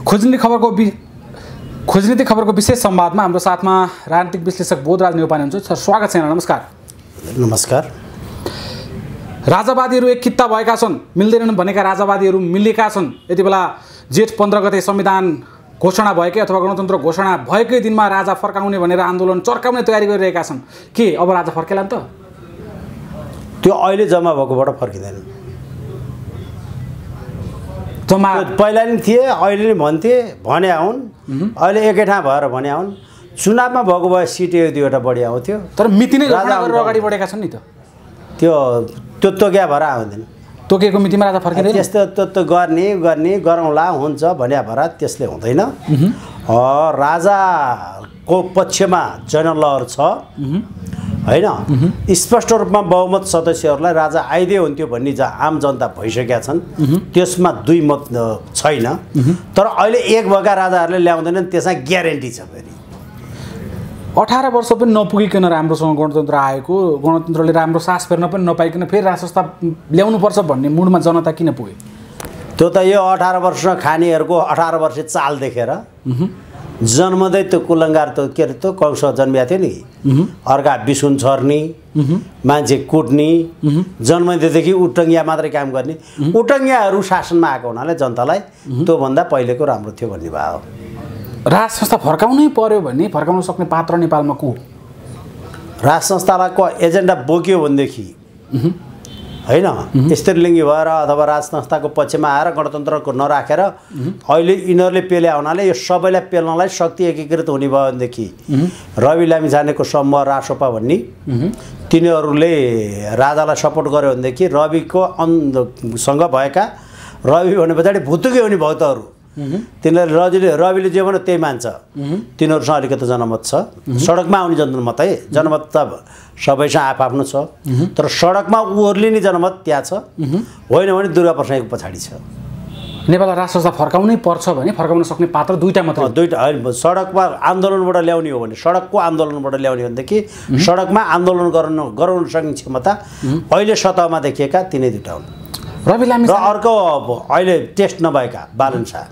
खोज्ने खबरको खोजनीति खबरको विशेष संवादमा हाम्रो साथमा राजनीतिक विश्लेषक बोधराज नेउपाने हुनुहुन्छ। सर स्वागत छ यहाँलाई। नमस्कार। नमस्कार। राजावादीहरू एक कित्ता भएका छन्, मिल्दैनन् भनेका राजावादीहरू मिलेका छन्। यति बेला जेठ 15 गते संविधान घोषणा भएकै अथवा गणतन्त्र घोषणा भएकै दिनमा राजा फर्काउने भनेर आन्दोलन चर्काउने तयारी गरिरहेका छन्। के अब राजा फर्केला नि त? त्यो अहिले जम्मा भएकोबाट फर्किँदैन। जम्मा पहिला नि थिए, अहिले नि भन्थे, भने आउन्। अहिले एकै ठाउँ भएर भने आउन्। चुनावमा भएको भए सिट 1-2वटा बढी आउँथ्यो। तर मिति नै अगाडि बढेका छन् नि त। त्यो तोक्या भएर आउँदैन। तोकेको मितिमा राजा फर्किँदैन। त्यस्तो गर्ने गरौँला हुन्छ भन्या भएर त्यसले हुँदैन। राजाको पक्षमा जनलहर छ होइन। स्पष्ट रूपमा बहुमत सदस्यहरूलाई राजा आइदिए हुन्थ्यो भन्ने आम जनता भइसकेका छन्। त्यसमा 2 मत छैन। तर अहिले एक भएका राजाहरूले ल्याउँदैनन्, त्यसमा ग्यारेन्टी छ। फेरि 18 वर्ष पनि नपुगिकन राम्रोसँग गणतन्त्र आएको, गणतन्त्रले राम्रो सास फेर्न पनि नपाइकन फेरि राज संस्था ल्याउनुपर्छ भन्ने मुडमा जनता किन पुगे? त्यो त यो 18 वर्ष खानेहरूको 18 वर्षे चाल देखेर जन्मदै त्यो कुलङ्गार त के अरे त्यो कंस जन्मिया थियो नि। अर्का बिसुन छर्नी, मान्छे कुट्ने, जन्मदैदेखि उटङ्गिया मात्रै काम गर्ने। उटङ्गियाहरू शासनमा आएको हुनाले जनतालाई त्योभन्दा पहिलेको राम्रो थियो भन्ने भयो। राज संस्था फर्काउनै पर्यो भने फर्काउन सक्ने पात्र नेपालमा को? राज संस्थालाई को एजेन्डा बोक्यो भनेदेखि होइन, स्त्रीलिङ्गी भएर अथवा राज संस्थाको पक्षमा आएर गणतन्त्रको नराखेर अहिले यिनीहरूले पेल्या हुनाले यो सबैलाई पेल्नलाई शक्ति एकीकृत हुने भयो भनेदेखि रवि लामिछानेको समूह रासोपा भन्ने तिनीहरूले राजालाई सपोर्ट गर्यो भनेदेखि रविको सँग भएका, रवि भने पछाडि भुतुकै हुने भक्तहरू तिनीहरूले रविले जे भन्यो त्यही मान्छ। तिनीहरूसँग अलिकति जनमत छ। सडकमा आउने जनमत है, जनमत त सबैसँग आफ्नो छ। तर सडकमा ओर्लिने जनमत त्यहाँ छ। होइन भने दुर्गा प्रसादको पछाडि छ। नेपाललाई राज संस्था फर्काउनै पर्छ भने फर्काउन सक्ने पात्र दुईटा मात्र। दुईटा होइन। सडकमा आन्दोलनबाट ल्याउने हो भने, सडकको आन्दोलनबाट ल्याउने भनेदेखि सडकमा आन्दोलन गराउन सक्ने क्षमता अहिले सतहमा देखिएका तिनै दुईटा हुन्। रवि लामी र अर्को अहिले टेस्ट नभएका बालन शाह।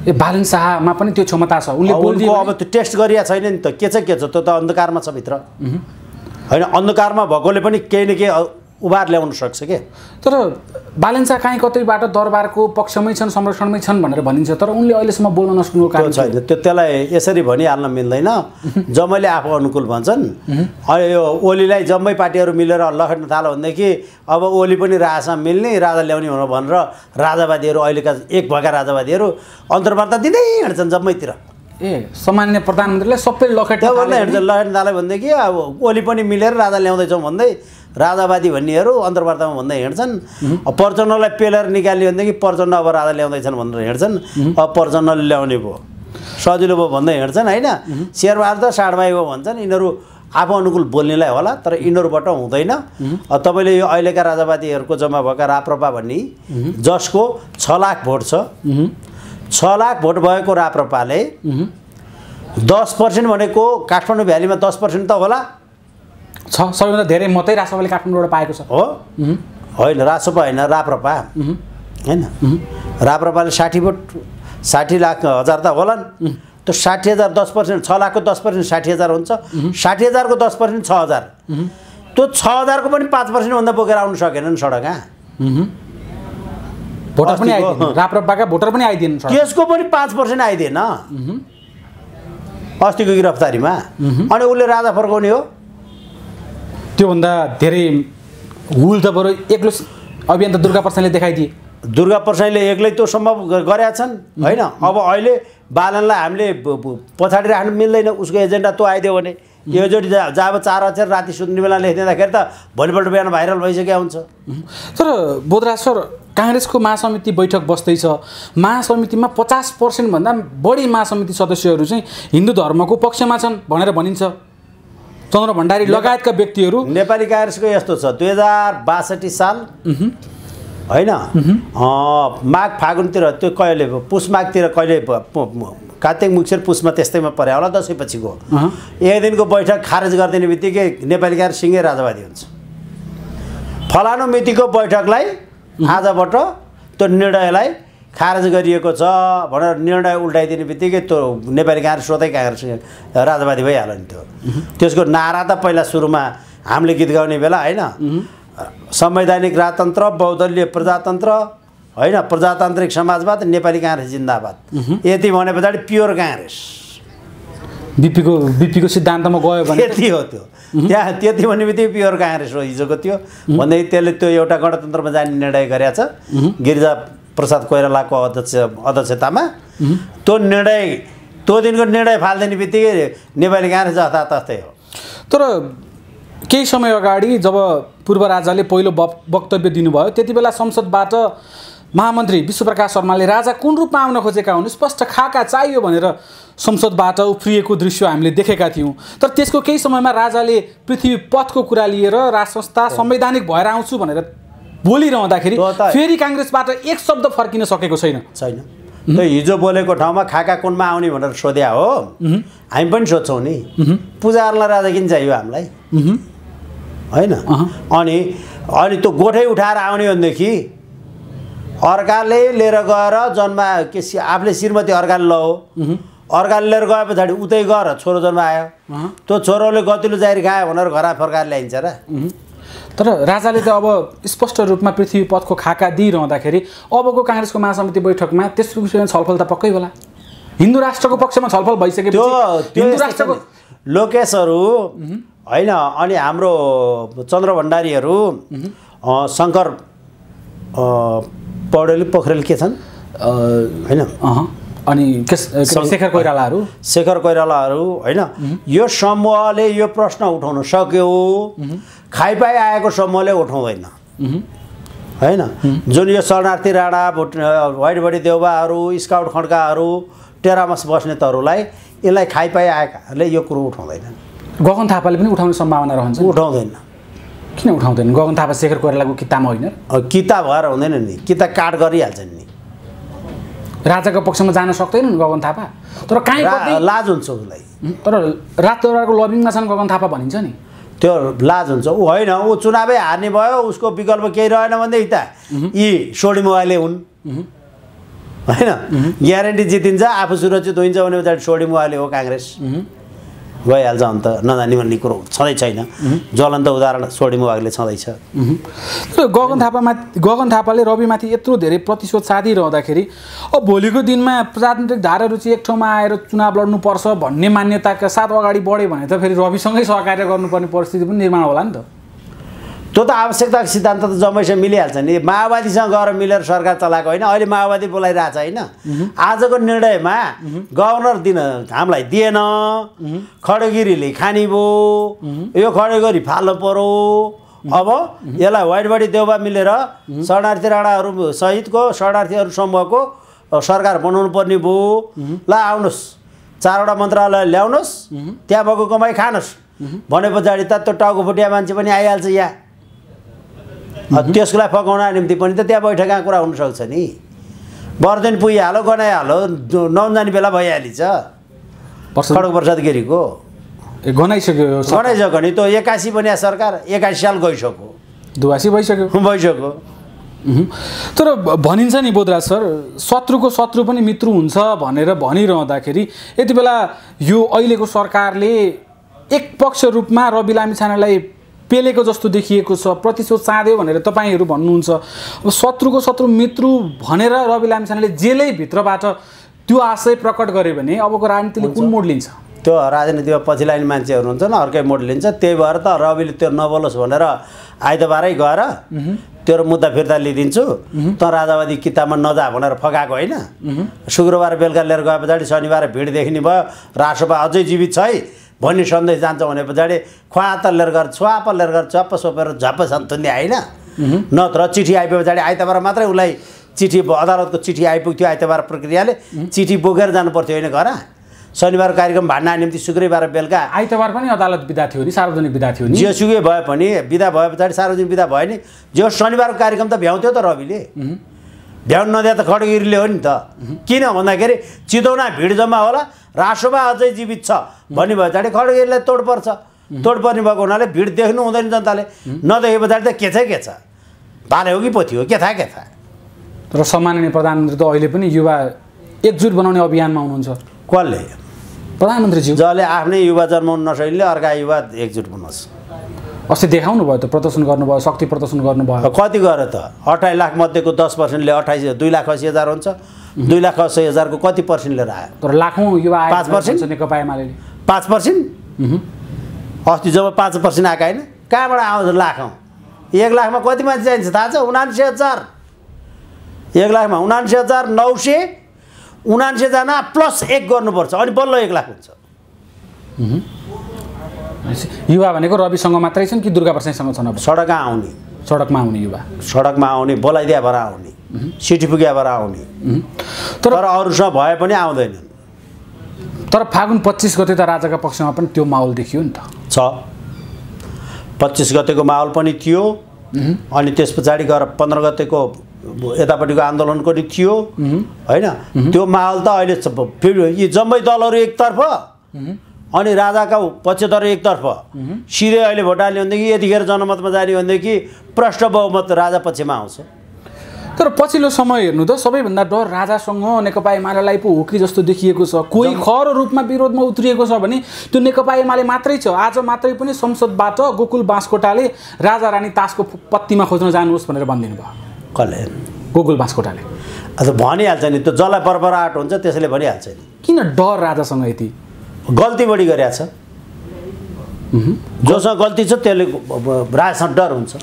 बालन शाहमा पनि त्यो क्षमता छ। उनले अब त्यो टेस्ट गरिया छैन नि त। के छ त्यो त अन्धकारमा छ भित्र होइन। अन्धकारमा भएकोले पनि केही न केही उभार ल्याउन सक्छ के। तर बालन शाह काहीँ कतैबाट दरबारको पक्षमै छन्, संरक्षणमै छन् भनेर भनिन्छ। तर उनले अहिलेसम्म बोल्न नसक्नुको कारण छैन। त्यसलाई यसरी भनिहाल्न मिल्दैन। जम्मैले आफू अनुकूल भन्छन्। यो ओलीलाई जम्मै पार्टीहरू मिलेर लखेट्न थाल्यो भनेदेखि अब ओली पनि राजासँग मिल्ने, राजा ल्याउने हुन भनेर राजावादीहरू, अहिलेका एक भएका राजावादीहरू अन्तर्वार्ता दिँदै हिँड्छन् जम्मैतिर। सामान्य प्रधानमन्त्रीलाई सबै लखेट्न थाल्यो भनेदेखि अब ओली पनि मिलेर राजा ल्याउँदैछौँ भन्दै राजावादी भन्नेहरू अन्तर्वार्तामा भन्दै हिँड्छन्। प्रचण्डलाई पेलेर निकाल्यो भनेदेखि प्रचण्ड अब राजा ल्याउँदैछन् भनेर हिँड्छन्। अब प्रचण्डले ल्याउने भयो, सजिलो भयो भन्दै हिँड्छन् होइन। शेरबहादुर त साँडमाई हो भन्छन्। यिनीहरू आफू अनुकूल बोल्नेलाई होला, तर यिनीहरूबाट हुँदैन। तपाईँले यो अहिलेका राजावादीहरूको जम्मा भएका राप्रपा भन्ने जसको 6 लाख भोट छ। 6 लाख भोट भएको राप्रपाले 10% भनेको काठमाडौँ भ्यालीमा 10% त होला छ। सबैभन्दा धेरै मात्रै रासोपाले काठमाडौँबाट पाएको छ हो। होइन रासोपा होइन, राप्रपा होइन। राप्रपाले 60 लाख हजार त होलान्। त्यो 60,000 10%, 6 लाखको 10% 60,000 हुन्छ। 60,000को 10% 6,000। त्यो 6,000को पनि 5% भन्दा बोकेर आउनु सकेनन् सडक। भोटर पनि आइदिएन, राप्रपाका भोटर पनि आइदिएन। त्यसको पनि 5% आइदिएन अस्तिको गिरफ्तारीमा। अनि उसले राजा फर्काउने हो। त्योभन्दा धेरै हुल त बरु एक्लो अभियान त दुर्गा प्रसादले देखाइदिए। दुर्गा प्रसादले एक्लै त्यो सम्भव गरेका छन् होइन। अब अहिले बालनलाई हामीले पछाडि राख्नु मिल्दैन। उसको एजेन्डा त्यो आइदियो भने योजोडी जब 4 अक्षर राति सुत्ने बेला लेखिदिँदाखेरि त भोलिपल्ट बिहान भाइरल भइसकेको हुन्छ। तर बोधराज सर, काङ्ग्रेसको महासमिति बैठक बस्दैछ। महासमितिमा 50% भन्दा बढी महासमिति सदस्यहरू चाहिँ हिन्दू धर्मको पक्षमा छन् भनेर भनिन्छ। चन्द्र भण्डारी लगायतका व्यक्तिहरू। नेपाली काङ्ग्रेसको यस्तो छ, 2062 साल होइन, माघ फागुनतिर, त्यो कहिले पुष माघतिर, कहिले कार्तिक मुक्सेर पुषमा त्यस्तैमा पर्यो होला, दसैँपछिको एक दिनको बैठक खारेज गरिदिने बित्तिकै नेपाली काङ्ग्रेस सिङ्गै राजावादी हुन्छ। फलानु मितिको बैठकलाई आजबाट त्यो निर्णयलाई खारेज गरिएको छ भनेर निर्णय उल्टाइदिने बित्तिकै त्यो नेपाली काङ्ग्रेस स्वतै काङ्ग्रेस राजवादी भइहाल्यो नि त्यो त्यसको नारा त पहिला सुरुमा हामीले गीत गाउने बेला होइन संवैधानिक राजतन्त्र बहुदलीय प्रजातन्त्र होइन प्रजातान्त्रिक समाजवाद नेपाली काङ्ग्रेस जिन्दाबाद यति भने पछाडि प्योर काङ्ग्रेस बिपीको सिद्धान्तमा गयो भने यति हो त्यो त्यहाँ त्यति भन्ने बित्तिकै प्योर काङ्ग्रेस हो हिजोको त्यो भन्दै त्यसले त्यो एउटा गणतन्त्रमा जाने निर्णय गरेछ गिरिजा प्रसाद कोइरालाको अध्यक्षतामा त्यो दिनको निर्णय फालिदिने बित्तिकै नेपाली काङ्ग्रेस जतातस्तै हो। तर केही समय अगाडि जब पूर्व राजाले पहिलो वक्तव्य दिनुभयो त्यति बेला संसदबाट महामन्त्री विश्वप्रकाश शर्माले राजा कुन रूपमा आउन खोजेका हुन् स्पष्ट खाका चाहियो भनेर संसदबाट उफ्रिएको दृश्य हामीले देखेका थियौँ। तर त्यसको केही समयमा राजाले पृथ्वी पथको कुरा लिएर राज संस्था संवैधानिक भएर आउँछु भनेर बोलिरहँदाखेरि फेरि काङ्ग्रेसबाट एक शब्द फर्किन सकेको छैन। त्यो हिजो बोलेको ठाउँमा खाका कुनमा आउने भनेर सोध्या हो हामी पनि सोध्छौँ नि पूजा गर्न राजा किन चाहियो हामीलाई होइन अनि त्यो गोठै उठाएर आउने भनेदेखि अर्काले लिएर गएर जन्मा के आफूले श्रीमती अर्काले लौ अर्काले लिएर गए पछाडि उतै गएर छोरो जन्मायो त्यो छोरोले गतिलो जाहिर खायो भनेर घरमा फर्काएर ल्याइन्छ र। तर राजाले त अब स्पष्ट रूपमा पृथ्वी पथको खाका दिइरहँदाखेरि अबको काङ्ग्रेसको महासमिति बैठकमा त्यस विषयमा छलफल त पक्कै होला। हिन्दू राष्ट्रको पक्षमा छलफल भइसकेपछि हिन्दू राष्ट्रको लोकेशहरू होइन अनि हाम्रो चन्द्र भण्डारीहरू शङ्कर पौडेल पोखरेल के छन् होइन अनि शेखर कोइरालाहरू होइन यो समूहले यो प्रश्न उठाउन सक्यो खाइपाई आएको समूहले उठाउँदैन होइन जुन यो शरणार्थी राणा वाइटबडी देउबाहरू स्काउट खड्काहरू टेरामस बस्नेतहरूलाई यसलाई खाइपाई आएकाहरूले यो कुरो उठाउँदैन। गगन थापाले पनि उठाउने सम्भावना रहन्छ। उठाउँदैन। किन उठाउँदैन? गगन थापा शेखर कोइरालाको कितामा होइन किता भएर हुँदैन नि किता काट गरिहाल्छन् नि राजाको पक्षमा जान सक्दैनन् गगन थापा। तर कहीँ लाज हुन्छ उसलाई। तर रातदौराको लबिङमा छन् गगन थापा भनिन्छ नि त्यो लाज हुन्छ ऊ होइन ऊ चुनावै हार्ने भयो उसको विकल्प केही रहेन भनेदेखि त यी सोडिमुवाले हुन् होइन ग्यारेन्टी जितिन्छ आफू सुरक्षित हुन्छ भने पछाडि सोडिमुवाले हो काङ्ग्रेस गइहाल्छ अन्त नजानी भन्ने कुरो छँदै छैन ज्वलन्त उदाहरण सोडिमुवाले छँदैछ। गगन थापाले रविमाथि यत्रो धेरै प्रतिशोध साधिरहँदाखेरि अब भोलिको दिनमा प्रजातान्त्रिक धारा रुचि एक ठाउँमा आएर चुनाव लड्नुपर्छ भन्ने मान्यताका साथ अगाडि बढ्यो भने त फेरि रविसँगै सहकार्य गर्नुपर्ने परिस्थिति पनि निर्माण होला नि त। त्यो त आवश्यकताको सिद्धान्त त जम्मैसँग मिलिहाल्छ नि माओवादीसँग गएर मिलेर सरकार चलाएको होइन अहिले माओवादी बोलाइरहेछ होइन आजको निर्णयमा गभर्नर दिन हामीलाई दिएन खड्गगिरीले खानी भयो यो खड्गगिरी फाल्नु पर्यो अब यसलाई वाइटबडी देउबा मिलेर शरणार्थी राणाहरू सहितको शरणार्थीहरू समूहको सरकार बनाउनु पर्ने भयो ल आउनुहोस् 4वटा मन्त्रालय ल्याउनुहोस् त्यहाँ भएको कमाइ खानुहोस् भने पछाडि त त्यो टाउको फुटिया मान्छे पनि आइहाल्छ यहाँ त्यसको लागि फकाउन निम्ति पनि त त्यहाँ बैठकका कुरा हुनसक्छ नि बर्दिन पुगिहाल्यो गनाइहाल्यो नजाने बेला भइहालिन्छ खड्ग प्रसाद गिरीको गनाइसक्यो नि त्यो 81 बनिया सरकार 81 साल गइसक्यो दुवासी भइसक्यो। तर भनिन्छ नि बोधराज सर शत्रुको शत्रु पनि मित्र हुन्छ भनेर भनिरहँदाखेरि यति बेला यो अहिलेको सरकारले एक पक्ष रूपमा रवि लामिछानेलाई पेलेको जस्तो देखिएको छ प्रतिशोध साध्यो भनेर तपाईँहरू भन्नुहुन्छ। अब शत्रुको शत्रु मित्र भनेर रवि लामिछानेले जेलै भित्रबाट त्यो आशय प्रकट गर्यो भने अबको राजनीतिले कुन मोड लिन्छ? त्यो राजनीतिमा पछि लाग्ने मान्छेहरू हुन्छ नि अर्कै मोड लिन्छ त्यही भएर त रविले त्यो नबोलोस् भनेर आइतबारै गएर तेरो मुद्दा फिर्ता लिइदिन्छु त राजावादी किताबमा नजा भनेर फकाएको होइन शुक्रबार बेलुका लिएर गए पछाडि शनिबार भिड देखिने भयो राष्ट्रपा अझै जीवित छ है भन्ने सन्देश जान्छ भने पछाडि ख्वात लिएर गएर छुवाप लिएर गएर चप्प सोपेर झप्प सन्तुन्ने होइन नत्र चिठी आइपुगे पछाडि आइतबार मात्रै उसलाई चिठी अदालतको चिठी आइपुग्थ्यो आइतबार प्रक्रियाले चिठी बोकेर जानु पर्थ्यो होइन घर शनिबार कार्यक्रम भाड्न निम्ति शुक्रबार बेलुका आइतबार पनि अदालत बिदा थियो नि सार्वजनिक बिदा थियो नि जेसुकै भए पनि बिदा भए पछाडि सार्वजनिक बिदा भयो नि जो शनिबारको कार्यक्रम त भ्याउँथ्यो त रविले भ्याउनु नदिए त खड्गगिरीले हो नि त किन भन्दाखेरि चितौना भिड जम्मा होला राष्ट्रसभा अझै जीवित छ भन्ने भए पछाडि खड्गगिरीलाई तोड पर्ने भएको हुनाले भिड देख्नु हुँदैन जनताले नदेखे पछाडि त के छ भाले हो कि पोथी हो के थाहा र सम्माननीय प्रधानमन्त्री त अहिले पनि युवा एकजुट बनाउने अभियानमा हुनुहुन्छ। कसले? प्रधानमन्त्रीज्यू। जसले आफ्नै युवा जन्माउन नसक्ने अर्का युवा एकजुट बनाउँछ। अस्ति देखाउनु भयो त, प्रदर्शन गर्नुभयो, शक्ति प्रदर्शन गर्नुभयो। कति गरे त? 28 लाख मध्येको 10%ले 2,80,000 हुन्छ। 2,80,000 को कति पर्सेन्ट लिएर आयो? तर लाखौँ युवा 5% नेकपा एमाले 5%। अस्ति जब 5% आएको होइन, कहाँबाट आउँछ लाखौँ? 1 लाखमा कति मान्छे चाहिन्छ थाहा छ? 79,000। 1 लाखमा 79,979 जना +1 गर्नुपर्छ, अनि बल्ल 1 लाख हुन्छ। युवा भनेको रविसँग मात्रै छन् कि दुर्गा प्रसाईसँग छन्? अब सडकमा आउने, सडकमा आउने युवा, सडकमा आउने, बोलाइदिया भएर आउने, सिटी पुग्या भएर आउने। तर अरूसँग भए पनि आउँदैनन्। तर फागुन 25 गते त राजाका पक्षमा पनि त्यो माहौल देखियो नि त। 25 गतेको माहौल पनि थियो, अनि त्यस पछाडि गएर 15 गतेको यतापट्टिको आन्दोलनको नि थियो होइन। त्यो माहौल त अहिले फेरि यी जम्मै दलहरू एकतर्फ अनि राजाका पक्षधर एकतर्फ सिधै अहिले भोट हाल्ने भनेदेखि यतिखेर जनमतमा जाने भनेदेखि प्रष्ट बहुमत राजा पक्षमा आउँछ। तर पछिल्लो समय हेर्नु त सबैभन्दा डर राजासँग नेकपा एमालेलाई पो हो कि जस्तो देखिएको छ। कोही खर रूपमा विरोधमा उत्रिएको छ भने त्यो नेकपा एमाले मात्रै छ। आज मात्रै पनि संसदबाट गोकुल बाँसकोटाले राजा रानी तासको पत्तीमा खोज्न जानुहोस् भनेर भनिदिनु भयो। कसले? गोकुल बाँसकोटाले। भनिहाल्छ नि, त्यो जसलाई बरबराहट हुन्छ त्यसैले भनिहाल्छ नि। किन डर राजासँग यति? गल्ती बढी गरेको छ। जोसँग गल्ती छ त्यसले राजासँग डर हुन्छ।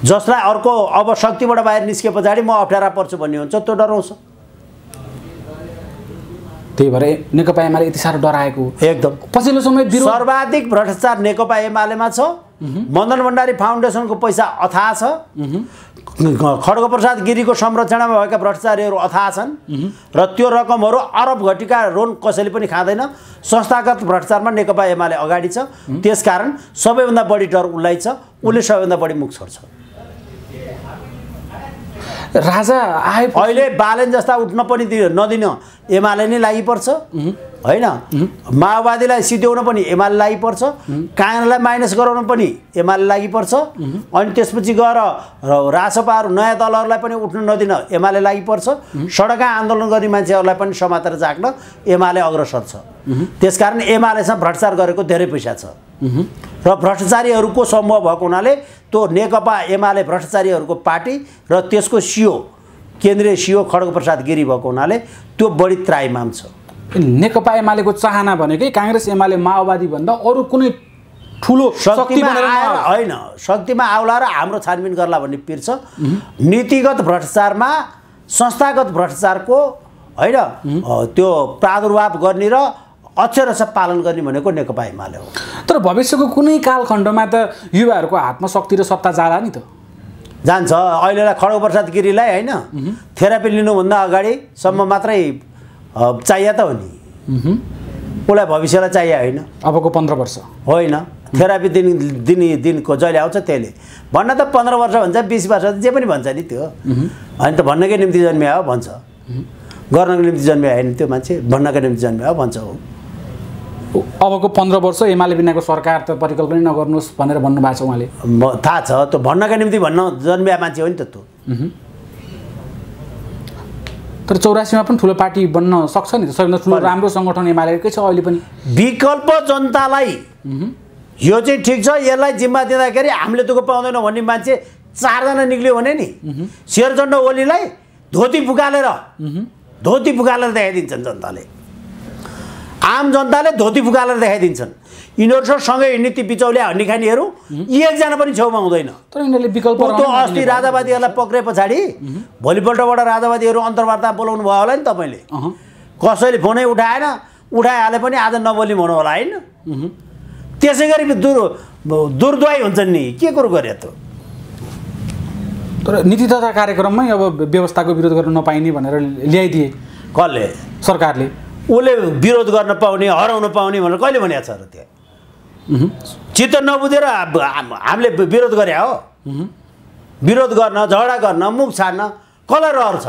जसलाई अर्को अब शक्तिबाट बाहिर निस्के पछाडि म अप्ठ्यारा पर्छु भन्ने हुन्छ, त्यो डराउँछ। त्यही भएर नेकपा एमाले यति साह्रो डराएको एकदम। पछिल्लो समय सर्वाधिक भ्रष्टाचार नेकपा एमालेमा छ। मदन भण्डारी फाउन्डेसनको पैसा अथाह छ। खड्गप्रसाद गिरीको संरक्षणमा भएका भ्रष्टाचारीहरू अथाह छन् र त्यो रकमहरू अरब घटीका ऋण कसैले पनि खाँदैन। संस्थागत भ्रष्टाचारमा नेकपा एमाले अगाडि छ। त्यसकारण सबैभन्दा बढी डर उसलाई छ। उसले सबैभन्दा बढी मुख छोड्छ। राजा आए अहिले बालेन जस्ता उठ्न पनि नदिन एमाले नै लागि पर्छ होइन। माओवादीलाई सिध्याउन पनि एमाले लागि पर्छ। काङ्ग्रेसलाई माइनस गराउन पनि एमाले लागि पर्छ। अनि त्यसपछि गएर रासपाहरू नयाँ दलहरूलाई पनि उठ्न नदिन एमाले लागि पर्छ। सडकमा आन्दोलन गर्ने मान्छेहरूलाई पनि समातेर राख्न एमाले अग्रसर छ। त्यसकारण एमालेसँग भ्रष्टाचार गरेको धेरै पैसा छ र भ्रष्टाचारीहरूको समूह भएको हुनाले त्यो नेकपा एमाले भ्रष्टाचारीहरूको पार्टी र त्यसको सिओ केन्द्रीय सिओ खड्गप्रसाद गिरी भएको हुनाले त्यो बढी त्राइमाम छ। नेकपा एमालेको चाहना भनेकै काङ्ग्रेस एमाले माओवादी भन्दा अरू कुनै ठुलो शक्ति होइन, शक्तिमा आउला र हाम्रो छानबिन गर्ला भन्ने पिर छ। नीतिगत भ्रष्टाचारमा संस्थागत भ्रष्टाचारको होइन त्यो प्रादुर्भाव गर्ने र अक्षरशः पालन गर्ने भनेको नेकपा एमाले हो। तर भविष्यको कुनै कालखण्डमा त युवाहरूको हातमा शक्ति र सत्ता जाला नि त। जान्छ। अहिलेलाई खड्गप्रसाद गिरीलाई होइन थेरापी लिनुभन्दा अगाडिसम्म मात्रै चाहिए त हो नि। उसलाई भविष्यलाई चाहिए होइन। अबको 15 वर्ष होइन। थेरापी दिनको जहिले आउँछ त्यसले भन्न त 15 वर्ष भन्छ 20 वर्ष जे पनि भन्छ नि त्यो। होइन त भन्नकै निम्ति जन्मिया हो भन्छ, गर्नको निम्ति जन्मिया होइन त्यो मान्छे, भन्नकै निम्ति जन्मिया हो भन्छ। हो अबको 15 वर्ष एमाले बिनाको सरकार त परिकल्पना नगर्नुहोस् भनेर भन्नुभएको छ उहाँले। थाहा छ, त्यो भन्नकै निम्ति भन्न जन्मिया मान्छे हो नि त त्यो। तर 84मा पनि ठुलो पार्टी बन्न सक्छ नि त। सबैभन्दा ठुलो राम्रो सङ्गठन एमालेकै छ अहिले पनि। विकल्प जनतालाई यो चाहिँ ठिक छ, यसलाई जिम्मा दिँदाखेरि हामीले दुःख पाउँदैनौँ भन्ने मान्छे 4 जना निक्लियो भने नि शेरचण्ड ओलीलाई धोती फुकालेर देखाइदिन्छन् जनताले। आम जनताले धोती फुकालेर देखाइदिन्छन्। यिनीहरूसँग सँगै हिँड्ने ती बिचौलिया हन्डी खानेहरू एकजना पनि छेउमा हुँदैन। तर यिनीहरूले विकल्प त्यो अस्ति राजावादीहरूलाई पक्रे पछाडि भोलिपल्टबाट राजावादीहरू अन्तर्वार्ता बोलाउनु भयो होला नि तपाईँले। कसैले फोनै उठाइहाले पनि आज नबोली भन्नु होला होइन। त्यसै गरी दुर्दुवाई हुन्छन् नि, के कुरो गरे त। तर नीति तथा कार्यक्रममै अब व्यवस्थाको विरोध गर्न नपाइने भनेर ल्याइदिए कसले? सरकारले। उसले विरोध गर्न पाउने हराउन पाउने भनेर कहिले भनेको छ र? त्यहाँ चित्त नबुझेर हामीले विरोध गरे हो। विरोध गर्न, झगडा गर्न, मुख छाड्न कसलाई रहर छ?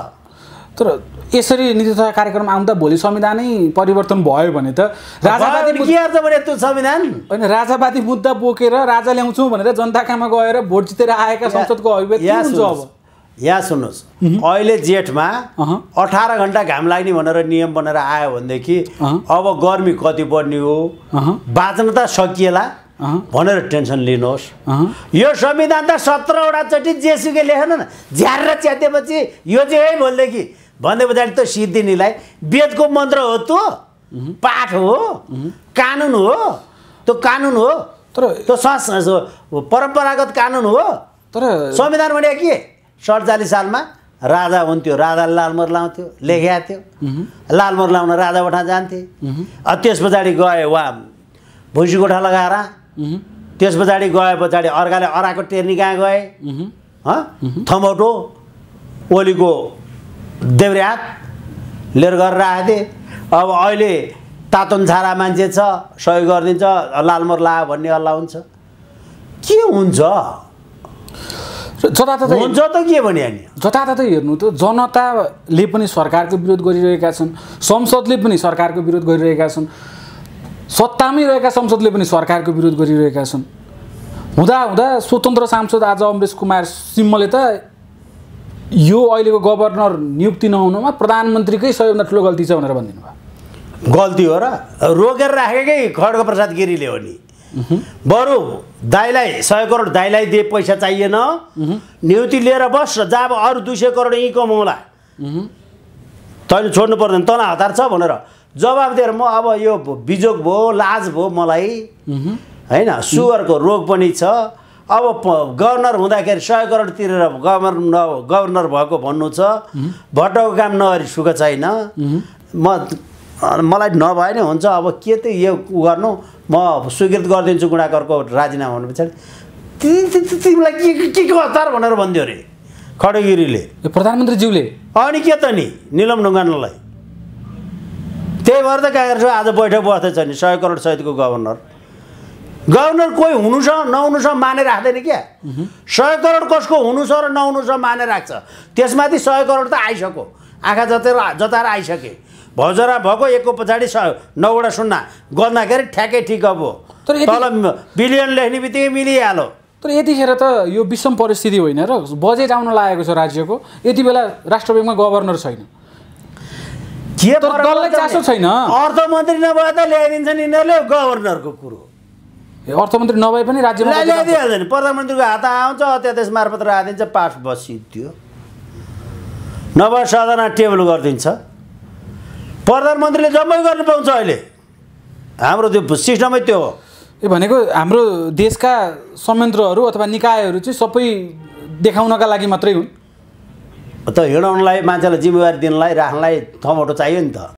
तर यसरी नीति तथा कार्यक्रम आउँदा भोलि संविधानै परिवर्तन भयो भने त राजावादी के अर्थ भने त्यो संविधान होइन, राजावादी मुद्दा बोकेर राजा ल्याउँछौँ भनेर जनताकामा गएर भोट जितेर आएका संसदको अभिव्यक्ति हुन्छ। अब यहाँ सुन्नुहोस्, अहिले जेठमा 18 घन्टा घाम लाग्ने भनेर नियम बनेर आयो भनेदेखि अब गर्मी कति बढ्ने हो, बाँच्न त सकिएला भनेर टेन्सन लिनुहोस्। यो संविधान त 17वटा चोटि जेसुकै लेखेन न, झ्यारेर च्यातेपछि यो चाहिँ है भोलिदेखि भन्दै पछाडि त सिद्धिनीलाई वेदको मन्त्र हो, त्यो पाठ हो, कानुन हो, त्यो कानुन हो, तर त्यो परम्परागत कानुन हो। तर संविधान भने के 47 सालमा राजा हुन्थ्यो, राजाले लालमोहर लाउँथ्यो, लेखेको थियो, लालमोहर लाउन राजा बठा जान्थे। त्यस पछाडि गए उहाँ भुइँसी कोठा लगाएर, त्यस पछाडि गए पछाडि अर्काले अराको टेर्नी कहाँ गए, थमौटो ओलीको देब्रे हात लिएर गरेर राखेको थिए। अब अहिले तातोन छारा मान्छे छ, सहयोग गरिदिन्छ, लालमोहर लायो भन्ने हल्ला हुन्छ। के हुन्छ जताततै हुन्छ त के भने नि, जताततै हेर्नु त जनताले पनि सरकारको विरोध गरिरहेका छन्, संसदले पनि सरकारको विरोध गरिरहेका छन्, सत्तामै रहेका संसदले पनि सरकारको विरोध गरिरहेका छन्। हुँदा स्वतन्त्र सांसद आज अमरेश कुमार सिंहले त यो अहिलेको गभर्नर नियुक्ति नहुनुमा प्रधानमन्त्रीकै सबैभन्दा ठुलो गल्ती छ भनेर भनिदिनु भयो। गल्ती हो र, रोकेर राखेकै खड्गप्रसाद गिरीले हो नि। बरु दाइलाई 100 करोड दाइलाई दिए, पैसा चाहिएन, नियुक्ति लिएर बस, जब अरू 200 करोड यहीँ कमाउला, तैँले छोड्नु पर्दैन, तँलाई हतार छ भनेर जवाब दिएर म अब यो बिजोग भयो, लाज भयो मलाई होइन, सुगरको रोग पनि छ, अब गभर्नर हुँदाखेरि 100 करोड तिरेर गभर्नर भएको भन्नु छ, भट्टको काम नगरी सुख छैन, मलाई नभए नै हुन्छ, अब के त यो गर्नु, म स्वीकृत गरिदिन्छु गुणाकरको राजीनामा भन्नु पछाडि तिमीलाई के हतार भनेर भनिदियो अरे खड्गगिरीले, प्रधानमन्त्रीज्यूले। अनि के त नि निलम ढुङ्गानालाई त्यही भएर त काङ्ग्रेसको आज बैठक बस्दैछ नि, 100 करोड सहितको गभर्नर कोही हुनु छ नहुनु छ माने राख्दैन क्या। 100 करोड कसको हुनु छ र नहुनु छ माने राख्छ, त्यसमाथि 100 करोड त आइसक्यो, आँखा जताएर आइसके, भौजरा भएको एकको पछाडि 9वटा सुन्ना गर्दाखेरि ठ्याक्कै ठिक अब तल बिलियन लेख्ने बित्तिकै मिलिहाल्यो। तर यतिखेर त यो विषम परिस्थिति होइन र, बजेट आउन लागेको छ राज्यको, यति बेला राष्ट्र ब्याङ्कमा गभर्नर छैन, के दललाई चासो छैन, अर्थमन्त्री नभए त ल्याइदिन्छन् यिनीहरूले गभर्नरको कुरो, अर्थमन्त्री नभए पनि राज्यमा ल्याइदिहाल्दैन, प्रधानमन्त्रीको हात आउँछ, अध्यादेश मार्फत राखिदिन्छ, पास बसिदियो, नभए सदनमा टेबल गरिदिन्छ। प्रधानमन्त्रीले जम्मै गर्नु पाउँछ अहिले, हाम्रो त्यो सिस्टमै त्यो हो। यो भनेको हाम्रो देशका संयन्त्रहरू अथवा निकायहरू चाहिँ सबै देखाउनका लागि मात्रै हुन् त, हिँडाउनलाई मान्छेलाई जिम्मेवारी दिनलाई राख्नलाई थमौटो चाहियो नि त।